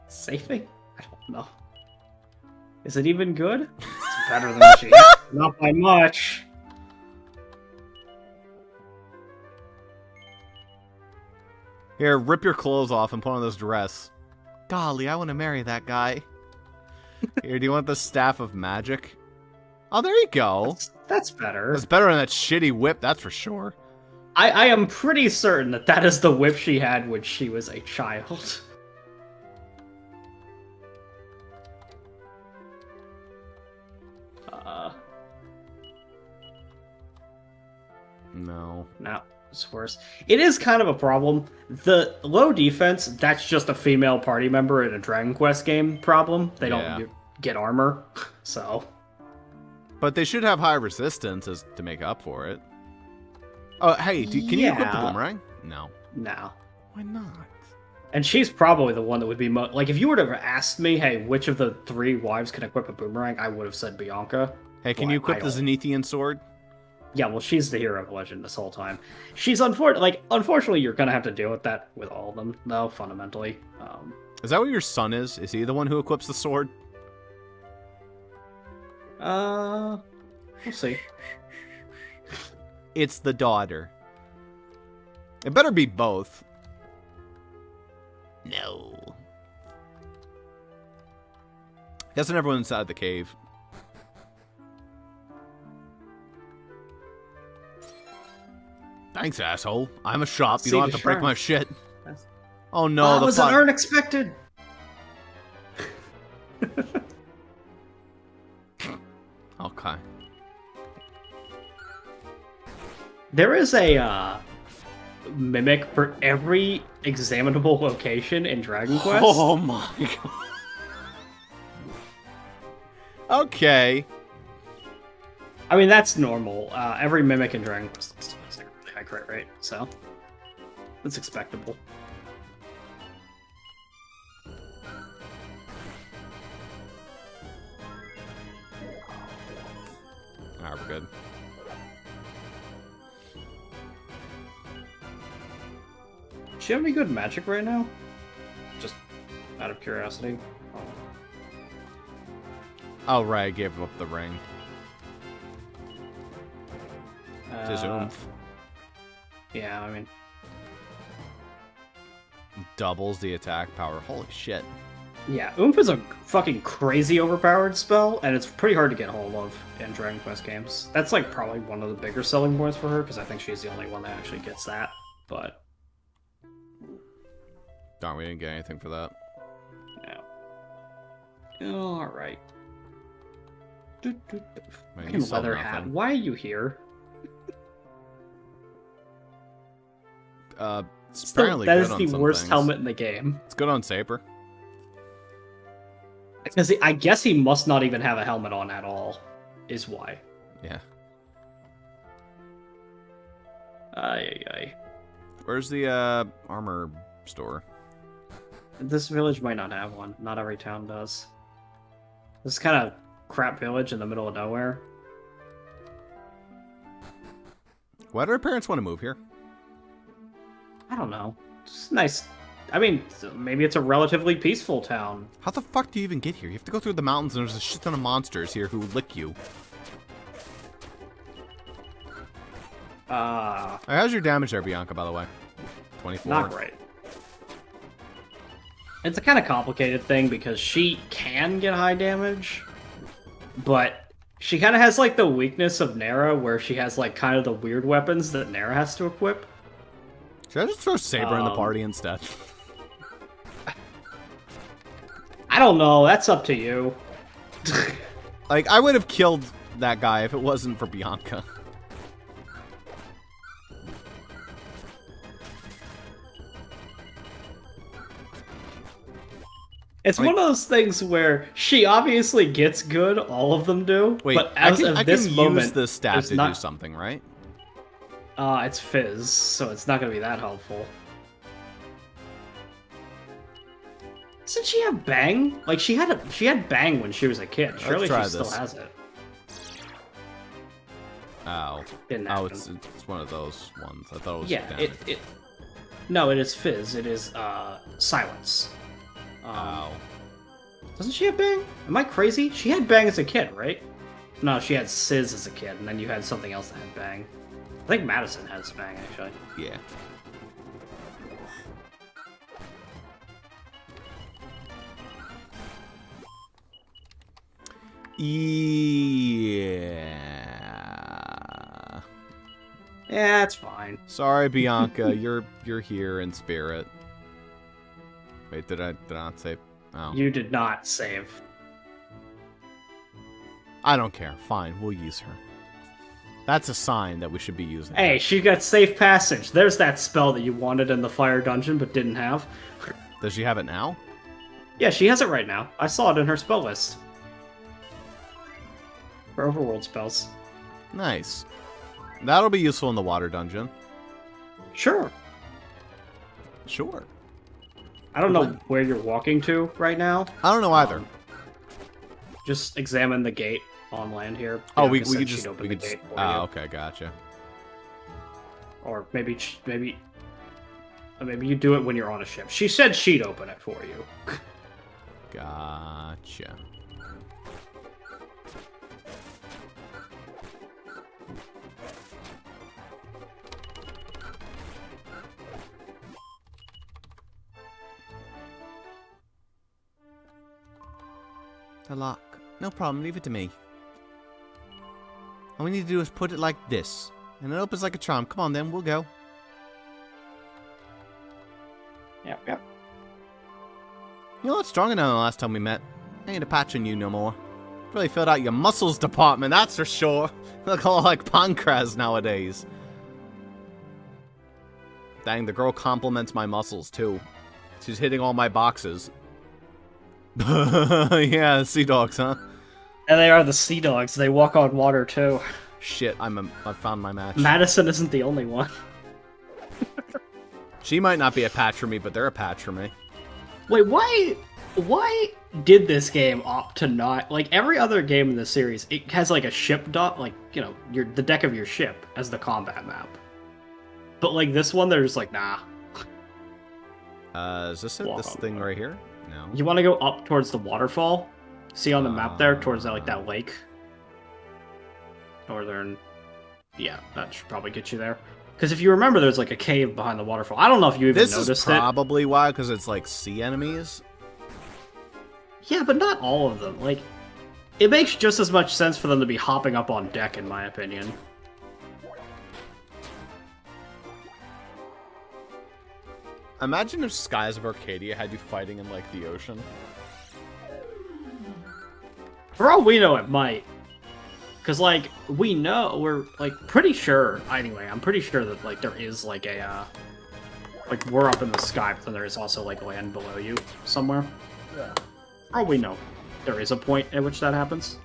saving? I don't know. Is it even good? It's better than she had. Not by much. Here, rip your clothes off and put on this dress. Golly, I want to marry that guy. Here, do you want the Staff of Magic? Oh, there you go. That's better. That's better than that shitty whip, that's for sure. I am pretty certain that is the whip she had when she was a child. No. No, it's worse. It is kind of a problem. The low defense, that's just a female party member in a Dragon Quest game problem. They don't get armor, so... But they should have high resistance to make up for it. Oh, hey, can you equip the boomerang? No. No. Why not? And she's probably the one that would be like, if you were to have asked me, hey, which of the 3 wives can equip a boomerang, I would have said Bianca. Hey, can you equip the Zenithian sword? Yeah, well, she's the hero of legend this whole time. She's unfortunately, you're gonna have to deal with that with all of them, though, fundamentally. Is that what your son is? Is he the one who equips the sword? We'll see. It's the daughter. It better be both. No. Guessing everyone inside the cave. Thanks, asshole. I'm a shop. You don't have to break my shit. Oh no, that was unexpected. Okay. There is a mimic for every examinable location in Dragon Quest. Oh my god. Okay. I mean, that's normal. Every mimic in Dragon Quest has a really high crit rate, so that's expectable. Alright, we're good. Does she have any good magic right now? Just out of curiosity. Oh, right, I gave up the ring. To oomph. Yeah, I mean... Doubles the attack power. Holy shit. Yeah, Oomph is a fucking crazy overpowered spell, and it's pretty hard to get hold of in Dragon Quest games. That's like probably one of the bigger selling points for her, because I think she's the only one that actually gets that. But Darn, we didn't get anything for that. yeah. Alright. Man, Fucking you sell leather hat. nothing. Why are you here? It's apparently That good is on the some worst things. helmet in the game. It's good on Saber. Because I guess he must not even have a helmet on at all, is why. Yeah. Ay. Where's the armor store? This village might not have one. Not every town does. This is kind of crap village in the middle of nowhere. Why do our parents want to move here? I don't know. It's nice. I mean, maybe it's a relatively peaceful town. How the fuck do you even get here? You have to go through the mountains and there's a shit ton of monsters here who lick you. How's your damage there, Bianca, by the way? 24. Not great. It's a kind of complicated thing because she can get high damage, but she kind of has like the weakness of Nara where she has like kind of the weird weapons that Nara has to equip. Should I just throw Saber in the party instead? I don't know. That's up to you. Like, I would have killed that guy if it wasn't for Bianca. It's one of those things where she obviously gets good, all of them do. Wait, but as I of can this use moment, the staff there's to not... do something, right? It's Fizz, so it's not going to be that helpful. Doesn't she have Bang? Like she had Bang when she was a kid. Surely try she still this. has it. Oh. Didn't Oh, happen. it's one of those ones. I thought it was Yeah, damage. No, it is Fizz. It is Silence. Oh. Doesn't she have Bang? Am I crazy? She had Bang as a kid, right? No, she had Sizz as a kid, and then you had something else that had Bang. I think Madison has Bang, actually. Yeah. Yeah. Yeah, it's fine. Sorry, Bianca. you're here in spirit. Wait, did I not say? Oh. You did not save. I don't care. Fine, we'll use her. That's a sign that we should be using her. Hey, she got Safe Passage. There's that spell that you wanted in the Fire Dungeon but didn't have. Does she have it now? Yeah, she has it right now. I saw it in her spell list. For overworld spells. Nice. That'll be useful in the water dungeon. Sure. Sure. I don't know where you're walking to right now. I don't know either. Just examine the gate on land here. Oh, Bianca we said could she'd just open we the could. gate for Oh, you. okay, gotcha. Or maybe you do it when you're on a ship. She said she'd open it for you. Gotcha. The lock. No problem, leave it to me. All we need to do is put it like this. And it opens like a charm. Come on then, we'll go. Yep. You're a lot stronger now than the last time we met. I ain't a patch on you no more. Really filled out your muscles department, that's for sure. You look a lot like Pancras nowadays. Dang, the girl compliments my muscles too. She's hitting all my boxes. Yeah, sea dogs, huh? And they are the sea dogs. They walk on water too. Shit, I found my match. Madison isn't the only one. She might not be a patch for me, but they're a patch for me. Wait, why did this game opt to not, like every other game in the series, it has like a ship dot, like, you know, the deck of your ship as the combat map. But like this one, they're just like, nah. Is this it? Walk This on thing water. right here? No. You want to go up towards the waterfall? See on the map there, towards that, like that lake? Northern. Yeah, that should probably get you there. Because if you remember, there's like a cave behind the waterfall. I don't know if you even This noticed is probably why, because it's like sea enemies. Yeah, but not all of them. Like, it makes just as much sense for them to be hopping up on deck, in my opinion. Imagine if Skies of Arcadia had you fighting in, like, the ocean. For all we know, it might. Because, like, we're, like, pretty sure, anyway, I'm pretty sure that, like, there is, like, like, we're up in the sky, but then there is also, like, land below you somewhere. Yeah. For all we know, there is a point at which that happens.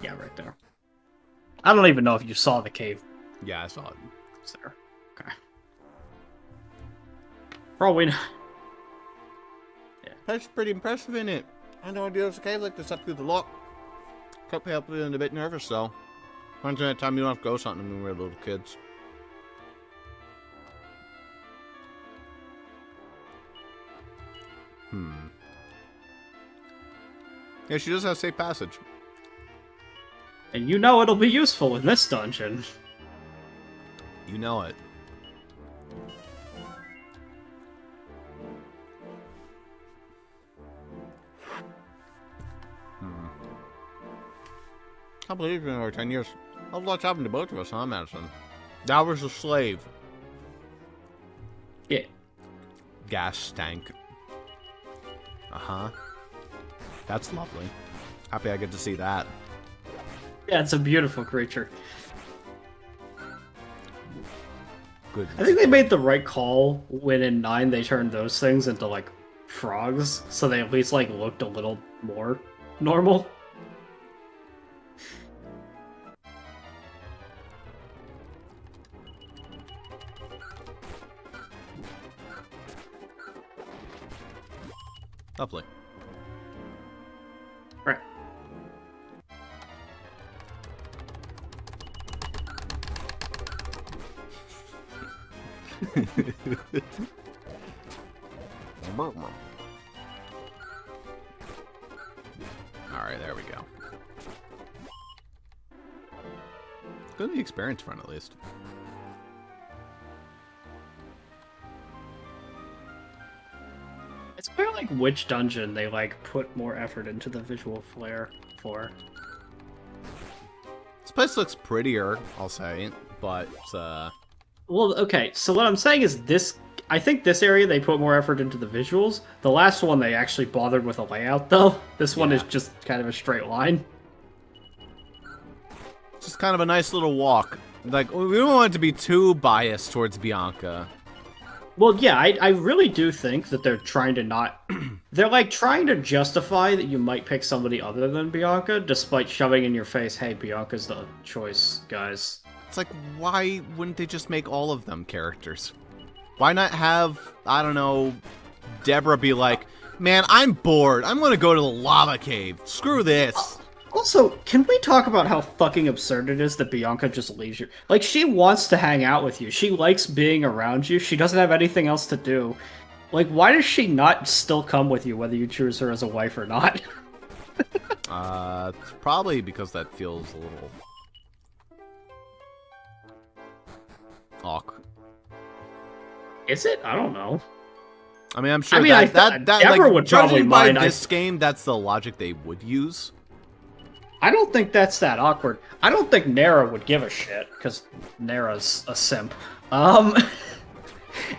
Yeah, right there. I don't even know if you saw the cave. Yeah, I saw it. It's there. Okay. For all we know. That's pretty impressive, isn't it? I had no idea it was a cave like this up through the lock. Kept me up feeling a bit nervous, though. When's the time you don't have to go something when we were little kids? Yeah, she does have safe passage. And you know it'll be useful in this dungeon. You know it. I believe it's been over 10 years. A lot's happened to both of us, huh, Madison? That was a slave. Yeah. Gas tank. Uh-huh. That's lovely. Happy I get to see that. Yeah, it's a beautiful creature. Good. I think they made the right call when in 9 they turned those things into, like, frogs, so they at least, like, looked a little more normal. Lovely. Right. Alright, there we go. Good on the experience front, at least. It's clear, like, which dungeon they, like, put more effort into the visual flair for. This place looks prettier, I'll say, but, Well, okay, so what I'm saying is this... I think this area they put more effort into the visuals. The last one they actually bothered with a layout, though. This one is just kind of a straight line. it's just kind of a nice little walk. Like, we don't want it to be too biased towards Bianca. Well, yeah, I really do think that they're trying to not... They're, like, trying to justify that you might pick somebody other than Bianca, despite shoving in your face, hey, Bianca's the choice, guys. It's like, why wouldn't they just make all of them characters? Why not have, I don't know, Deborah be like, man, I'm bored. I'm gonna go to the lava cave. Screw this. Also, can we talk about how fucking absurd it is that Bianca just leaves you? Like, she wants to hang out with you. She likes being around you. She doesn't have anything else to do. Like, why does she not still come with you, whether you choose her as a wife or not? It's probably because that feels a little awkward. Is it? I don't know. I mean, I'm sure I mean, that Deborah like, would probably judging by mind. this game, that's the logic they would use. I don't think that's that awkward. I don't think Nara would give a shit, because Nara's a simp.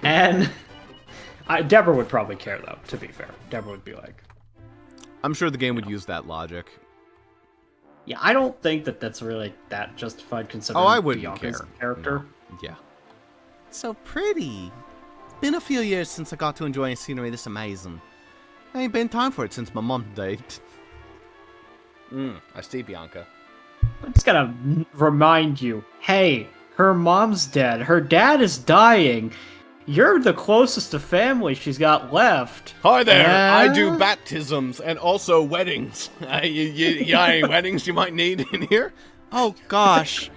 And Deborah would probably care, though, to be fair. Deborah would be like... I'm sure the game would use that logic. Yeah, I don't think that that's really that justified, considering I wouldn't Bianca's care. character. No. Yeah. So pretty. It's been a few years since I got to enjoy scenery this amazing. I ain't been time for it since my mom died. I see, Bianca. I'm just gonna remind you, hey, her mom's dead. Her dad is dying. You're the closest to family she's got left. Hi there. I do baptisms and also weddings. You got any weddings you might need in here? Oh gosh.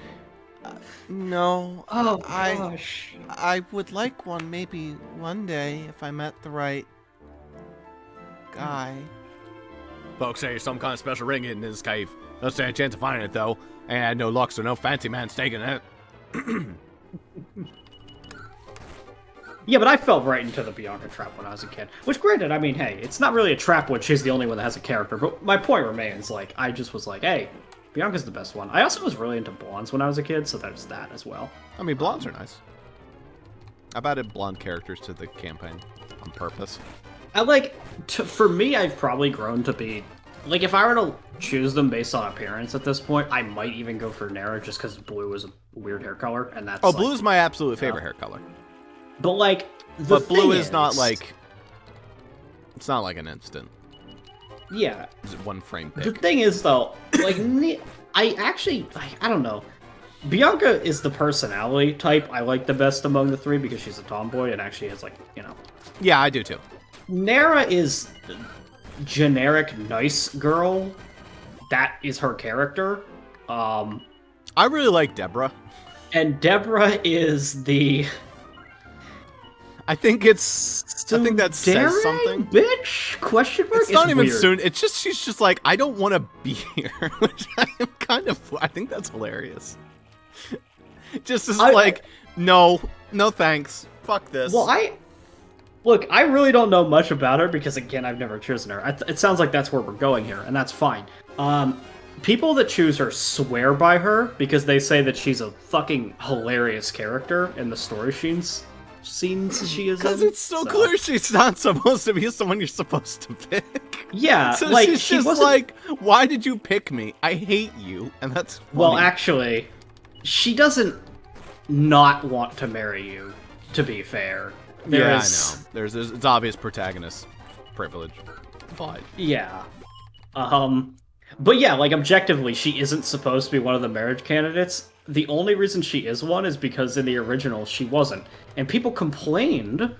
No. Oh I gosh. I would like one maybe one day if I met the right guy. Folks say some kind of special ring in this cave. No stand a chance of finding it though. Ain't had no luck, so no fancy man's taking it. Yeah, but I fell right into the Bianca trap when I was a kid. Which, granted, I mean, hey, it's not really a trap when she's the only one that has a character. But my point remains, like, I just was like, hey, Bianca's the best one. I also was really into blondes when I was a kid, so there's that as well. I mean, blondes are nice. I've added blonde characters to the campaign on purpose. I like, for me, I've probably grown to be, like, if I were to choose them based on appearance at this point, I might even go for Nera just because blue is a weird hair color, and that's Oh, like, blue is my absolute favorite hair color. But, like, the But blue thing is not like... It's not like an instant. Yeah. It's one frame The pick. thing is, though, like, I actually, like, I don't know. Bianca is the personality type I like the best among the three because she's a tomboy and actually has, like, you know. Yeah, I do too. Nera is generic nice girl. That is her character. I really like Deborah. And Deborah is the... I think it's... I think that says Daring something. Bitch? Question mark? It's not even weird. soon. It's just, she's just like, I don't want to be here. Which I am kind of... I think that's hilarious. Just as like, no thanks. Fuck this. Well, Look, I really don't know much about her because, again, I've never chosen her. It sounds like that's where we're going here, and that's fine. People that choose her swear by her because they say that she's a fucking hilarious character in the story scenes she is in. Because it's so clear she's not supposed to be someone you're supposed to pick. Yeah, so like, she's she just wasn't... like, why did you pick me? I hate you, and that's funny. Well, actually, she doesn't not want to marry you, to be fair. Yeah, I know. There's it's obvious protagonist privilege, but yeah, but yeah, like objectively, she isn't supposed to be one of the marriage candidates. The only reason she is one is because in the original she wasn't, and people complained.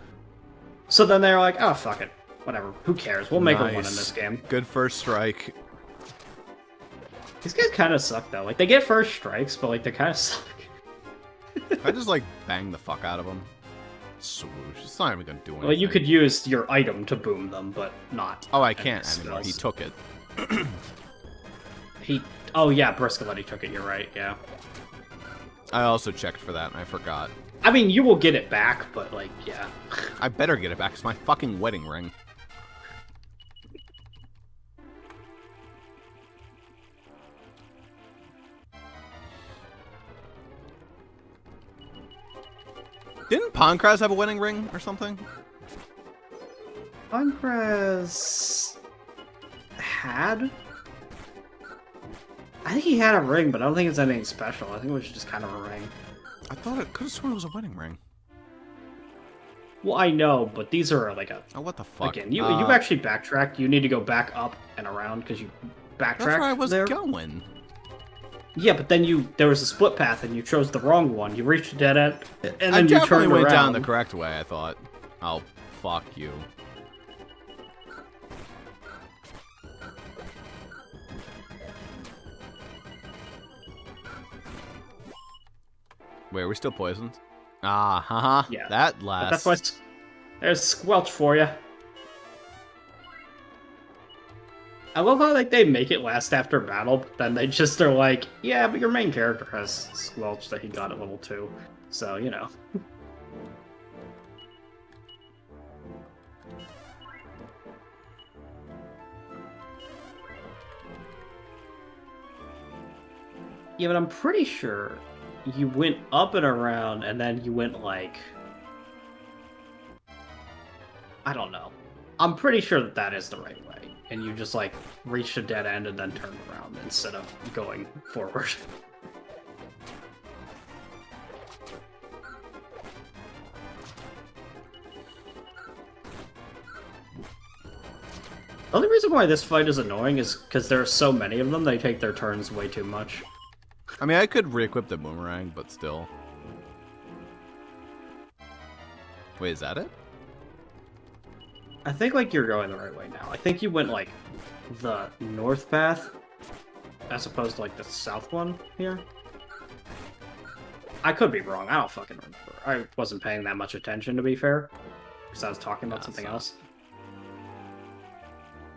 So then they're like, "Oh fuck it, whatever. Who cares? We'll make her one in this game." Good first strike. These guys kind of suck though. Like they get first strikes, but like they kind of suck. I just like bang the fuck out of them. Swoosh. It's not even gonna do anything. Well, you could use your item to boom them, but not. Oh, I can't anymore. spells. He took it. Oh yeah, Briscoletti took it. You're right. Yeah. I also checked for that and I forgot. I mean, you will get it back, but like, yeah. I better get it back. It's my fucking wedding ring. Didn't Pancras have a wedding ring or something? Pancras had. I think he had a ring, but I don't think it's anything special. I think it was just kind of a ring. I thought it could have sworn it was a wedding ring. Well, I know, but these are like a. Oh, what the fuck? Again, you actually backtracked. You need to go back up and around because you backtracked. That's where I was there. going. Yeah, but then there was a split path and you chose the wrong one. You reached a dead end, and I then you definitely turned went around. down the correct way, I thought. Oh, fuck you. Wait, are we still poisoned? Ah, haha. Yeah. That But lasts. that's what's. There's Squelch for you. I love how like they make it last after battle, but then they just are like, yeah, but your main character has Squelch that he got at level 2. So, you know. Yeah, but I'm pretty sure you went up and around, and then you went like... I don't know. I'm pretty sure that is the right way. And you just like reached a dead end and then turned around instead of going forward. The only reason why this fight is annoying is because there are so many of them, they take their turns way too much. I mean, I could re-equip the boomerang, but still. Wait, is that it? I think like you're going the right way now. I think you went like the north path as opposed to like the south one here. I could be wrong. I don't fucking remember. I wasn't paying that much attention, to be fair, because I was talking about something else.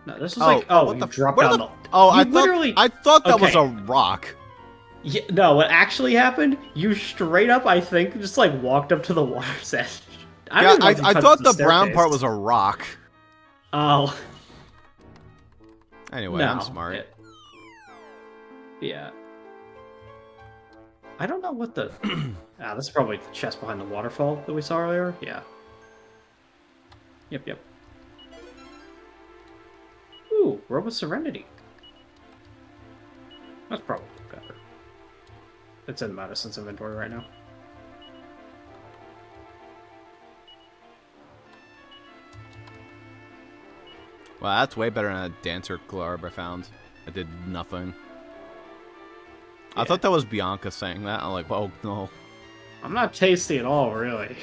No, this was what you the dropped down the... Oh, You literally... I thought that was Okay. a rock. Yeah, no, what actually happened, you straight up, I think, just, like, walked up to the water's edge. I don't Yeah, even know if you I touched thought the brown staircase. part was a rock. Oh. Anyway, No. I'm smart. Yeah. I don't know what the... this is probably the chest behind the waterfall that we saw earlier. Yeah. Yep. Ooh, Robe of Serenity. That's probably better. It's in Madison's inventory right now. Wow, that's way better than a dancer glorb I found. I did nothing. I thought that was Bianca saying that. I'm like, oh no. I'm not tasty at all, really.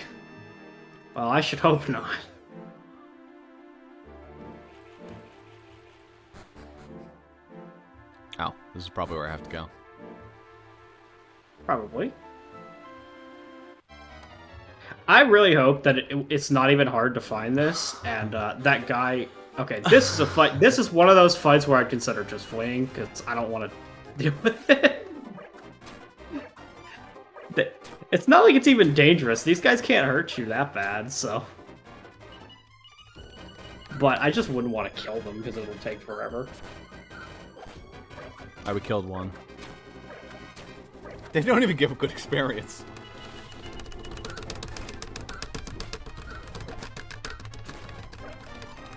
Well, I should hope not. Oh, this is probably where I have to go. Probably. I really hope that it's not even hard to find this, and that guy... Okay, this is a fight. This is one of those fights where I'd consider just fleeing, because I don't want to deal with it. It's not like it's even dangerous. These guys can't hurt you that bad, so... But I just wouldn't want to kill them, because it'll take forever. We killed one. They don't even give a good experience.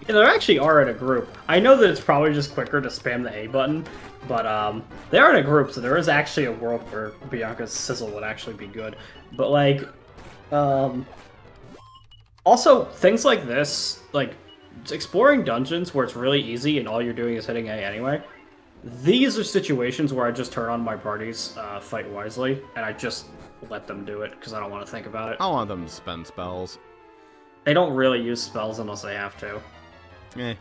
Yeah, they actually are in a group. I know that it's probably just quicker to spam the A button, but they are in a group, so there is actually a world where Bianca's sizzle would actually be good. But like, also things like this, like exploring dungeons where it's really easy and all you're doing is hitting A anyway. These are situations where I just turn on my parties, fight wisely, and I just let them do it because I don't want to think about it. I want them to spend spells. They don't really use spells unless they have to. Eh.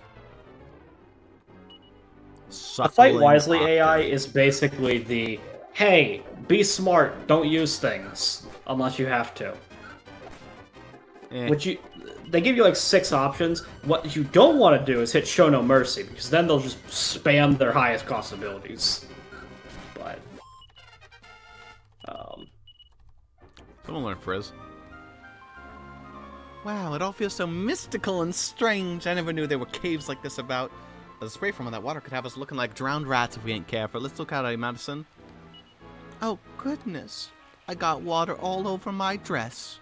The Fight Wisely AI is basically the, hey, be smart, don't use things, unless you have to. Eh. They give you like 6 options. What you don't want to do is hit Show No Mercy, because then they'll just spam their highest cost abilities. But, Someone learn Frizz. Wow, it all feels so mystical and strange. I never knew there were caves like this about. The spray from that water could have us looking like drowned rats if we ain't careful. Let's look out, Madison. Oh, goodness. I got water all over my dress.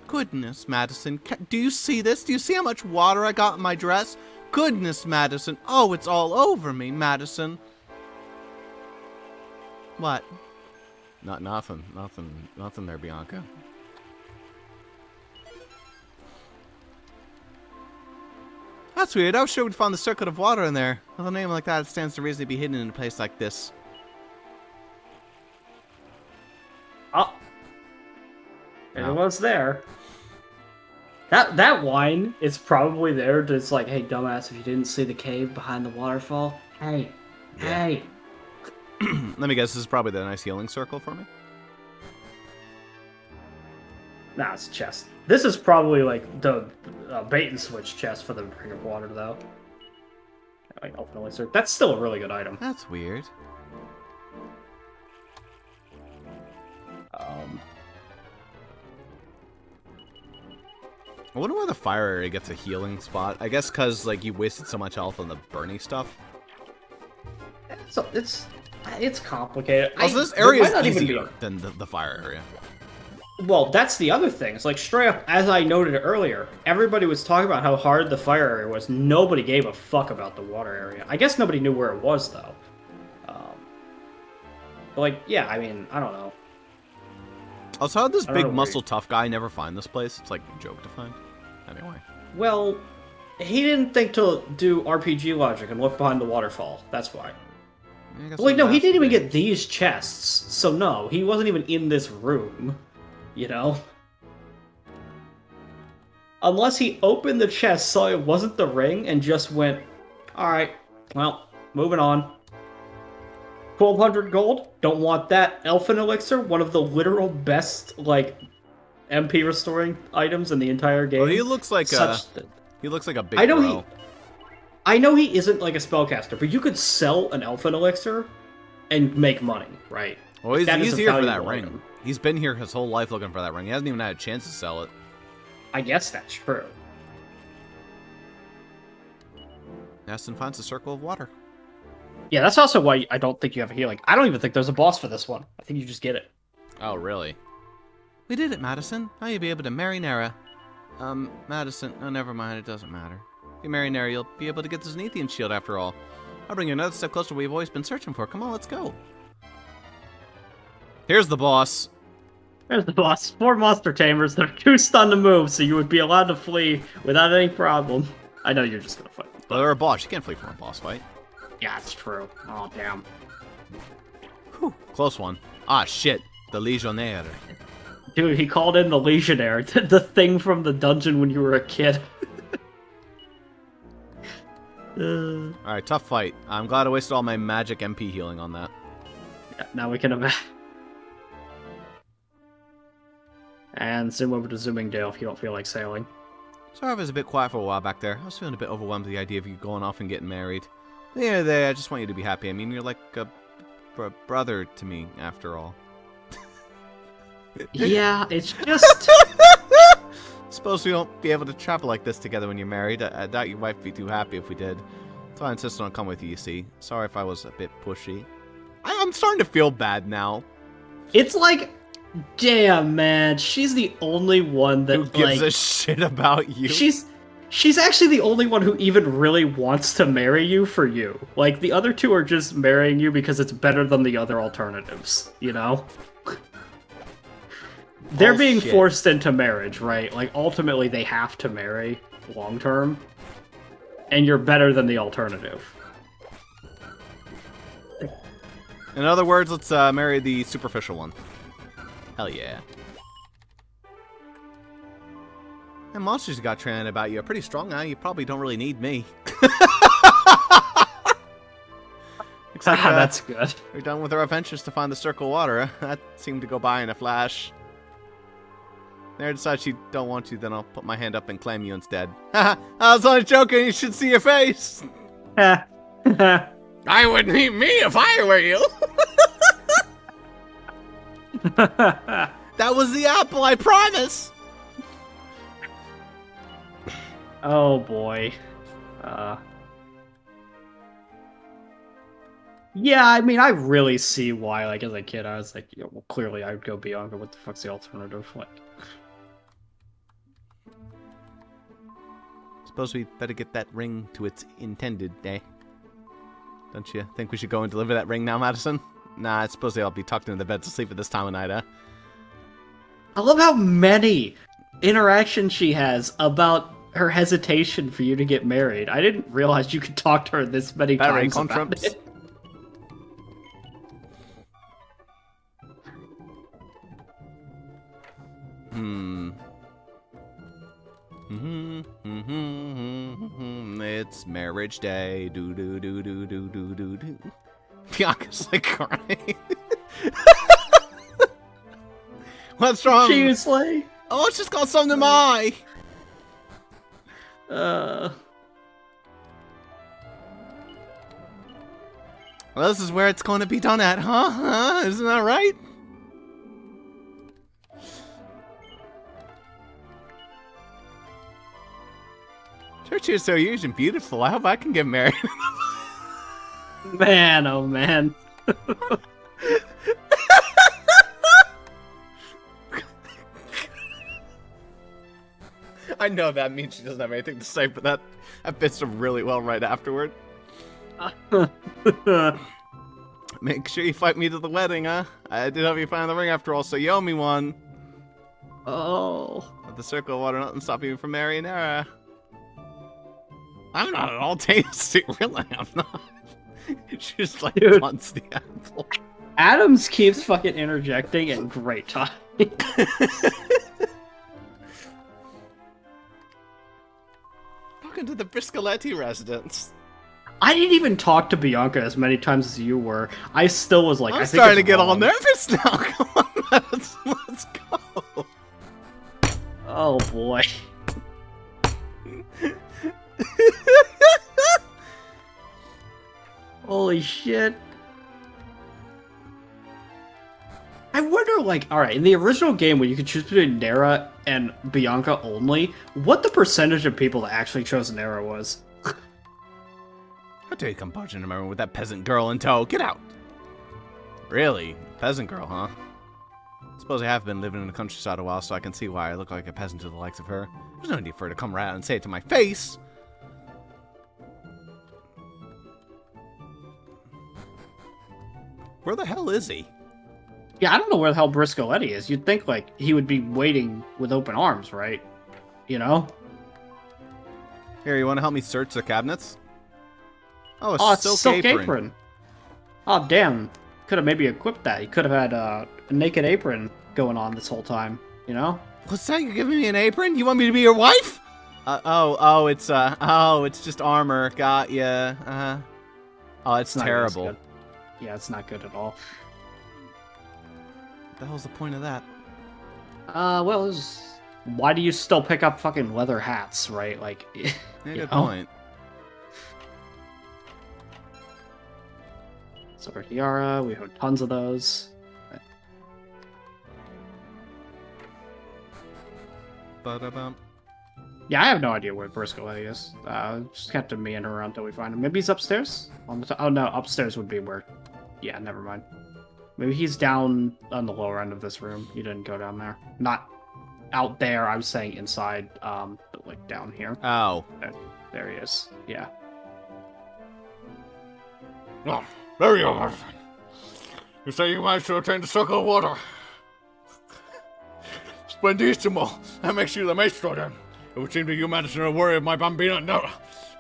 Goodness, Madison. Do you see this? Do you see how much water I got in my dress? Goodness, Madison. Oh, it's all over me, Madison. What? Nothing there, Bianca. That's weird. I was sure we'd find the circuit of water in there. With a name like that, it stands to reason to be hidden in a place like this. oh, it was there. That wine is probably there just like, hey, dumbass, if you didn't see the cave behind the waterfall, hey. Let me guess, this is probably the nice healing circle for me. Nah, it's a chest. This is probably like the bait and switch chest for the Ring of Water, though. Like, ultimately, sir, that's still a really good item. That's weird. I wonder why the fire area gets a healing spot. I guess because like you wasted so much health on the burning stuff. So it's complicated. Also, this area there is might not even easier than the fire area. Well, that's the other thing. It's like, straight up, as I noted earlier, everybody was talking about how hard the fire area was. Nobody gave a fuck about the water area. I guess nobody knew where it was, though. But, like, yeah, I mean, I don't know. Also, how did this I don't big know muscle tough guy never find this place? It's like a joke to find. Anyway. Well, he didn't think to do RPG logic and look behind the waterfall. That's why. I guess Like, no, he didn't even get. get these chests. So, no, he wasn't even in this room. You know? Unless he opened the chest, saw it wasn't the ring, and just went, alright, well, moving on. 1,200 gold. Don't want that. Elfin elixir, one of the literal best like MP restoring items in the entire game. Well, he looks like he looks like a big I know bro. I know he isn't like a spellcaster, but you could sell an Elfin elixir and make money, right? Well, he's That is a here for that valuable ring. item. He's been here his whole life looking for that ring. He hasn't even had a chance to sell it. I guess that's true. Aston finds a circle of water. Yeah, that's also why I don't think you have a healing. I don't even think there's a boss for this one. I think you just get it. Oh, really? We did it, Madison. Now you'll be able to marry Nara. Madison. Oh, never mind. It doesn't matter. If you marry Nara, you'll be able to get the Zenithian shield after all. I'll bring you another step closer to what we've always been searching for. Come on, let's go. Here's the boss. There's the boss. 4 monster chambers. They're too stunned to move, so you would be allowed to flee without any problem. I know you're just gonna fight. But they're a boss. You can't flee from a boss fight. Yeah, it's true. Oh, damn. Whew, close one. Ah, shit. The Legionnaire. Dude, he called in the Legionnaire, the thing from the dungeon when you were a kid. Alright, tough fight. I'm glad I wasted all my magic MP healing on that. Yeah, now we can imagine. And zoom over to Zoomingdale if you don't feel like sailing. Sorry I was a bit quiet for a while back there. I was feeling a bit overwhelmed with the idea of you going off and getting married. I just want you to be happy. I mean, you're like a brother to me, after all. Yeah, it's just... Suppose we won't be able to travel like this together when you're married. I doubt you might be too happy if we did. So I insisted on coming with you, you see. Sorry if I was a bit pushy. I'm starting to feel bad now. It's like... Damn, man, she's the only one that, Who gives a shit about you? She's actually the only one who even really wants to marry you for you. Like, the other two are just marrying you because it's better than the other alternatives, you know? They're being forced into marriage, right? Like, ultimately they have to marry long term. And you're better than the alternative. In other words, let's marry the superficial one. Hell yeah. And monsters got training about you are pretty strong now. You probably don't really need me. Except, That's good. we're done with our adventures to find the circle of water. That seemed to go by in a flash. Nara decides she don't want you, then I'll put my hand up and claim you instead. Haha, I was only joking, you should see your face! I wouldn't eat me if I were you! That was the apple, I promise! Oh boy. Yeah, I mean, I really see why, like, as a kid, I was like, yeah, well, clearly I would go Bianca, what the fuck's the alternative? Like... Suppose we better get that ring to its intended day. Don't you think we should go and deliver that ring now, Madison? Nah, I suppose they'll be tucked into the bed to sleep at this time of night, huh? I love how many interactions she has about her hesitation for you to get married. I didn't realize you could talk to her this many times about it. It's marriage day. Do do do do do do do do. Bianca's like crying. What's wrong? Seriously? Oh, it's just got something in my eye. Well, this is where it's going to be done at, huh? Huh? Isn't that right? Church is so huge and beautiful. I hope I can get married. Man, oh man. I know that means she doesn't have anything to say, but that fits her really well right afterward. Make sure you fight me to the wedding, huh? I did help you find the ring after all, so you owe me one. Oh. But the circle of water, nothing stopping you from marrying Nara. I'm not at all tasty, really, I'm not. She just like wants the apple. Adams keeps fucking interjecting and great time. Welcome to the Briscoletti residence. I didn't even talk to Bianca as many times as you were. I still was like, I'm I think starting to it's get all wrong. nervous now. Come on, let's go. Oh boy. Holy shit. I wonder, like, alright, in the original game when you could choose between Nera and Bianca only, what the percentage of people that actually chose Nera was. How dare you come barging in my room with that peasant girl in tow? Get out! Really? Peasant girl, huh? Suppose I have been living in the countryside a while, so I can see why I look like a peasant to the likes of her. There's no need for her to come around and say it to my face! Where the hell is he? Yeah, I don't know where the hell Briscoletti is. You'd think, like, he would be waiting with open arms, right? You know? Here, you want to help me search the cabinets? Oh, Oh, it's silk, silk apron. apron. Oh, damn. Could have maybe equipped that. He could have had a naked apron going on this whole time, you know? What's that? You're giving me an apron? You want me to be your wife? It's just armor. Got ya. Oh, it's not terrible. good. Yeah, it's not good at all. What the hell's the point of that? Well, why do you still pick up fucking leather hats, right? Like, Yeah, you good know? point. Sword tiara, we have tons of those. Ba-da-bum. Yeah, I have no idea where Briscoletti is. Just have to meander around until we find him. Maybe he's upstairs? On the oh no, upstairs would be where... Yeah, never mind. Maybe he's down on the lower end of this room. You didn't go down there. Not out there, I was saying inside, but like down here. Oh. There he is. Yeah. Oh, there you are. You say you managed to obtain the circle of water. Splendissimo. That makes you the maestro then. It would seem that you managed to worry of my bambina. No,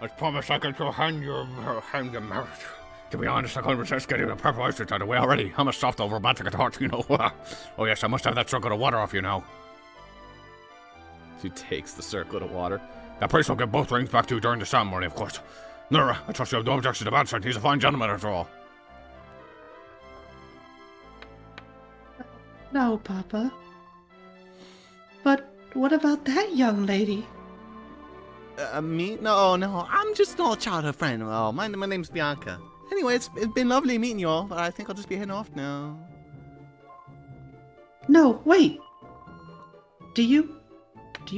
I promise I can hand the marriage. To be honest, I couldn't resist getting the preparations out of the way already. I'm a soft old romantic at heart, you know. Oh yes, I must have that circle of water off you now. She takes the circlet of water. That priest will get both rings back to you during the ceremony, of course. Nora, I trust you have no objection to Banson. He's a fine gentleman after all. No, Papa. But what about that young lady? Me? No, I'm just an old childhood friend. Oh, my name's Bianca. Anyway, it's been lovely meeting you all, but I think I'll just be heading off now. No, wait. Do you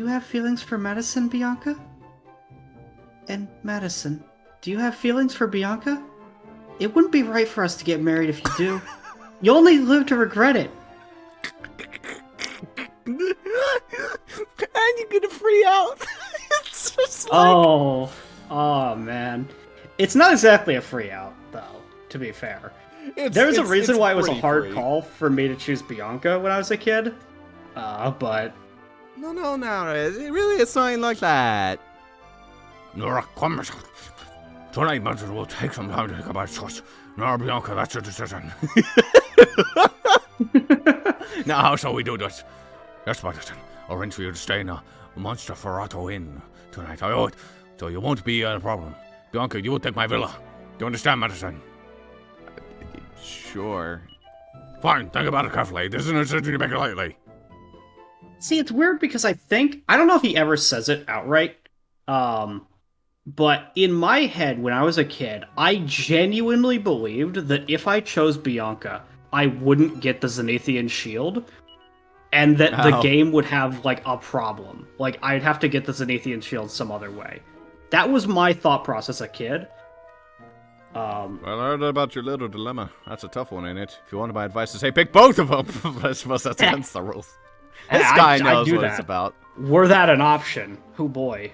have feelings for Madison, Bianca? And Madison, do you have feelings for Bianca? It wouldn't be right for us to get married if you do. You only live to regret it. And you're gonna free out. It's just like... Oh man. It's not exactly a free out, though, to be fair. There's a reason why it was a hard free. call for me to choose Bianca when I was a kid. But... No, it really is something like that. Nora, come. Tonight, Banson will take some time to think about choice. Nora, Bianca, that's your decision. Now, how shall we do this? Yes, Madison, I'll arrange for you to stay in a Monster Ferrato Inn tonight. I owe it, so you won't be a problem. Bianca, you will take my villa. Do you understand, Madison? Sure. Fine, think about it carefully. This isn't a decision you make it lightly. See, it's weird because I don't know if he ever says it outright, but in my head, when I was a kid, I genuinely believed that if I chose Bianca, I wouldn't get the Zenithian shield, and that the game would have, like, a problem. Like, I'd have to get the Zenithian shield some other way. That was my thought process as a kid. Well, I heard about your little dilemma. That's a tough one, ain't it? If you wanted my advice to say, pick both of them. But I suppose that's against the rules. This guy knows what it's about. Were that an option? Oh boy.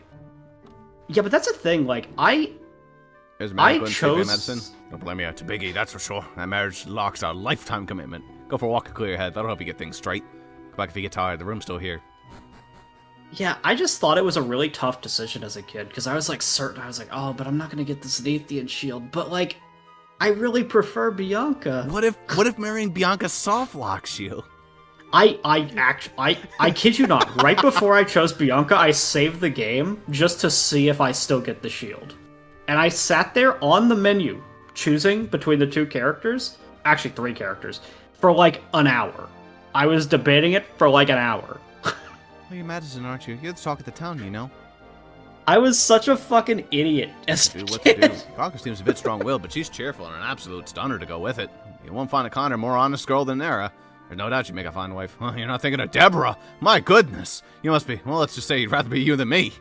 Yeah, but that's a thing. Like, Here's I chose... chose... medicine. Don't blame me. It's a biggie, that's for sure. That marriage locks a lifetime commitment. Go for a walk and clear your head. That'll help you get things straight. Come back if you get tired. The room's still here. Yeah, I just thought it was a really tough decision as a kid, because I was, like, certain. I was like, oh, but I'm not going to get this Zenithian shield. But, like, I really prefer Bianca. What if marrying Bianca soft locks you? I kid you not, right before I chose Bianca, I saved the game just to see if I still get the shield. and I sat there on the menu choosing between the two characters, actually 3 characters, for like an hour. I was debating it for like an hour. Well, you're Madison, aren't you? You're the talk of the town, you know. I was such a fucking idiot as a Do what kid. to do. Bianca seems a bit strong-willed, but she's cheerful and an absolute stunner to go with it. You won't find a kinder, more honest girl than Nera. There's no doubt you'd make a fine wife. Well, you're not thinking of Deborah. My goodness. You must be, well, let's just say you'd rather be you than me.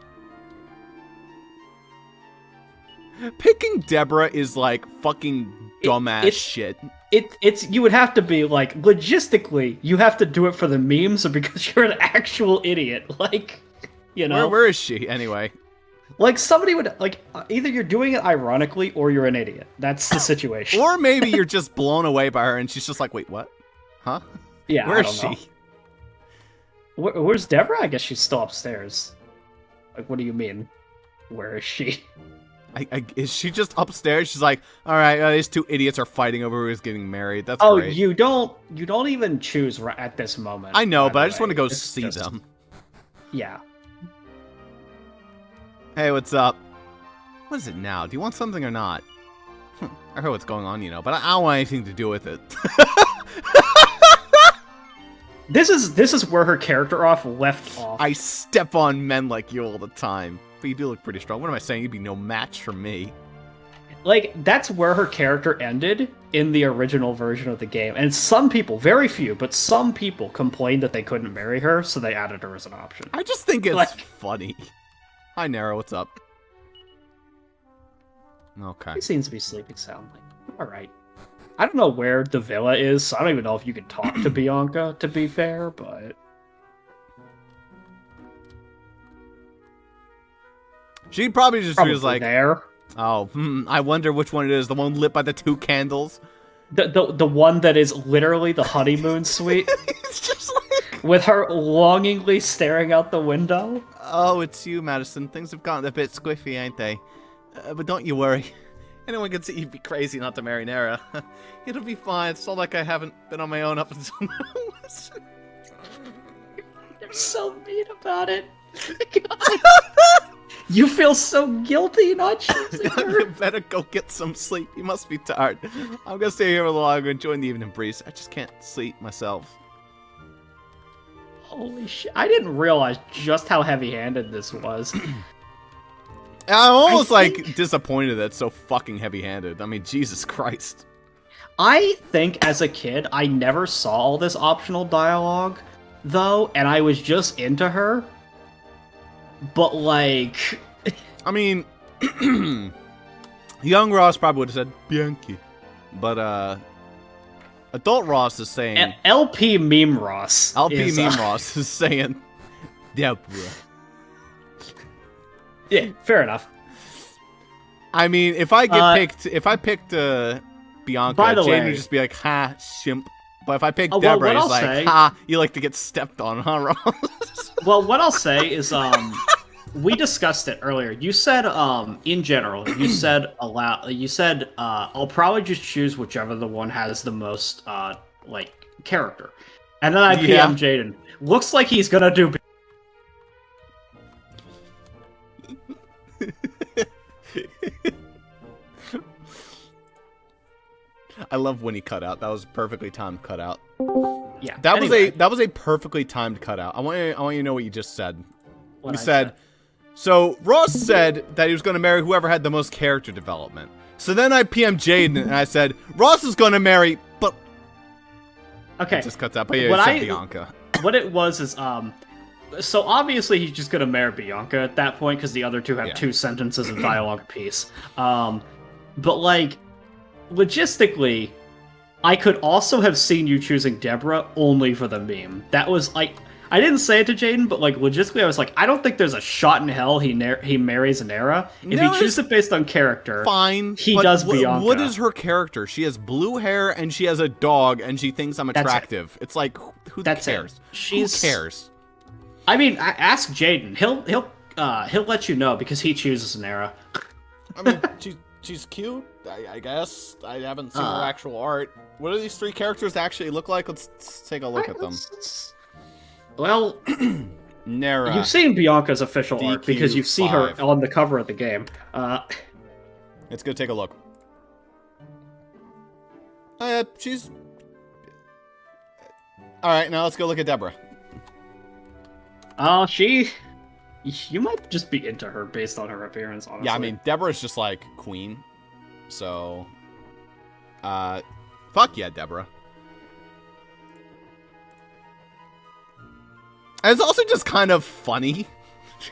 Picking Deborah is like fucking dumbass shit. It's you would have to be like logistically, you have to do it for the memes or because you're an actual idiot. Like, you know, Where is she anyway? like somebody would like either you're doing it ironically or you're an idiot. That's the situation. Or maybe you're just blown away by her and she's just like, wait, what? Huh? Yeah, Where I is don't she? know. Where's Deborah? I guess she's still upstairs. Like, what do you mean? Where is she? Is she just upstairs? She's like, all right, these 2 idiots are fighting over who's getting married. That's Oh, great. you don't even choose at this moment. I know, by but the I just way. want to go It's see just- them. Yeah. Hey, what's up? What is it now? Do you want something or not? I heard what's going on, you know, but I don't want anything to do with it. This is where her character left off. I step on men like you all the time. But you do look pretty strong. What am I saying? You'd be no match for me. Like, that's where her character ended in the original version of the game. And some people, very few, but some people complained that they couldn't marry her, so they added her as an option. I just think it's Like- funny. Hi, Nara. What's up? Okay. He seems to be sleeping soundly. Alright. I don't know where the villa is, so I don't even know if you can talk to Bianca, to be fair, but... She'd probably just Probably was like, there. oh, I wonder which one it is. The one lit by the 2 candles? The one that is literally the honeymoon suite, It's just like, with her longingly staring out the window. oh, it's you, Madison. Things have gotten a bit squiffy, ain't they? But don't you worry. Anyone can see you'd be crazy not to marry Nara. It'll be fine. It's not like I haven't been on my own up until now. They're so mean about it. You feel so guilty not choosing her. You better go get some sleep. You must be tired. I'm gonna stay here a little longer and join the evening breeze. I just can't sleep myself. Holy shit. I didn't realize just how heavy-handed this was. I'm almost I think- like disappointed that it's so fucking heavy-handed. I mean, Jesus Christ. I think as a kid, I never saw all this optional dialogue, though, and I was just into her. But, like... I mean, young Ross probably would have said Bianchi, but adult Ross is saying LP Meme Ross. LP is, Meme Ross is saying Deborah. Yeah, fair enough. I mean, if I picked Bianca, By the Jaden way- would just be like, ha, shimp. But if I pick Oh, well, Deborah, what he's I'll like, say- ha, you like to get stepped on, huh, Ross? Well, what I'll say is, we discussed it earlier. You said, in general, you said I'll probably just choose whichever the one has the most, like, character. And then I Yeah. PM Jaden. Looks like he's gonna do... I love when he cut out. That was a perfectly timed cutout. Yeah. That was a perfectly timed cutout. I want you to know what you just said. What You I said, so Ross said that he was going to marry whoever had the most character development. So then I PM Jaden and I said, Ross is going to marry, but Okay. it just cuts out. But yeah, What you said I- Bianca. What it was is, so obviously he's just gonna marry Bianca at that point because the other two have Yeah. 2 sentences of dialogue apiece. But like, logistically, I could also have seen you choosing Deborah only for the meme. That was like, I didn't say it to Jaden, but like logistically, I was like, I don't think there's a shot in hell he marries Nera. If No, he chooses it based on character, Fine. He but does Bianca. What is her character? She has blue hair and she has a dog and she thinks I'm That's it. attractive. It's like, who That's it. cares? She's- Who cares? I mean, ask Jaden. He'll let you know because he chooses Nera. I mean, she's cute, I guess. I haven't seen her actual art. What do these 3 characters actually look like? Let's take a look at them. Well, Nera. you've seen Bianca's official art because you see her DQ5. on the cover of the game. Let's go take a look. Oh, yeah, she's... Alright, now let's go look at Deborah. Oh, you might just be into her based on her appearance, honestly. Yeah, I mean, Deborah's just like queen. So, fuck yeah, Deborah. And it's also just kind of funny.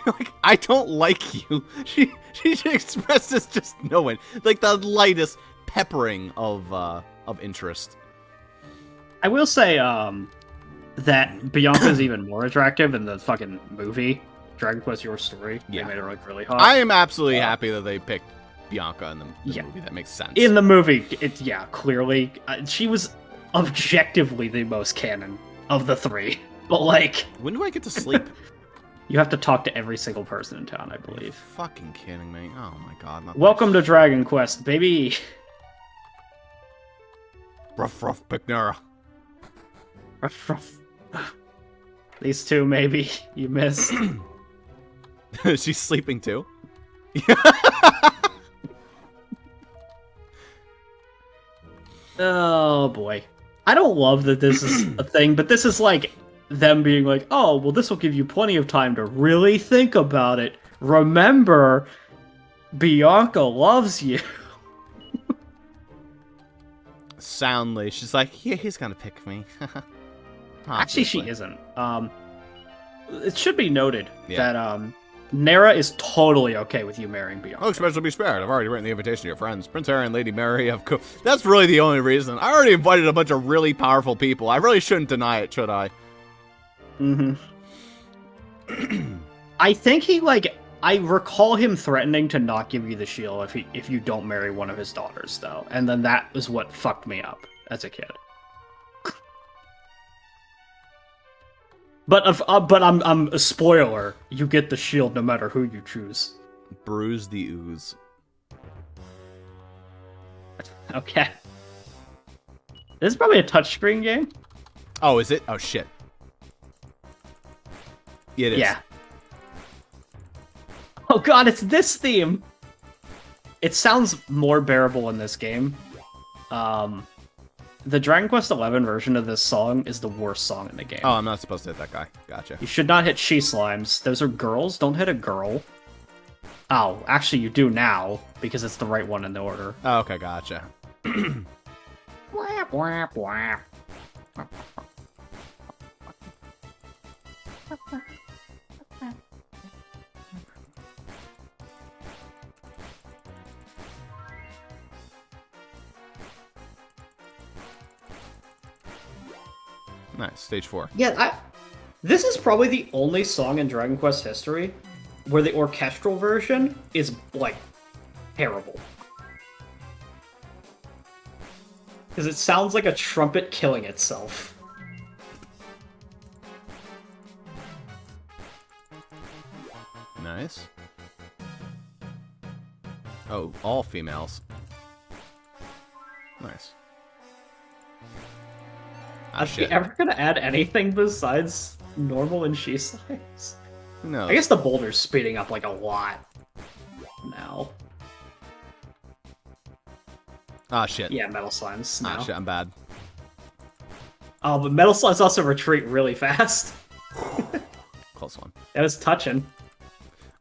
Like, I don't like you. She expresses just knowing, like the lightest peppering of interest. I will say, that Bianca's even more attractive in the fucking movie, Dragon Quest Your Story. Yeah. They made her look really hot. I am absolutely happy that they picked Bianca in the movie. That makes sense. In the movie, clearly, she was objectively the most canon of the three. But, like... When do I get to sleep? You have to talk to every single person in town, I Are you believe. fucking kidding me? Oh my god. Not Welcome to Dragon Quest, baby! Rough, pick Nara. Ruff, ruff. These two, maybe, you missed. She's sleeping too? Oh, boy. I don't love that this is a thing, but this is like them being like, oh, well, this will give you plenty of time to really think about it. Remember, Bianca loves you. Soundly. She's like, yeah, he's gonna pick me. Actually, she isn't. It should be noted Yeah. that Nera is totally okay with you marrying Bianca. Oh, special be spared. I've already written the invitation to your friends. Prince Harry and Lady Mary have That's really the only reason. I already invited a bunch of really powerful people. I really shouldn't deny it, should I? Mm-hmm. I think I recall him threatening to not give you the shield if you don't marry one of his daughters, though. And then that was what fucked me up as a kid. But I'm a spoiler. You get the shield no matter who you choose. Bruise the ooze. Okay. This is probably a touchscreen game. Oh, is it? Oh, shit. Yeah, it is. Yeah. Oh god, it's this theme! It sounds more bearable in this game. The Dragon Quest XI version of this song is the worst song in the game. Oh, I'm not supposed to hit that guy. Gotcha. You should not hit she-slimes. Those are girls. Don't hit a girl. Oh, actually you do now, because it's the right one in the order. Oh, okay, gotcha. Whap, whap, whap. Nice. Stage 4. Yeah, this is probably the only song in Dragon Quest history where the orchestral version is, like, terrible. Because it sounds like a trumpet killing itself. Nice. Oh, all females. Nice. Ah, Are shit. we ever gonna add anything besides normal and she slimes? Who knows? I guess the boulder's speeding up like a lot now. Ah, shit. Yeah, metal slimes now. Ah, shit, I'm bad. Oh, but metal slimes also retreat really fast. Close one. That was touching.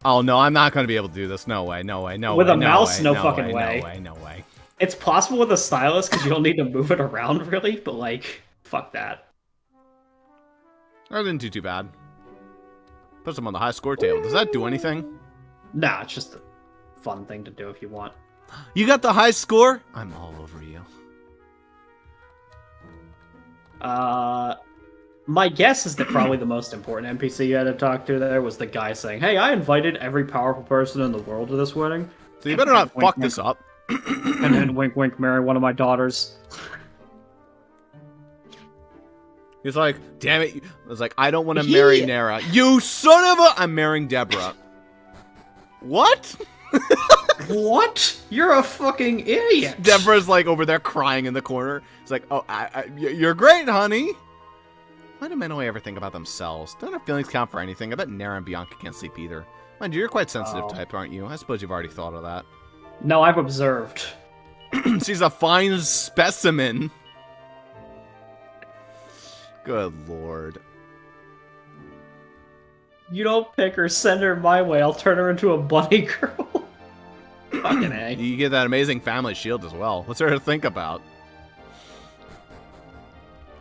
Oh, no, I'm not going to be able to do this. No way, no way, no way. With a no mouse, way, no no fucking way. way. No way, no way. It's possible with a stylus because you don't need to move it around really, but like, fuck that. I didn't do too bad. Puts him on the high score table. Does that do anything? Nah, it's just a fun thing to do if you want. You got the high score? I'm all over you. My guess is that probably the most important NPC you had to talk to there was the guy saying, "Hey, I invited every powerful person in the world to this wedding." So you better not Wink, fuck wink. this up. And then wink wink marry one of my daughters. He's like, damn it. I was like, I don't want to marry Nara. You son of a... I'm marrying Deborah. What? What? You're a fucking idiot. Deborah's like over there crying in the corner. It's like, oh, you're great, honey. Why do men only ever think about themselves? Don't their feelings count for anything? I bet Nara and Bianca can't sleep either. Mind you, you're quite sensitive Oh. type, aren't you? I suppose you've already thought of that. No, I've observed. She's a fine specimen. Good lord. You don't pick her, send her my way. I'll turn her into a bunny girl. Fucking A. You get that amazing family shield as well. What's there to think about?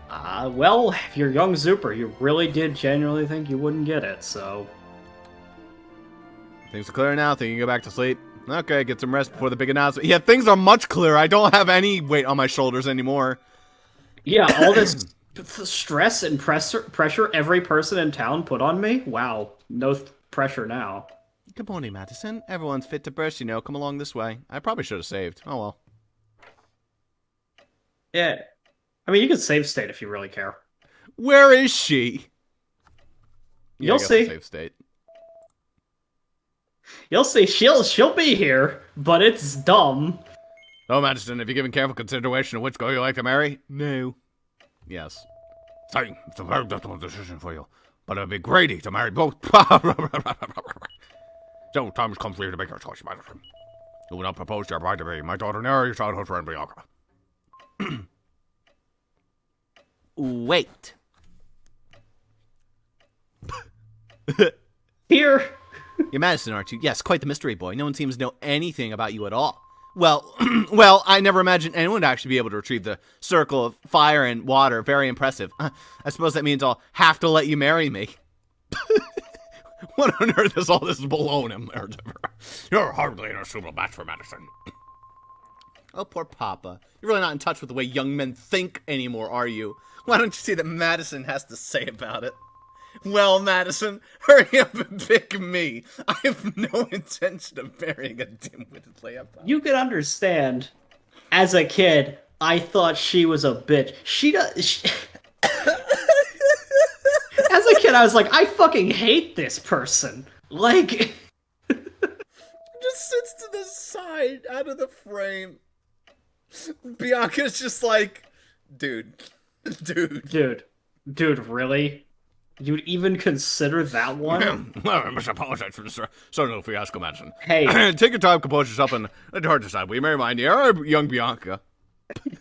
Well, if you're young Zuper, you really did genuinely think you wouldn't get it, so... Things are clear now. Think you can go back to sleep. Okay, get some rest before the big announcement. Yeah, things are much clearer. I don't have any weight on my shoulders anymore. Yeah, all this stress and pressure every person in town put on me? Wow, no pressure now. Good morning, Madison. Everyone's fit to burst, you know. Come along this way. I probably should have saved. Oh, well. Yeah. I mean, you can save state if you really care. Where is she? Yeah, You'll I guess see. Save state. You'll see. She'll be here, but it's dumb. Oh, Madison, have you given careful consideration of which girl you like to marry? No. Yes. Sorry, it's a very difficult decision for you. But it'd be greedy to marry both. So, time has come for you to make your choice, Madison. You will not propose to your bride to be my daughter Nera, your childhood friend Bianca. Wait. Here. You're Madison, aren't you? Yes, quite the mystery boy. No one seems to know anything about you at all. Well, well, I never imagined anyone would actually be able to retrieve the circle of fire and water. Very impressive. I suppose that means I'll have to let you marry me. What on earth is all this baloney? You're hardly an suitable match for Madison. Oh, poor Papa. You're really not in touch with the way young men think anymore, are you? Why don't you see that Madison has to say about it? Well, Madison, hurry up and pick me. I have no intention of marrying a dim-witted layup. You can understand, as a kid, I thought she was a bitch. As a kid, I was like, I fucking hate this person. Like... Just sits to the side, out of the frame. Bianca's just like, dude, Dude, really? You'd even consider that one? Well, I must apologize for this sudden fiasco, Madison. Hey. Take your time, compose yourself, and let your heart decide. Will you marry my dear young Bianca?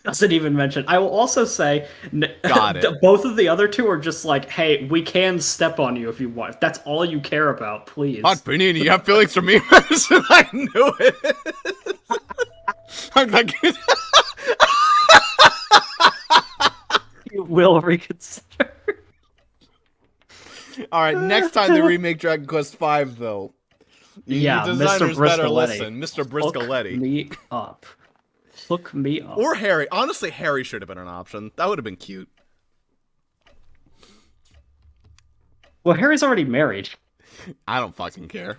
Doesn't even mention. I will also say, Got it. both of the other two are just like, hey, we can step on you if you want. If that's all you care about, please. Hot Panini, you have feelings for me, Madison? I knew it. I'm like... You will reconsider. All right, next time they remake Dragon Quest V, though. Yeah, the Mr. designers better Briscoletti. listen. Mr. Briscoletti. Hook me up. Hook me up. Or Harry. Honestly, Harry should have been an option. That would have been cute. Well, Harry's already married. I don't fucking care.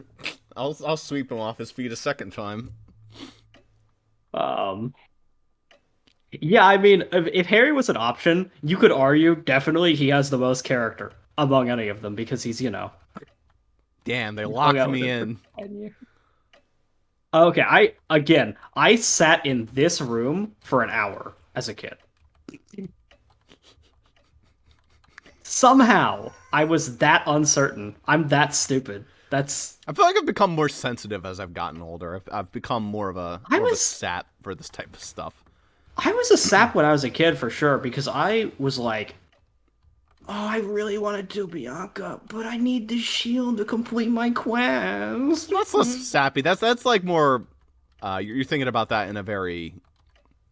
I'll sweep him off his feet a second time. Yeah, I mean, if Harry was an option, you could argue definitely he has the most character among any of them because he's, you know. Damn, they locked me in. Okay, I sat in this room for an hour as a kid. Somehow, I was that uncertain. I'm that stupid. I feel like I've become more sensitive as I've gotten older. I've become more of a sap for this type of stuff. I was a sap when I was a kid for sure because I was like, oh, I really want to do Bianca, but I need the shield to complete my quest. That's less sappy. That's like more. You're thinking about that in a very,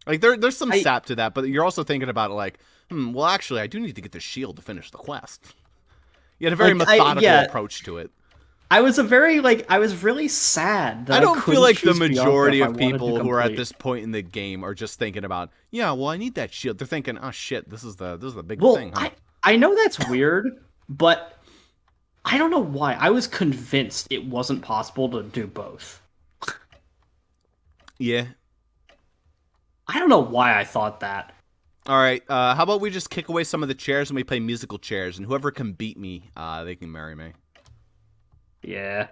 like there's some sap to that, but you're also thinking about it like, well, actually, I do need to get the shield to finish the quest. You had a very methodical approach to it. I was really sad. That I don't feel like the choose majority Bianca of if I wanted people to who are at complete. this point in the game are just thinking about, yeah, well, I need that shield. They're thinking, oh shit, this is the big thing. Huh? I know that's weird, but I don't know why. I was convinced it wasn't possible to do both. Yeah. I don't know why I thought that. All right. How about we just kick away some of the chairs and we play musical chairs, and whoever can beat me, they can marry me. Yeah.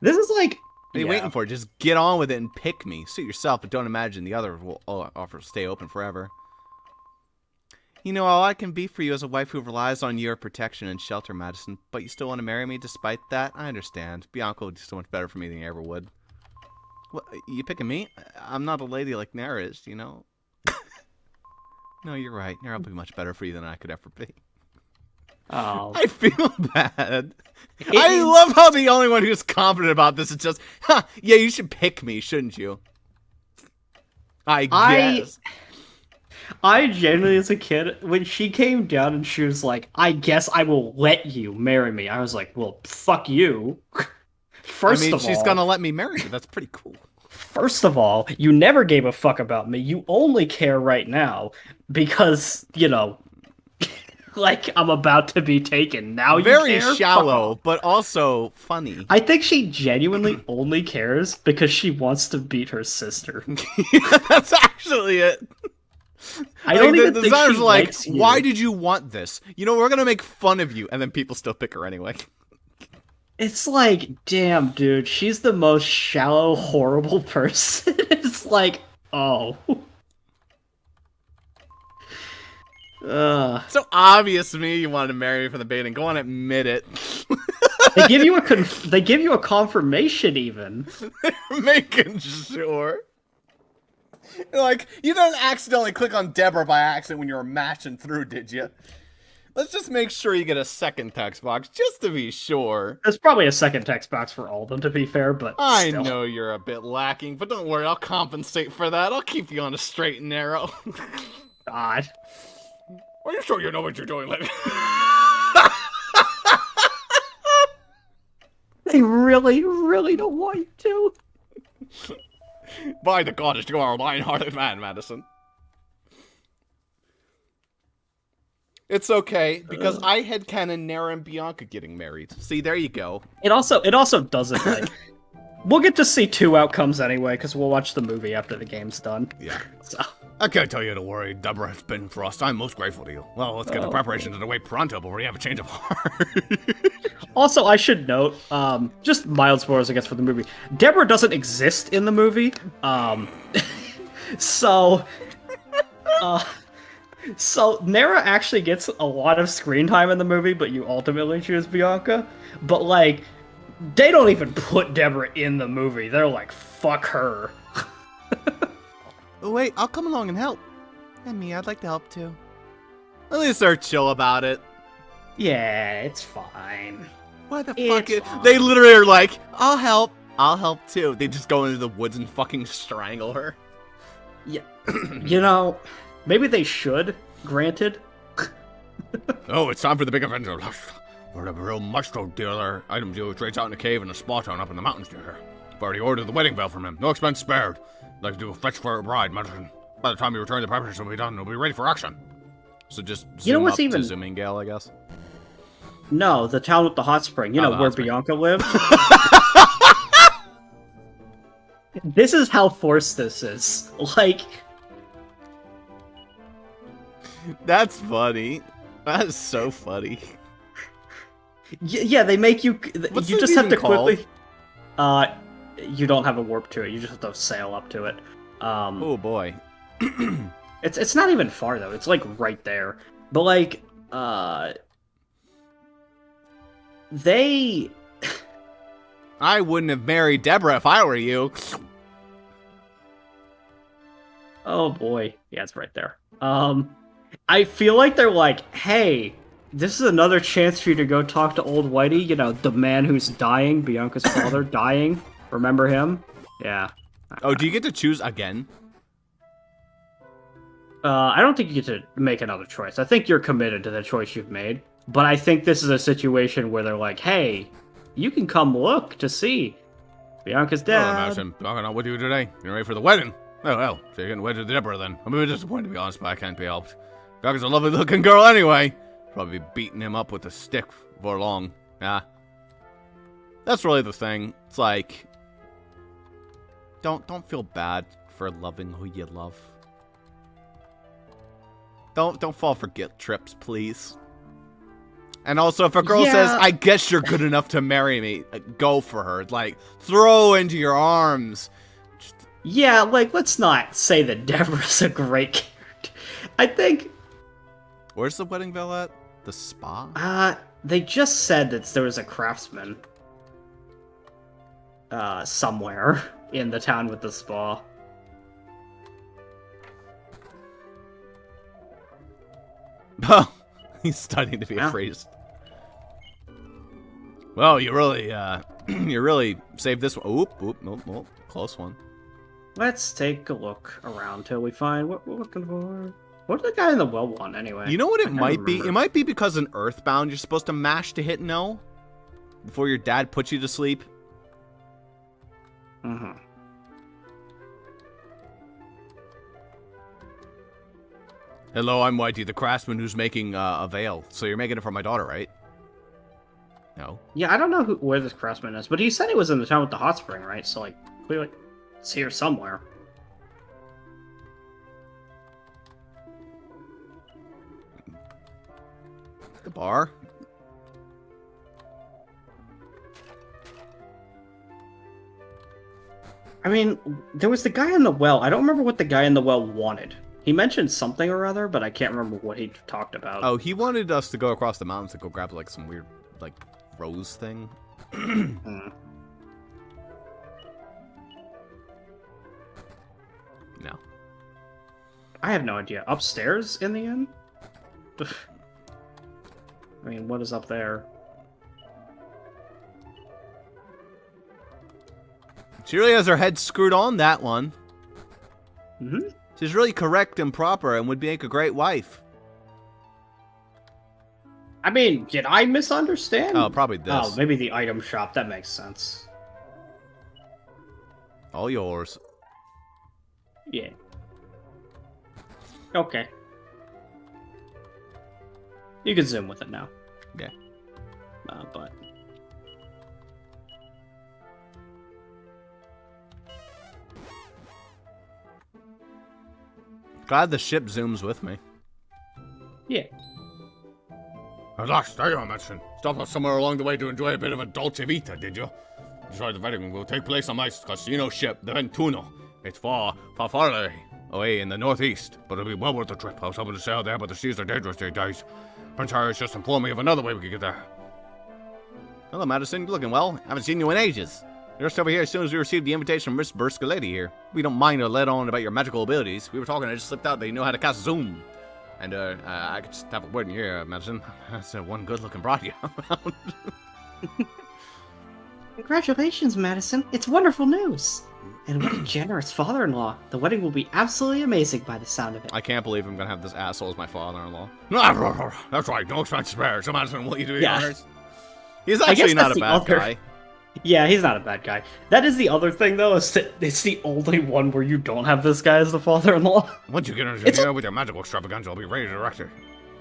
This is like... What are you waiting for? Just get on with it and pick me. Suit yourself, but don't imagine the other will offer to stay open forever. You know, all I can be for you is a wife who relies on your protection and shelter, Madison, but you still want to marry me despite that? I understand. Bianca will do so much better for me than you ever would. What, you picking me? I'm not a lady like Nara is, you know? No, you're right. Nara will be much better for you than I could ever be. Oh. I feel bad. I love how the only one who's confident about this is just, yeah, you should pick me, shouldn't you? I guess. I genuinely, as a kid, when she came down and she was like, I guess I will let you marry me, I was like, well, fuck you. First of all, she's gonna let me marry you. That's pretty cool. First of all, you never gave a fuck about me. You only care right now because, you know, like I'm about to be taken. Now you Very care? shallow, but also funny. I think she genuinely only cares because she wants to beat her sister. That's actually it. I don't even the think she like, likes you. why did you want this? You know, we're gonna make fun of you, and then people still pick her anyway. It's like, damn, dude, she's the most shallow, horrible person. It's like, oh. So obvious to me you wanted to marry me for the baiting. Go on, admit it. They give you a confirmation even. They're making sure. Like, you didn't accidentally click on Deborah by accident when you were matching through, did you? Let's just make sure you get a second text box, just to be sure. There's probably a second text box for all of them, to be fair, but I still. know you're a bit lacking, but don't worry, I'll compensate for that. I'll keep you on a straight and narrow. God. Are you sure you know what you're doing, lady? They really, really don't want you to. By the goddess, you are a lion-hearted man, Madison. It's okay, because I headcanon Nara and Bianca getting married. See, there you go. It also doesn't, like... We'll get to see 2 outcomes anyway, because we'll watch the movie after the game's done. Yeah. So... I can't tell you to worry. Deborah has been for us. I'm most grateful to you. Well, let's get the preparations underway pronto before we have a change of heart. Also, I should note, just mild spoilers, I guess, for the movie. Deborah doesn't exist in the movie. So Nara actually gets a lot of screen time in the movie, but you ultimately choose Bianca. But, like, they don't even put Deborah in the movie. They're like, fuck her. Oh, wait, I'll come along and help. And me, I'd like to help too. At least they're chill about it. Yeah, it's fine. Why the It's fuck? fine. They literally are like, I'll help. I'll help too. They just go into the woods and fucking strangle her. Yeah. You know, maybe they should, granted. Oh, it's time for the big event. For the real maestro dealer, items you trades out in a cave and a spa town up in the mountains near here. I've already ordered the wedding veil from him. No expense spared. I'd like to do a fetch for a bride, Madison. By the time you return, the preparations will be done and we'll be ready for action. So just zoom You know what's up even- to zooming Gale, I guess. No, the town with the hot spring. You Oh, know, the where hot spring. Bianca lives. This is how forced this is. Like, That's funny. That is so funny. yeah, they make you. What's You it just have even to quickly. You don't have a warp to it. You just have to sail up to it. Oh boy. It's not even far though. It's like right there. But like, they. I wouldn't have married Deborah if I were you. Oh boy, yeah, it's right there. I feel like they're like, hey, this is another chance for you to go talk to old Whitey. You know, the man who's dying, Bianca's father, dying. Remember him? Yeah. Oh, do you get to choose again? I don't think you get to make another choice. I think you're committed to the choice you've made. But I think this is a situation where they're like, hey, you can come look to see. Bianca's Hello, dad. Madison. Bianca not with you today. You're ready for the wedding. Oh, well, so you're getting wedded to Deborah then. I'm a bit disappointed, to be honest, but I can't be helped. Bianca's a lovely-looking girl anyway. Probably beating him up with a stick for long. Yeah. That's really the thing. It's like, don't feel bad for loving who you love. Don't fall for guilt trips, please. And also, if a girl says, Yeah. I guess you're good enough to marry me, go for her. Like, throw into your arms. Just, Yeah, like, let's not say that Deborah's a great character. I think, where's the wedding veil at? The spa? they just said that there was a craftsman. Somewhere. in the town with the spa. Oh, he's starting to be Yeah. a priest. Well, you really, you really saved this one. Oop, nope, close one. Let's take a look around till we find what we're looking for. What did the guy in the well want, anyway? You know what I it can't might be? remember. It might be because in Earthbound, you're supposed to mash to hit no before your dad puts you to sleep. Mm-hmm. Hello, I'm Whitey, the craftsman who's making a veil. So you're making it for my daughter, right? No. Yeah, I don't know where this craftsman is, but he said he was in the town with the hot spring, right? So, like, clearly, it's here somewhere. The bar? I mean, there was the guy in the well. I don't remember what the guy in the well wanted. He mentioned something or other, but I can't remember what he talked about. Oh, he wanted us to go across the mountains to go grab, like, some weird, like, rose thing. Hmm. No. I have no idea. Upstairs in the inn? I mean, what is up there? She really has her head screwed on that one. Mm-hmm. She's really correct and proper and would make a great wife. I mean, did I misunderstand? Oh, probably this. Oh, maybe the item shop. That makes sense. All yours. Yeah. Okay. You can zoom with it now. Yeah. But... Glad the ship zooms with me. yeah. At last, there you are, Madison. Stopped us somewhere along the way to enjoy a bit of a dolce vita, did you? Besides, the wedding will take place on my casino ship, the Ventuno. It's far away in the northeast, but it'll be well worth the trip. I was hoping to sail there, but the seas are dangerous these days. Prince Harry's just informed me of another way we could get there. Hello, Madison. You're looking well. Haven't seen you in ages. You're just over here as soon as we received the invitation from Miss Bossrosslp here. We don't mind to let on about your magical abilities. We were talking, I just slipped out that you know how to cast Zoom. And, I could just have a word in your ear, Madison. That's one good-looking broad you have around. Congratulations, Madison. It's wonderful news. And what a generous father-in-law. The wedding will be absolutely amazing by the sound of it. I can't believe I'm gonna have this asshole as my father-in-law. That's right, no expense spared. So, Madison, will you do Yeah. the honors? He's I guess actually not that's a the bad other- guy. Yeah, he's not a bad guy. That is the other thing, though, is that it's the only one where you don't have this guy as the father-in-law. Once you get into It's- the air with your magical extravaganza, I'll be ready to direct her.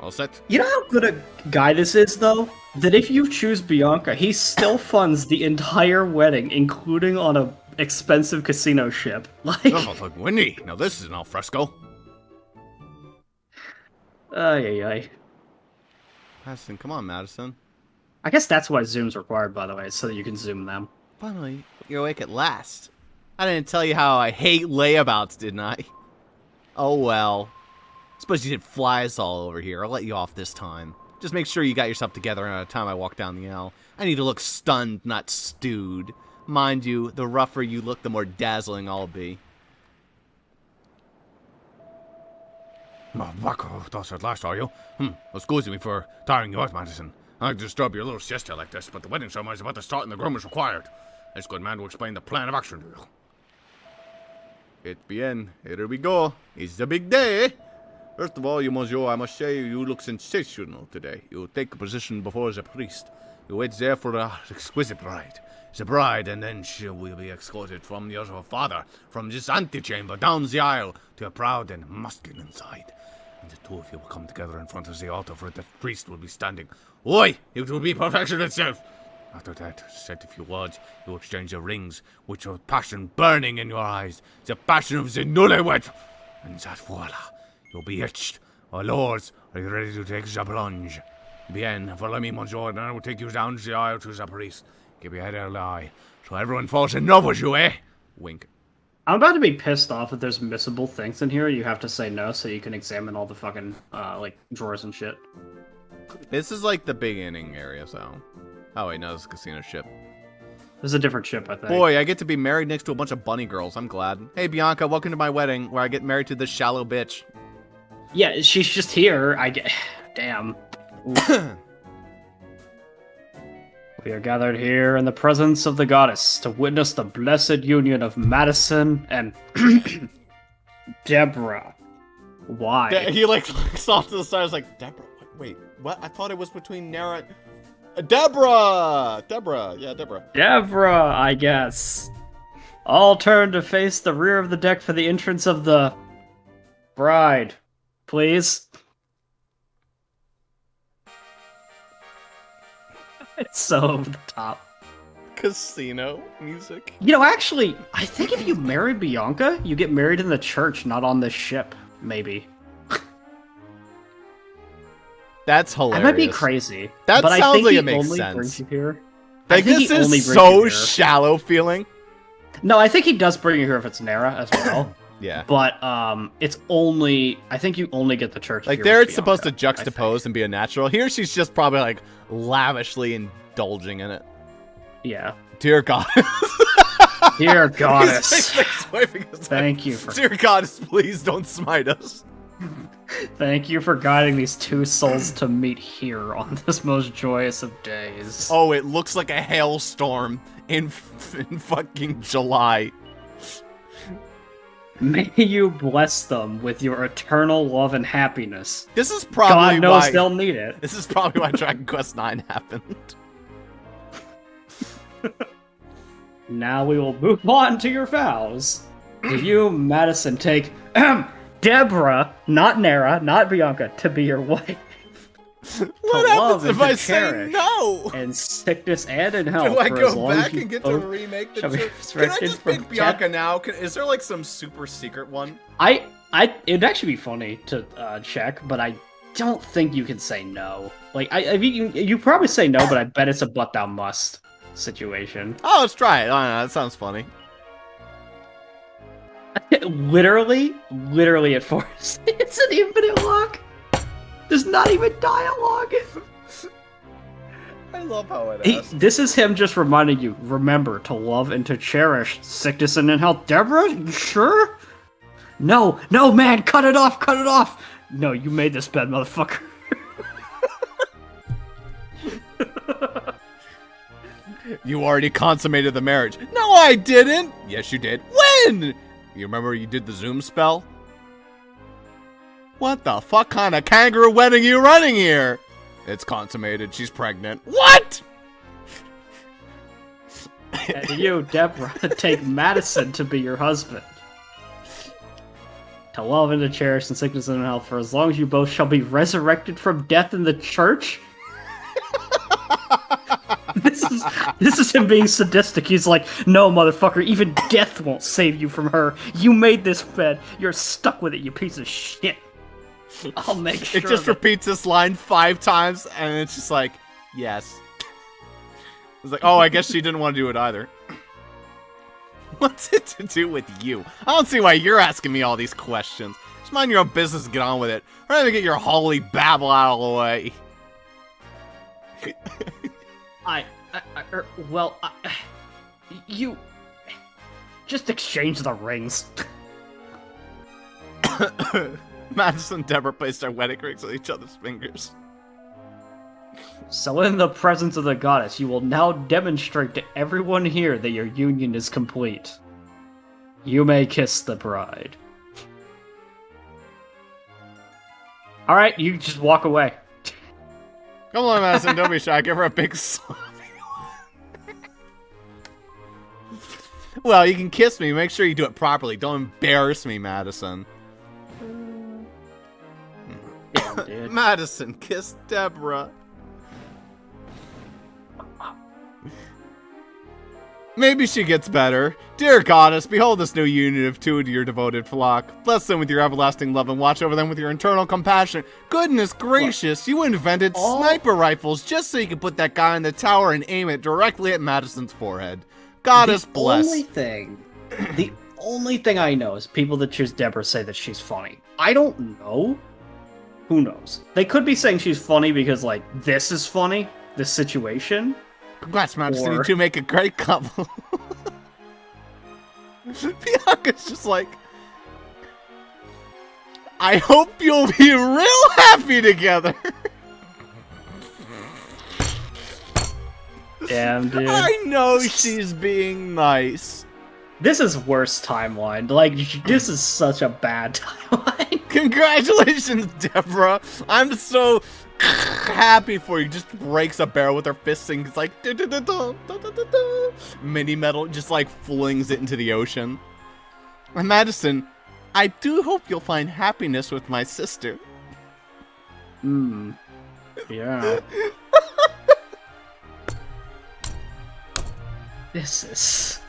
All set? You know how good a guy this is, though? That if you choose Bianca, he still funds the entire wedding, including on a expensive casino ship. Like, Oh, look, Winnie. Now this is an alfresco. ay. Madison, come on, Madison. I guess that's why zoom's required, by the way, so that you can zoom them. Finally, you're awake at last. I didn't tell you how I hate layabouts, didn't I? Oh well. Suppose you did flies all over here. I'll let you off this time. Just make sure you got yourself together by the time I walk down the aisle. I need to look stunned, not stewed. Mind you, the rougher you look, the more dazzling I'll be. Oh, Bucko, thus at last, are you? Excuse me for tiring you out, Madison. I like to disturb your little siesta like this, but the wedding ceremony is about to start and the groom is required. This good man will explain the plan of action to you. It bien. Here we go. It's the big day. First of all, you monsieur, I must say you look sensational today. You take a position before the priest. You wait there for the exquisite bride. The bride, and then she will be escorted from your father, from this antechamber, down the aisle, to a proud and masculine side. And the two of you will come together in front of the altar, for the priest will be standing. Oi! It will be perfection itself! After that, said a few words, you exchange your rings, with your passion burning in your eyes, the passion of the newlywed. And that voila, you'll be hitched. Oh, lords, are you ready to take the plunge? Bien, follow me, monsieur, and I will take you down the aisle to the priest. Give your head a lie, so everyone falls in love with you, eh? Wink. I'm about to be pissed off that there's missable things in here. You have to say no so you can examine all the fucking, like, drawers and shit. This is like the beginning area, so. Oh, wait, no, this is a casino ship. There's a different ship, I think. Boy, I get to be married next to a bunch of bunny girls. I'm glad. Hey, Bianca, welcome to my wedding, where I get married to this shallow bitch. Yeah, she's just here. Damn. We are gathered here in the presence of the goddess to witness the blessed union of Madison and Deborah. Why? He like looks off to the side. I was like, Deborah. Wait, what? I thought it was between Nara. Deborah. Yeah, Deborah. Deborah, I guess. All turn to face the rear of the deck for the entrance of the bride, please. It's so over the top. Casino music. You know, actually, I think if you marry Bianca, you get married in the church, not on this ship. Maybe. That's hilarious. I might be crazy. That but sounds I think like he it makes only sense. brings you here. Like, this is so shallow feeling. No, I think he does bring you here if it's Nara as well. Yeah. But it's only. I think you only get the church. Like, if there you're it's supposed to Bianca, juxtapose and be a natural. Here she's just probably, like, lavishly indulging in it. Yeah. Dear God. Dear goddess. Thank you for. Dear Goddess, please don't smite us. Thank you for guiding these two souls to meet here on this most joyous of days. Oh, it looks like a hailstorm in fucking July. May you bless them with your eternal love and happiness. This is probably God knows why they'll need it. This is probably why Dragon Quest IX happened. Now we will move on to your vows. Do you, Madison, take Deborah, not Nara, not Bianca, to be your wife? What happens if I say cherish no? In sickness and in health. Do I for as go long as back you and get to both remake the shall be Can I resurrected just from pick Bianca death? now? Is there like some super secret one? It'd actually be funny to check, but I don't think you can say no. Like, I mean, you probably say no, but I bet it's a but thou must situation. Oh, let's try it. I don't know, that sounds funny. literally at first, it's an infinite lock. There's not even dialogue. I love how it asks. This is him just reminding you, remember to love and to cherish sickness and in health. Deborah, you sure? No, man, cut it off. No, you made this bed, motherfucker. You already consummated the marriage. No, I didn't. Yes, you did. When? You remember you did the Zoom spell? What the fuck kind of kangaroo wedding you running here? It's consummated. She's pregnant. What? And you, Deborah, take Madison to be your husband. To love and to cherish in sickness and in health, for as long as you both shall be resurrected from death in the church. This is him being sadistic. He's like, no, motherfucker, even death won't save you from her. You made this bed. You're stuck with it, you piece of shit. I'll make sure. It just repeats this line 5 times, and it's just like, yes. It's like, oh, I guess she didn't want to do it either. What's it to do with you? I don't see why you're asking me all these questions. Just mind your own business and get on with it. Rather than get your holy babble out of the way. You just exchange the rings. Madison and Deborah placed their wedding rings on each other's fingers. So in the presence of the goddess, you will now demonstrate to everyone here that your union is complete. You may kiss the bride. Alright, you just walk away. Come on, Madison, don't be shy. Give her a big sloppy. Well, you can kiss me. Make sure you do it properly. Don't embarrass me, Madison. Damn, dude. Madison, kiss Deborah. Maybe she gets better. Dear goddess, behold this new union of two of your devoted flock. Bless them with your everlasting love and watch over them with your eternal compassion. Goodness gracious, you invented sniper rifles just so you could put that guy in the tower and aim it directly at Madison's forehead. Goddess bless. The only thing I know is people that choose Deborah say that she's funny. I don't know. Who knows? They could be saying she's funny because, like, this is funny, this situation. Congrats, Majesty. Or- You two make a great couple. Bianca's just like, I hope you'll be real happy together. Damn, dude. I know she's being nice. This is worse timeline. Like, this is such a bad timeline. Congratulations, Deborah. I'm so happy for you. Just breaks a barrel with her fists and it's like mini metal, just like flings it into the ocean. And Madison, I do hope you'll find happiness with my sister. Yeah. This is...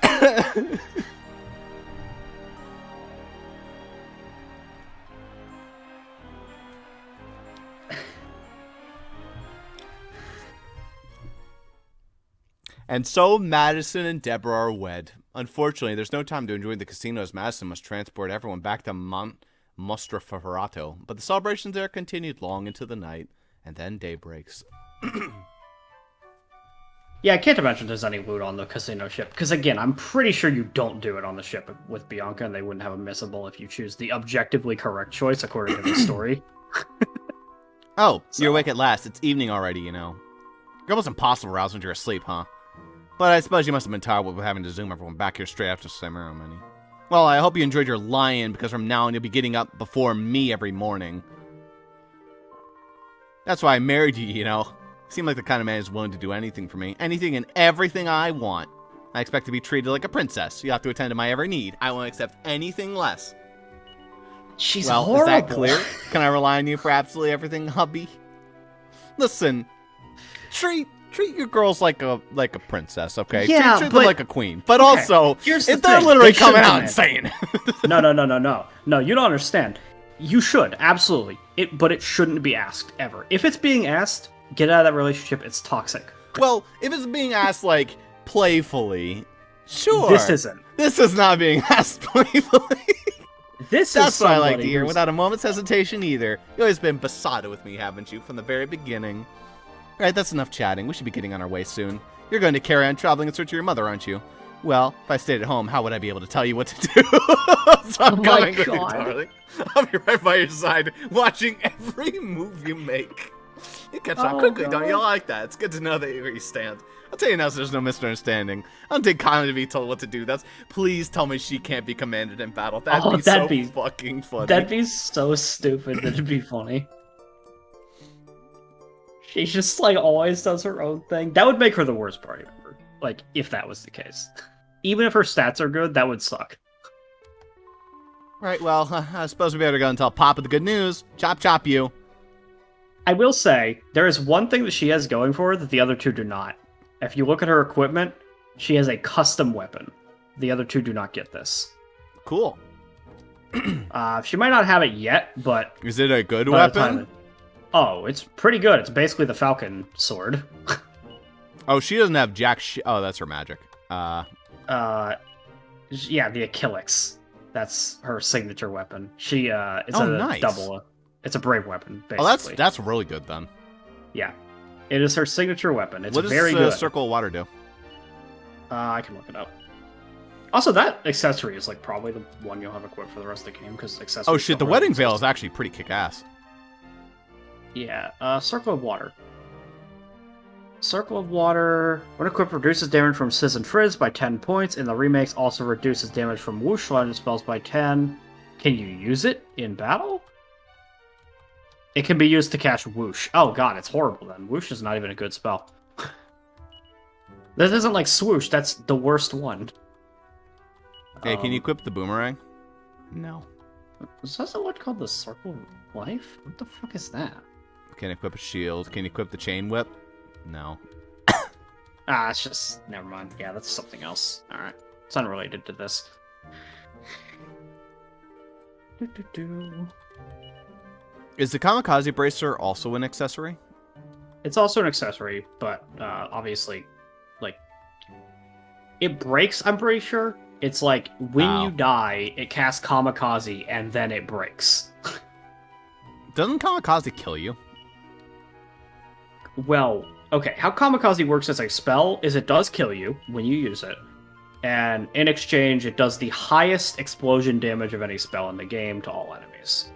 And so Madison and Deborah are wed. Unfortunately, there's no time to enjoy the casino as Madison must transport everyone back to Mostroferato. But the celebrations there continued long into the night, and then day breaks. Yeah, I can't imagine there's any loot on the casino ship. Because again, I'm pretty sure you don't do it on the ship with Bianca, and they wouldn't have a missable if you choose the objectively correct choice according to the story. Oh, you're awake at last. It's evening already, you know. It's almost impossible to rouse when you're asleep, huh? But I suppose you must have been tired with having to zoom everyone back here straight after the ceremony. Well, I hope you enjoyed your lie-in, because from now on you'll be getting up before me every morning. That's why I married you, you know. You seem like the kind of man who's willing to do anything for me. Anything and everything I want. I expect to be treated like a princess. You have to attend to my every need. I won't accept anything less. She's Well, horrible. is that clear? Can I rely on you for absolutely everything, hubby? Listen, treat your girls like a princess, okay? Yeah, treat them but- like a queen. But Okay, also, here's the if they're thing, literally they coming shouldn't out and saying No. No, you don't understand. You should, absolutely. But it shouldn't be asked, ever. If it's being asked, get out of that relationship. It's toxic. well, if it's being asked, like, playfully, sure. This isn't. This is not being asked playfully. This That's is what I like to somebody hear, who's- without a moment's hesitation either. You've always been besotted with me, haven't you, from the very beginning? Alright, that's enough chatting. We should be getting on our way soon. You're going to carry on traveling in search of your mother, aren't you? Well, if I stayed at home, how would I be able to tell you what to do? So I'm Oh my coming with you, God. darling. I'll be right by your side, watching every move you make. You catch on Oh, quickly, God. don't you? I like that. It's good to know that where you stand. I'll tell you now so there's no misunderstanding. I don't take kindly to be told what to do. Please tell me she can't be commanded in battle. That'd be fucking funny. That'd be so stupid that it'd be funny. She just, like, always does her own thing. That would make her the worst party member. Like, if that was the case. Even if her stats are good, that would suck. Right, well, I suppose we better go and tell Papa the good news. Chop chop you. I will say, there is one thing that she has going for her that the other two do not. If you look at her equipment, she has a custom weapon. The other two do not get this. Cool. She might not have it yet, but... Is it a good by the weapon? time- Oh, it's pretty good. It's basically the Falcon sword. Oh, she doesn't have jack oh, that's her magic. Yeah, the Achilles. That's her signature weapon. She, it's Oh, a nice. double... It's a brave weapon, basically. Oh, that's really good then. Yeah. It is her signature weapon. It's what does very good. Circle of Water do? I can look it up. Also, that accessory is like probably the one you'll have equipped for the rest of the game because accessories. Oh shit, the don't wedding really veil is exist. actually pretty kick-ass. Yeah, Circle of Water. Circle of Water. When equipped, reduces damage from Sizz and Frizz by 10 points, and the remakes also reduces damage from Whoosh legend spells by 10. Can you use it in battle? It can be used to cast Whoosh. Oh god, it's horrible then. Whoosh is not even a good spell. This isn't like Swoosh, that's the worst one. Hey, can you equip the boomerang? No. Is that what called the Circle of Life? What the fuck is that? Can equip a shield. Can you equip the chain whip? No. It's just... Never mind. Yeah, that's something else. Alright. It's unrelated to this. Is the kamikaze bracer also an accessory? It's also an accessory, but obviously, like... It breaks, I'm pretty sure. It's like, when Oh. you die, it casts Kamikaze, and then it breaks. Doesn't kamikaze kill you? Well, Okay, how Kamikaze works as a spell is it does kill you when you use it. And in exchange, it does the highest explosion damage of any spell in the game to all enemies.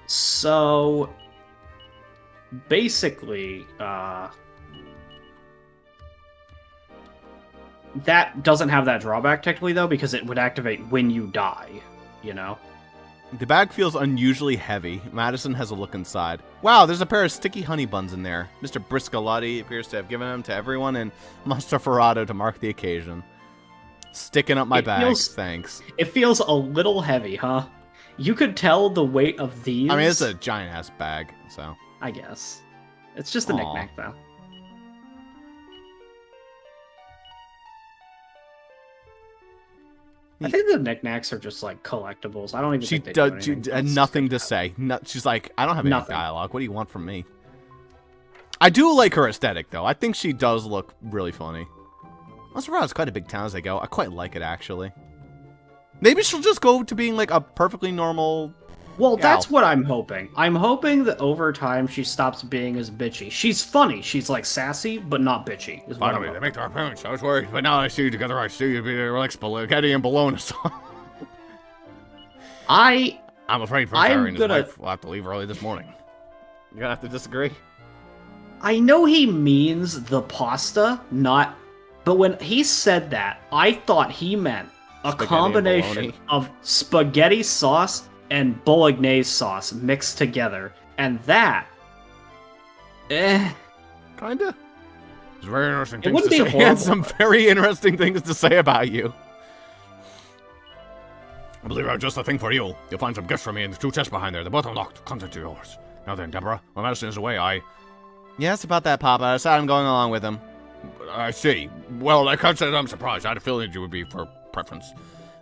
So basically, that doesn't have that drawback technically though, because it would activate when you die, you know? The bag feels unusually heavy. Madison has a look inside. Wow, there's a pair of sticky honey buns in there. Mr. Briscoletti appears to have given them to everyone in Monsterferrato to mark the occasion. Sticking up my bags, thanks. It feels a little heavy, huh? You could tell the weight of these. I mean, it's a giant-ass bag, so... I guess. It's just a Aw. knick-knack, though. I think the knickknacks are just like collectibles. I don't even She think they do does anything. It's nothing to just say. No, she's like, I don't have any Nothing. dialogue. What do you want from me? I do like her aesthetic, though. I think she does look really funny. Monsterferrato's quite a big town as they go. I quite like it, actually. Maybe she'll just go to being like a perfectly normal... Well, gal. that's what I'm hoping. I'm hoping that over time she stops being as bitchy. She's funny. She's like sassy, but not bitchy. Is what I'm Finally, they hoping. make their appearance. I was worried, but now I see you together. I see you be like spaghetti and bologna sauce. I'm afraid Prince Harry and his gonna- wife will have to leave early this morning. You're gonna have to disagree. I know he means the pasta, not. But when he said that, I thought he meant a Spaghetti and combination bologna. of spaghetti sauce and bolognese sauce mixed together, and that. Kinda. It's very interesting It things wouldn't to be say. He had horrible. some very interesting things to say about you. I believe I have just the thing for you. You'll find some gifts for me in the two chests behind there. They're both unlocked. Content to yours. Now then, Deborah, when Madison is away, Yes, about that, Papa. I decided I'm going along with him. I see. Well, I can't say that I'm surprised. I had a feeling you would be for preference.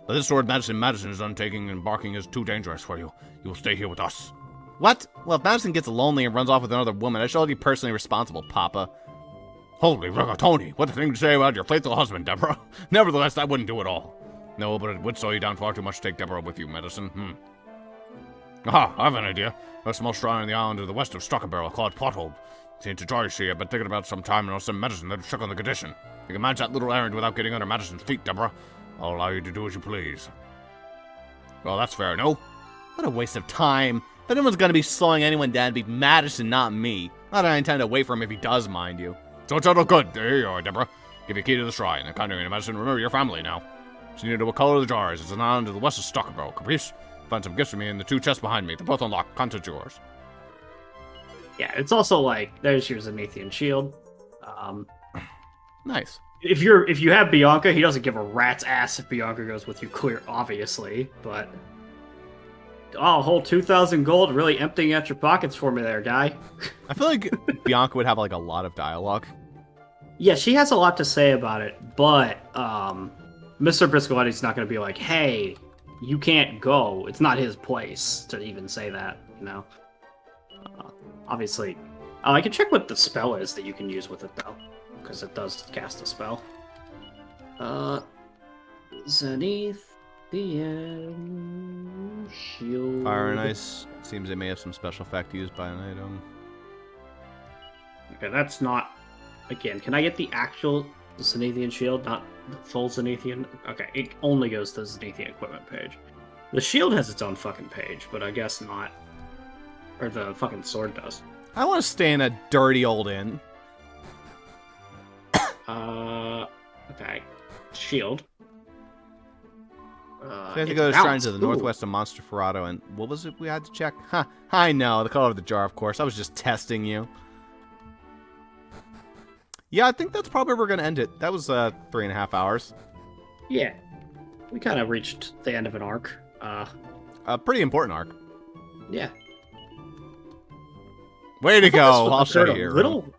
But this sword Madison is undertaking and embarking is too dangerous for you. You will stay here with us. What? Well, if Madison gets lonely and runs off with another woman, I shall be personally responsible, Papa. Holy rigatoni! What a thing to say about your faithful husband, Deborah. Nevertheless, that wouldn't do it all. No, but it would slow you down far too much to take Deborah with you, Madison. Aha, I have an idea. There's a small shrine on the island to the west of Stockenbarrel called Pothold. Since to George here, I've been thinking about some time and I'll send Madison there to check on the condition. You can manage that little errand without getting under Madison's feet, Deborah. I'll allow you to do as you please. Well, that's fair, no? What a waste of time. If anyone's gonna be slowing anyone down, it'd be Madison, not me. Not that I intend to wait for him if he does, mind you. So it's all good. There you are, Deborah. Give you a key to the shrine. And continuing to Madison, remember your family now. So you need to color the jars. It's an island to the west of Stockenbarrel. Caprice? Find some gifts for me in the two chests behind me. They're both unlocked. Content yours. Yeah, it's also like there's your Zenithian shield. Nice. If you have Bianca, he doesn't give a rat's ass if Bianca goes with you. Clear, obviously, but oh, a whole 2,000 gold, really emptying out your pockets for me, there, guy. I feel like Bianca would have like a lot of dialogue. Yeah, she has a lot to say about it, but Mr. Briscoletti's not going to be like, "Hey, you can't go." It's not his place to even say that, you know. Obviously, I can check what the spell is that you can use with it though, because it does cast a spell. Zenithian Shield. Fire and Ice. Seems they may have some special effect used by an item. Okay, that's not. Again, can I get the actual Zenithian Shield, not the full Zenithian? Okay, it only goes to the Zenithian equipment page. The shield has its own fucking page, but I guess not. Or the fucking sword does. I want to stay in a dirty old inn. Okay. Shield. We have to it's go to the shrine balanced. to the Ooh. northwest of Monsterferrato, and what was it we had to check? Huh, I know, the color of the jar, of course. I was just testing you. Yeah, I think that's probably where we're going to end it. That was 3.5 hours. Yeah. We kind of reached the end of an arc. A pretty important arc. Yeah. Way to I thought go. this I'll show occurred you a here. little.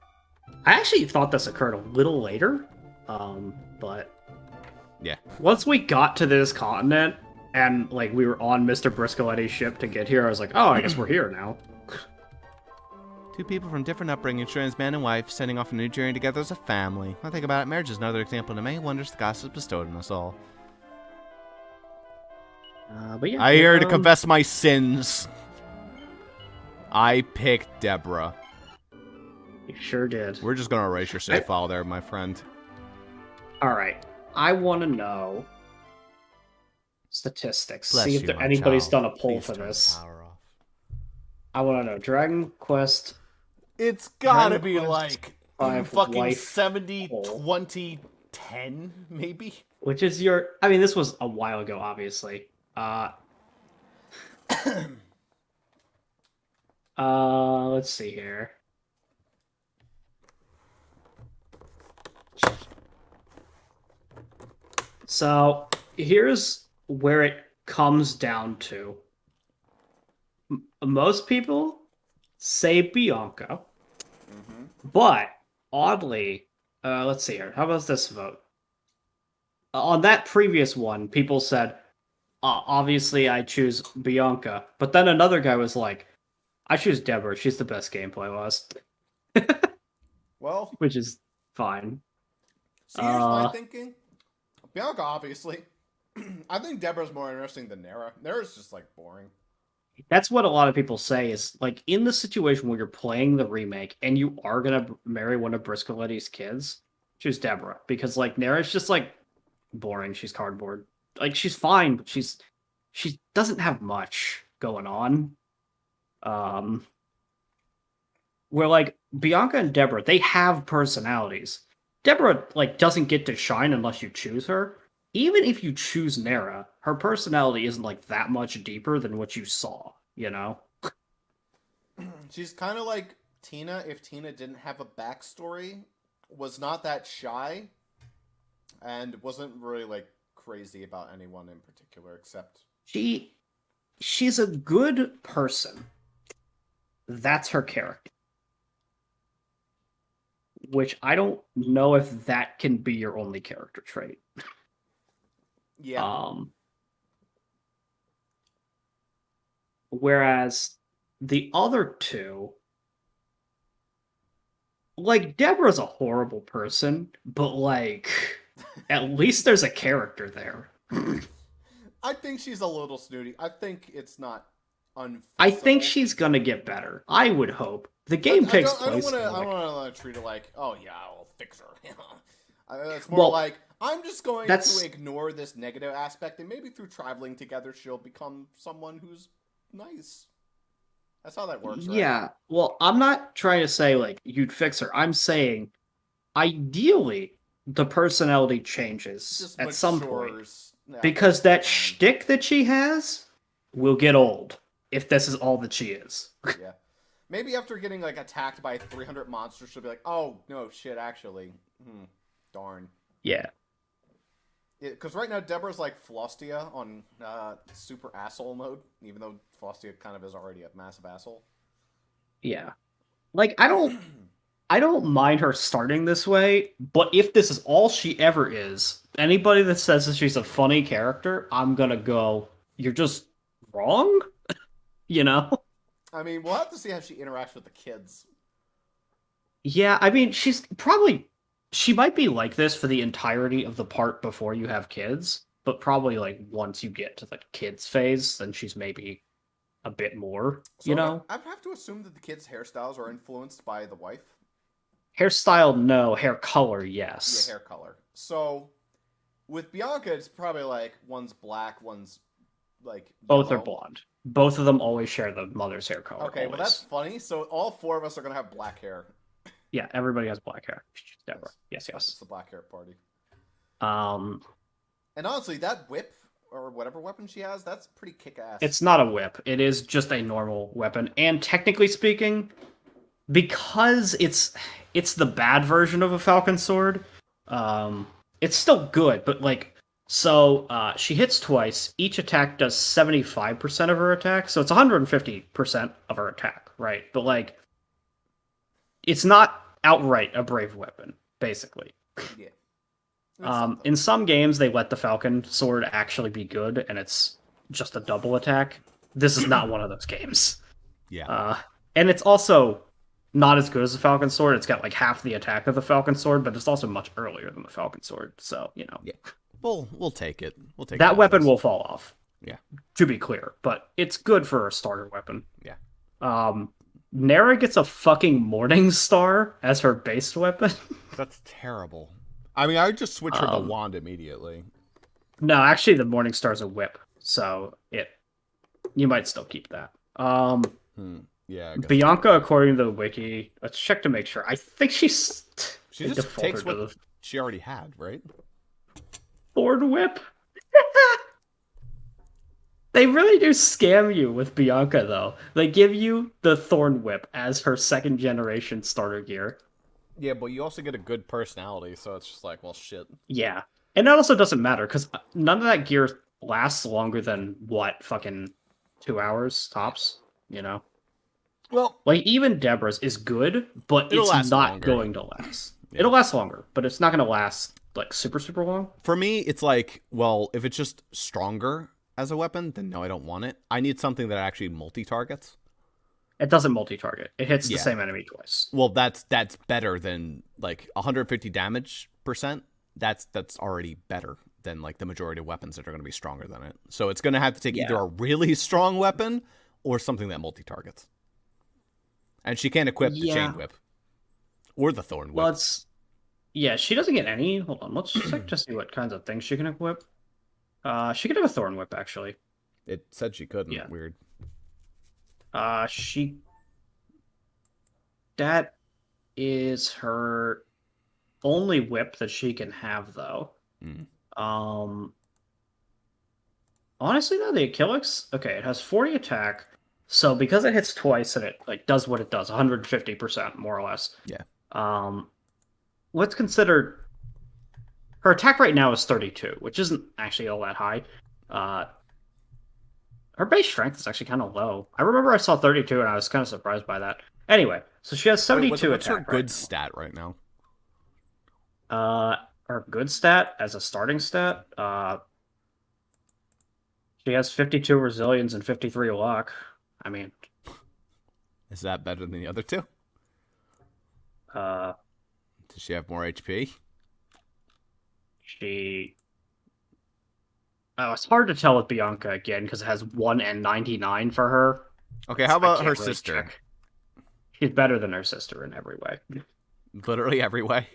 I actually thought this occurred a little later, but Yeah. once we got to this continent and like we were on Mr. Briscoletti's ship to get here, I was like, oh, I guess we're here now. Two people from different upbringings, trans man and wife, setting off on a new journey together as a family. When I think about it, marriage is another example of the many wonders the gods has bestowed on us all. But yeah, I here to confess my sins. I picked Deborah. You sure did. We're just gonna erase your save file there, my friend. Alright. I want to know statistics. Bless See if you, my anybody's child. done a poll Please for turn the this. power off. I want to know. Dragon Quest It's gotta Dragon be Quest like V fucking wife 70, poll. 20, 10, maybe? Which is your... I mean, this was a while ago, obviously. Let's see here. So, here's where it comes down to. Most people say Bianca, but oddly, let's see here. How about this vote? On that previous one, people said, obviously I choose Bianca, but then another guy was like, I choose Deborah. She's the best gameplay-wise. Well, Which is fine. see, here's my thinking. Bianca, obviously. I think Deborah's more interesting than Nera. Nera's just, like, boring. That's what a lot of people say is, like, in the situation where you're playing the remake and you are gonna marry one of Briscoletti's kids, choose Deborah. Because, like, Nera's just, like, boring. She's cardboard. Like, she's fine, but she doesn't have much going on. Where, like, Bianca and Deborah, they have personalities. Deborah, like, doesn't get to shine unless you choose her. Even if you choose Nera, her personality isn't, like, that much deeper than what you saw, you know? She's kind of like Tina if Tina didn't have a backstory, was not that shy, and wasn't really, like, crazy about anyone in particular, except... She's a good person. That's her character. Which I don't know if that can be your only character trait. Yeah. Whereas the other two, like, Deborah's a horrible person, but, like, at least there's a character there. I think she's a little snooty. I think it's not unfixable. I think she's gonna get better. I would hope. The game takes place. I don't want to treat it like, oh yeah, I'll fix her. It's more like, I'm just going to ignore this negative aspect, and maybe through traveling together, she'll become someone who's nice. That's how that works, right? Yeah. Well, I'm not trying to say, like, you'd fix her. I'm saying, ideally, the personality changes Just at some matures. point. Because that shtick that she has will get old if this is all that she is. Yeah. Maybe after getting, like, attacked by 300 monsters, she'll be like, oh, no, shit, actually. Darn. Yeah. Because right now, Deborah's like Flostia on super asshole mode, even though Flostia kind of is already a massive asshole. Yeah. Like, I don't mind her starting this way, but if this is all she ever is, anybody that says that she's a funny character, I'm gonna go, you're just wrong? You know? I mean, we'll have to see how she interacts with the kids. Yeah, I mean, she might be like this for the entirety of the part before you have kids, but probably, like, once you get to the kids phase, then she's maybe a bit more, So you know? I'd have to assume that the kids' hairstyles are influenced by the wife. Hairstyle, no. Hair color, yes. Yeah, hair color. So, with Bianca, it's probably like, one's black, one's, like, Both are yellow. blonde. Both of them always share the mother's hair color. Okay, well, always. that's funny. So, all four of us are going to have black hair. Yeah, everybody has black hair. Deborah. Yes, It's yes. the black hair party. And honestly, that whip, or whatever weapon she has, that's pretty kick-ass. it's not a whip. It is just a normal weapon. And technically speaking, because it's the bad version of a Falcon Sword, it's still good, but, like, so she hits twice. Each attack does 75% of her attack, so it's 150% of her attack, right? But, like, it's not outright a brave weapon, basically. Yeah. In some games, they let the Falcon Sword actually be good, and it's just a double attack. This is not one of those games. Yeah. And it's also not as good as the Falcon Sword. It's got, like, half the attack of the Falcon Sword, but it's also much earlier than the Falcon Sword. So, you know. Yeah. We'll take it. We'll take that it weapon will fall off. Yeah. To be clear, but it's good for a starter weapon. Yeah. Nera gets a fucking Morning Star as her base weapon. That's terrible. I mean, I would just switch her to Um, wand immediately. no, actually, the Morning Star's a whip, so you might still keep that. Yeah, I guess Bianca, according to the wiki, let's check to make sure. I think she they just defaulted takes to what the she already had, right? Thorn Whip. They really do scam you with Bianca, though. They give you the Thorn Whip as her second generation starter gear. Yeah, but you also get a good personality, so it's just like, well, shit. Yeah. And that also doesn't matter, because none of that gear lasts longer than, what, fucking 2 hours tops? You know? Well, Like, even Deborah's is good, but it'll it's last not longer. going to last. Yeah. It'll last longer, but it's not going to last, like, super, super long. For me, it's like, well, if it's just stronger as a weapon, then no, I don't want it. I need something that actually multi-targets. It doesn't multi-target. It hits the Yeah. same enemy twice. Well, that's better than like 150 damage percent. That's already better than like the majority of weapons that are going to be stronger than it. So it's going to have to take either a really strong weapon or something that multi-targets. And she can't equip the chain whip or the thorn whip. Well, she doesn't get any. Hold on, let's check to see what kinds of things she can equip. She could have a thorn whip actually. It said she couldn't. Yeah. Weird. That is her only whip that she can have, though. Honestly, though, the Achilles, okay, it has 40 attack, so because it hits twice and it like does what it does, 150% more or less. Yeah. What's considered her attack right now is 32, which isn't actually all that high. Her base strength is actually kind of low. I remember I saw 32 and I was kind of surprised by that. Anyway, so she has 72 what's attack. her good stat right now? Her good stat as a starting stat, she has 52 resilience and 53 luck. I mean, is that better than the other two? Does she have more HP? It's hard to tell with Bianca again because it has 1 and 99 for her. Okay, how about her really sister? Check. She's better than her sister in every way. Literally every way.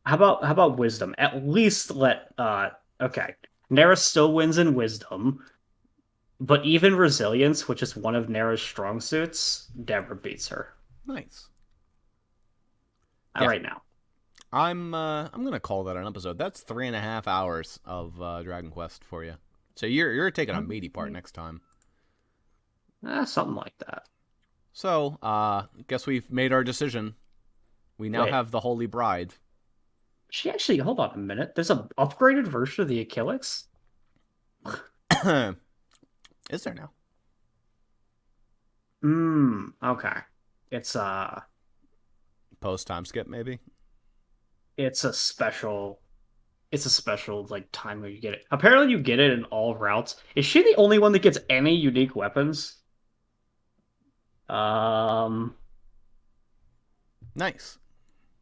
How about wisdom? At least okay. Nera still wins in wisdom, but even resilience, which is one of Nera's strong suits, Deborah beats her. Nice. Right now. I'm gonna call that an episode. That's 3.5 hours of Dragon Quest for you. So you're taking a meaty part next time. Something like that. So, guess we've made our decision. We now have the Holy Bride. She actually, hold on a minute. There's an upgraded version of the Achilles? Is there now? Okay. It's post time skip, maybe? It's a special like time where you get it. Apparently you get it in all routes. Is she the only one that gets any unique weapons? Nice.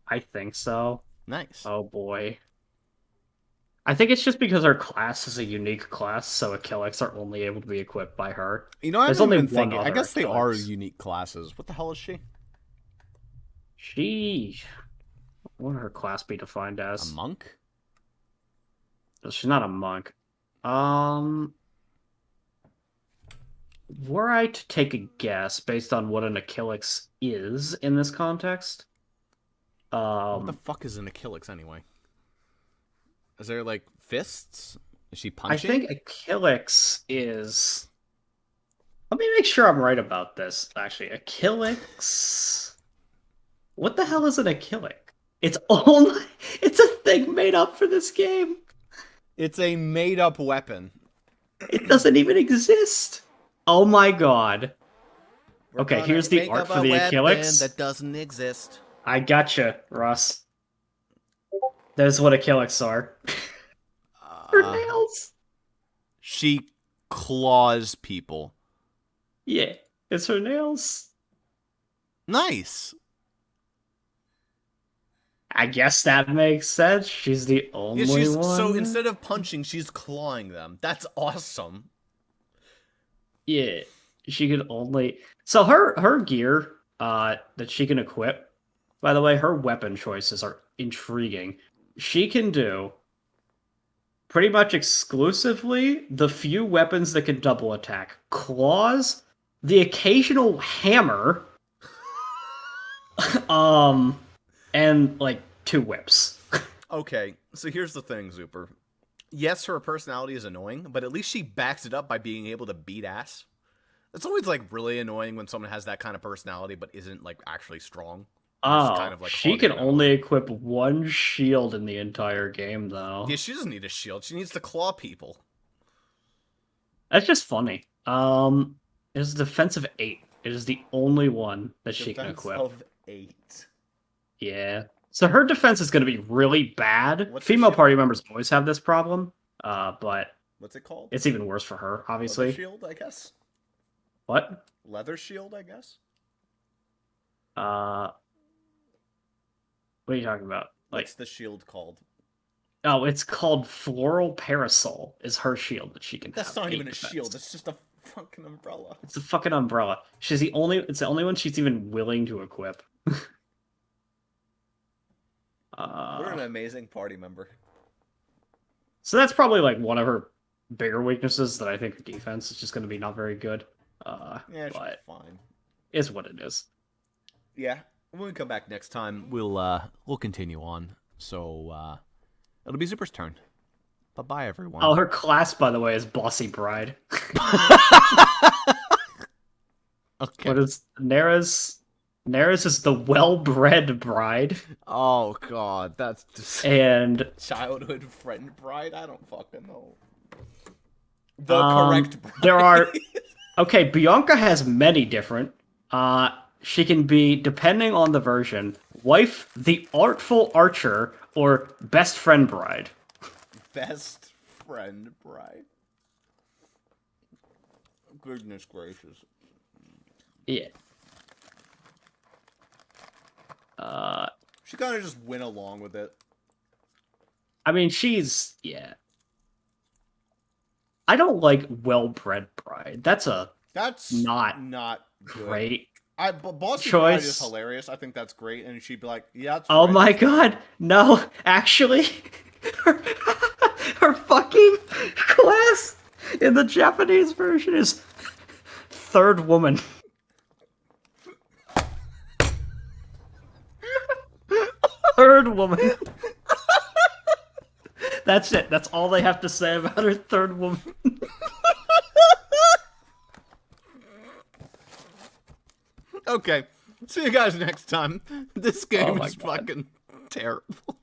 I think so. Nice. Oh boy. I think it's just because her class is a unique class, so Achilles are only able to be equipped by her. You know, There's only been one thinking. other I guess they Achilles. are unique classes. What the hell is she? What would her class be defined as? A monk? She's not a monk. Were I to take a guess based on what an Achilles is in this context? What the fuck is an Achilles anyway? Is there like fists? Is she punching? I think Achilles is. Let me make sure I'm right about this. Actually, Achilles. What the hell is an Achilles? It's a thing made up for this game. It's a made-up weapon. It doesn't even exist. Oh my god. Okay, here's the art for the Achilles. That doesn't exist. I gotcha, Russ. There's what Achilles are. Her nails. She claws people. Yeah, it's her nails. Nice. I guess that makes sense. She's the only one. So instead of punching, she's clawing them. That's awesome. Yeah, she could only. So her gear that she can equip. By the way, her weapon choices are intriguing. She can do pretty much exclusively the few weapons that can double attack. Claws, the occasional hammer, and like 2 whips. Okay, so here's the thing, Zuper. Yes, her personality is annoying, but at least she backs it up by being able to beat ass. It's always like really annoying when someone has that kind of personality but isn't like actually strong. Oh, kind of, like, she hogging can it out. only equip 1 shield in the entire game, though. Yeah, she doesn't need a shield. She needs to claw people. That's just funny. It is defensive 8. It is the only one that she can equip. Defense of 8. Yeah. So her defense is going to be really bad. What's Female her shield? party members always have this problem, but What's it called? it's even worse for her, obviously. Leather shield, I guess. What? Leather shield, I guess. What are you talking about? Like, What's the shield called? oh, it's called Floral Parasol. Is her shield that she can That's have. not 8 even a defense. shield. It's just a fucking umbrella. It's a fucking umbrella. It's the only one she's even willing to equip. What an amazing party member. So that's probably like one of her bigger weaknesses that I think her defense is just going to be not very good. Yeah, she's But fine. is what it is. Yeah. When we come back next time, we'll continue on. So it'll be Zuper's turn. Bye-bye, everyone. Oh, her class, by the way, is Bossy Bride. Okay. What is Nara's? Nara's is the well-bred bride, Oh god, that's just and childhood friend bride. I don't fucking know. The correct bride. there are. Okay, Bianca has many different. She can be, depending on the version, wife, the artful archer, or best friend bride. Best friend bride. Goodness gracious. Yeah. She kind of just went along with it. I mean, yeah. I don't like well-bred bride. That's not good. great. Bossy choice. Bride is hilarious. I think that's great, and she'd be like, "Yeah, that's Oh right." my god, no, actually, her fucking class in the Japanese version is third woman. Third woman. That's it. That's all they have to say about her third woman. Okay, see you guys next time. This game my is God. fucking terrible.